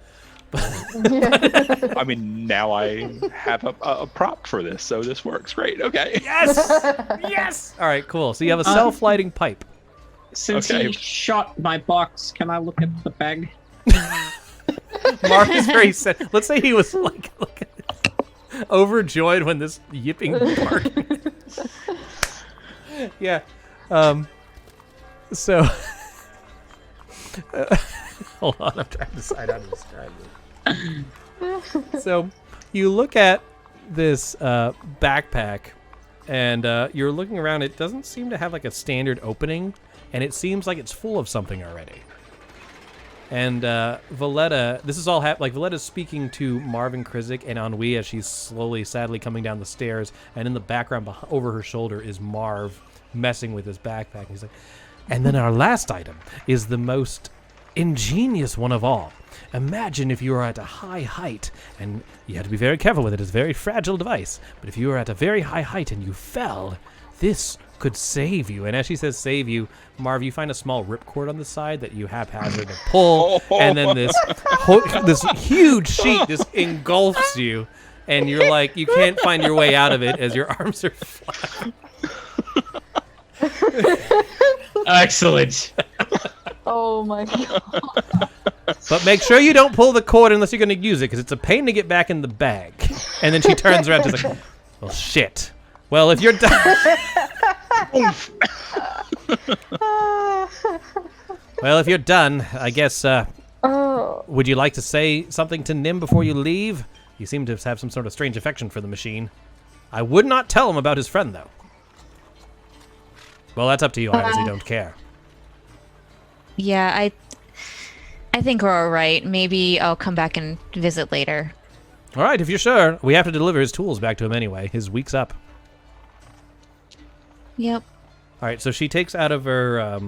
I mean, now I have a prop for this, so this works great. Okay. Yes! Yes! All right, cool. So you have a self-lighting pipe. Since he shot my box, can I look at the bag? Mark is very sad. Let's say he was like overjoyed when this yipping barking. Yeah. So hold on, I'm trying to decide how to describe this. So you look at this backpack, and you're looking around. It doesn't seem to have like a standard opening, and it seems like it's full of something already. And Voletta, this is all like Voletta's speaking to Marvin Krizik and Ennui as she's slowly, sadly coming down the stairs, and in the background over her shoulder is Marv messing with his backpack. He's like, and then our last item is the most ingenious one of all. Imagine if you were at a high height, and you had to be very careful with it. It's a very fragile device. But if you were at a very high height and you fell, this could save you. And as she says save you, Marv, you find a small ripcord on the side that you haphazard to pull, and then this huge sheet just engulfs you, and you're like, you can't find your way out of it as your arms are flat. Excellent. Oh my god. But make sure you don't pull the cord unless you're going to use it, because it's a pain to get back in the bag. And then she turns around and she's like, well, shit. Well, if you're done... Well, if you're done, I guess, would you like to say something to Nim before you leave? You seem to have some sort of strange affection for the machine. I would not tell him about his friend, though. Well, that's up to you. I obviously don't care. Yeah, I think we're all right. Maybe I'll come back and visit later. All right, if you're sure. We have to deliver his tools back to him anyway. His week's up. Yep. All right, so she takes out of her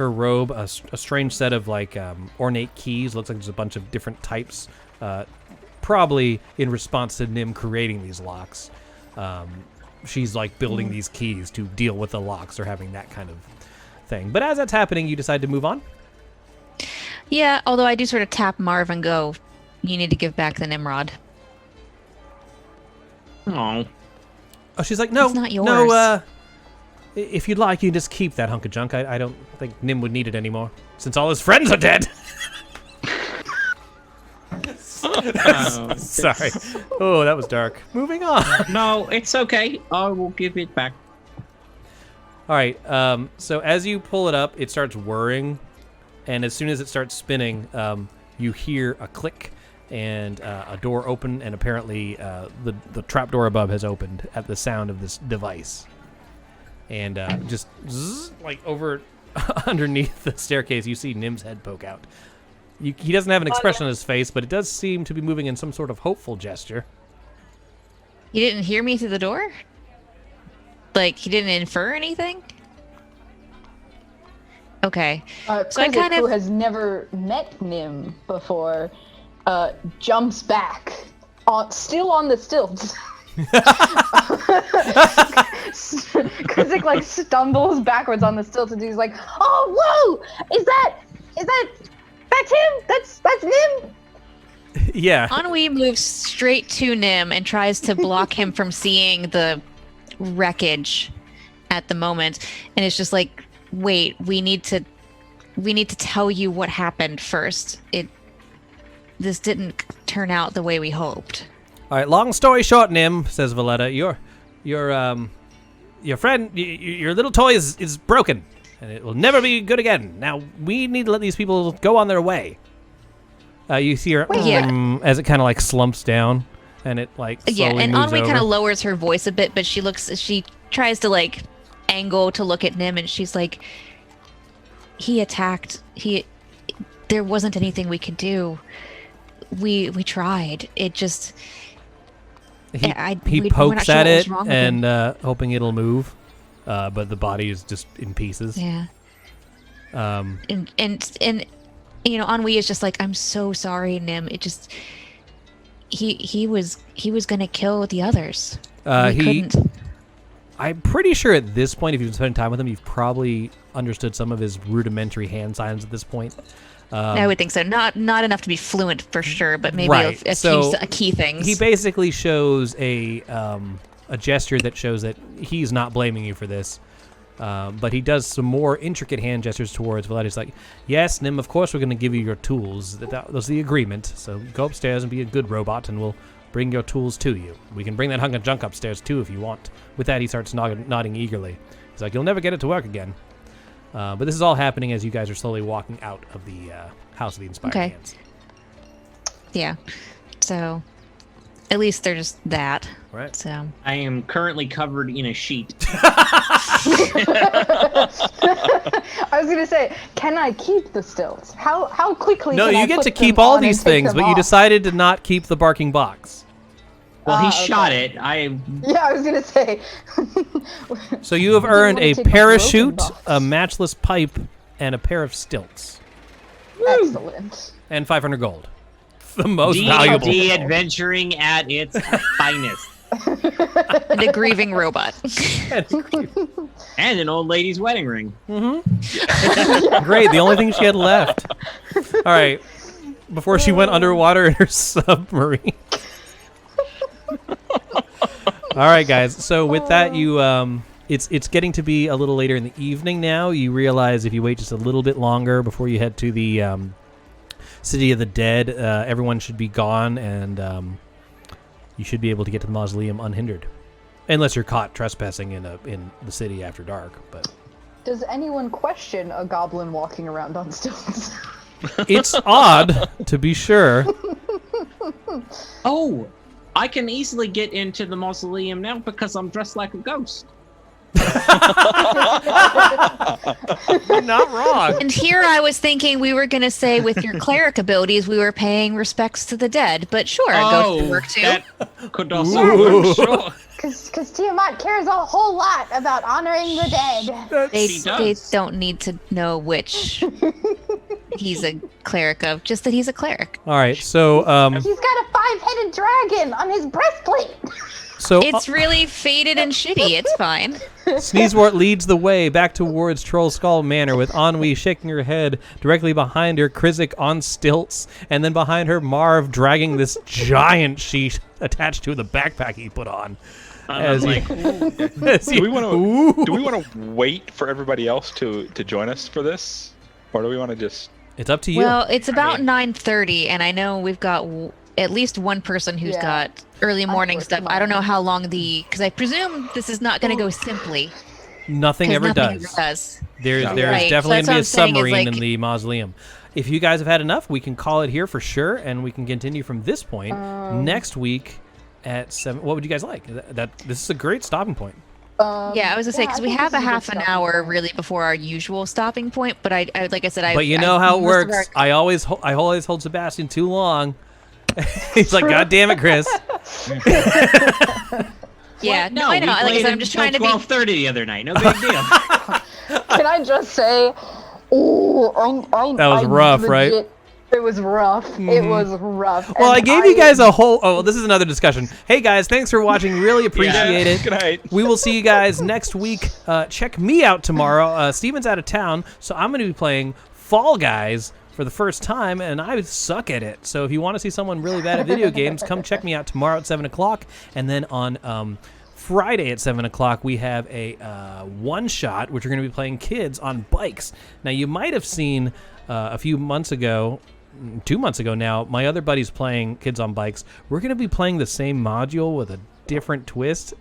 her robe a strange set of like ornate keys. Looks like there's a bunch of different types, probably in response to Nim creating these locks. She's like building these keys to deal with the locks or having that kind of thing. But as that's happening, you decide to move on? Yeah, although I do sort of tap Marv and go, you need to give back the Nimrod. Oh. Oh, she's like, no, It's not yours. no, if you'd like, you can just keep that hunk of junk. I don't think Nim would need it anymore, since all his friends are dead. Sorry. Oh, that was dark. Moving on. No, it's okay. I will give it back. All right, so as you pull it up, it starts whirring, and as soon as it starts spinning, you hear a click and a door open, and apparently the trap door above has opened at the sound of this device. And just zzz, like over underneath the staircase, you see Nim's head poke out. He doesn't have an expression on his face, but it does seem to be moving in some sort of hopeful gesture. You didn't hear me through the door? Like, he didn't infer anything? Okay. So who has never met Nim before, jumps back, still on the stilts. Krizik like stumbles backwards on the stilts and he's like, "Oh, whoa! Is that that's him? That's Nim." Yeah. Ennui moves straight to Nim and tries to block him from seeing the wreckage at the moment, and it's just like, wait, we need to tell you what happened first. This didn't turn out the way we hoped. All right, long story short, Nim, says Valletta, your friend, your little toy is broken, and it will never be good again. Now, we need to let these people go on their way. You see her as it kind of like slumps down, and it like slowly and moves Ennui kind over. of lowers her voice a bit, but she tries to like angle to look at Nim, and she's like, he attacked. There wasn't anything we could do. We tried. It just. He pokes at it and hoping it'll move, but the body is just in pieces. Yeah. And you know, Ennui is just like, I'm so sorry, Nim. It just he was gonna kill the others. Couldn't. I'm pretty sure at this point, if you've been spending time with him, you've probably understood some of his rudimentary hand signs at this point. I would think so. Not enough to be fluent for sure, but maybe right. a key things. He basically shows a gesture that shows that he's not blaming you for this, but he does some more intricate hand gestures towards Valletta. He's like, "Yes, Nim, of course we're going to give you your tools. That was the agreement. So go upstairs and be a good robot, and we'll bring your tools to you. We can bring that hunk of junk upstairs too if you want." With that, he starts nodding eagerly. He's like, "You'll never get it to work again." But this is all happening as you guys are slowly walking out of the House of the Inspired Hands. Yeah. So, at least there's that. Right. So I am currently covered in a sheet. I was gonna say, can I keep the stilts? How quickly? No, can you I get put to them keep all on and these take things, them but you off? decided to not keep the barking box. Well, he okay. shot it. Yeah, I was gonna say. So you have Do you earned wanna a take the parachute, broken box? a matchless pipe, and a pair of stilts. Excellent. And 500 gold. The most valuable. D&D adventuring at its finest. and a grieving robot. And an old lady's wedding ring. Mm-hmm. Great, the only thing she had left. All right, before she went underwater in her submarine. All right, guys. So with that, you It's getting to be a little later in the evening now. You realize if you wait just a little bit longer before you head to the City of the Dead, everyone should be gone, and you should be able to get to the mausoleum unhindered, unless you're caught trespassing in the city after dark. But Does anyone question a goblin walking around on stones? it's odd, to be sure. Oh, I can easily get into the mausoleum now because I'm dressed like a ghost. You're not wrong. And here I was thinking we were going to say with your cleric abilities we were paying respects to the dead, but sure, a ghost would work too. That could also work, sure. Because Tiamat cares a whole lot about honoring the dead. They don't need to know which he's a cleric of, just that he's a cleric. All right, so He's got a 5-headed dragon on his breastplate. so It's really faded and shitty. It's fine. Sneezewort leads the way back towards Troll Skull Manor, with Ennui shaking her head. Directly behind her, Krizik on stilts, and then behind her, Marv dragging this giant sheet attached to the backpack he put on. Do we want to wait for everybody else to join us for this, or do we want to just? It's up to you. Well, it's about 9:30, and I know we've got at least one person who's got early morning stuff. I don't know how long because I presume this is not going to go simply. Nothing ever does. There's definitely going to be a submarine in the mausoleum. If you guys have had enough, we can call it here for sure, and we can continue from this point next week at 7. What would you guys like? This is a great stopping point. Yeah, I was gonna say because we have a half an hour really before our usual stopping point, but I like I said, But you know how it works. I always hold Sebastian too long. He's like, God damn it, Chris. Yeah, no, I know. We Like I played said, I'm just trying to be. 12:30 the other night. No big deal. Can I just say, that was rough, right? It was rough. It was rough. Well, I gave you guys a whole... Oh, well, this is another discussion. Hey, guys, thanks for watching. Really appreciate it. Good night. We will see you guys next week. Check me out tomorrow. Steven's out of town, so I'm going to be playing Fall Guys for the first time, and I suck at it. So if you want to see someone really bad at video games, come check me out tomorrow at 7 o'clock. And then on Friday at 7 o'clock, we have a one-shot, which we're going to be playing kids on bikes. Now, you might have seen a few months ago... 2 months ago now, my other buddy's playing Kids on Bikes. We're going to be playing the same module with a different twist.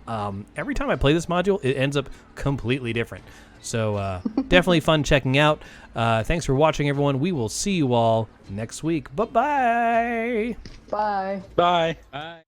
Every time I play this module, it ends up completely different. So definitely fun checking out. Thanks for watching, everyone. We will see you all next week. Bye-bye. Bye. Bye. Bye.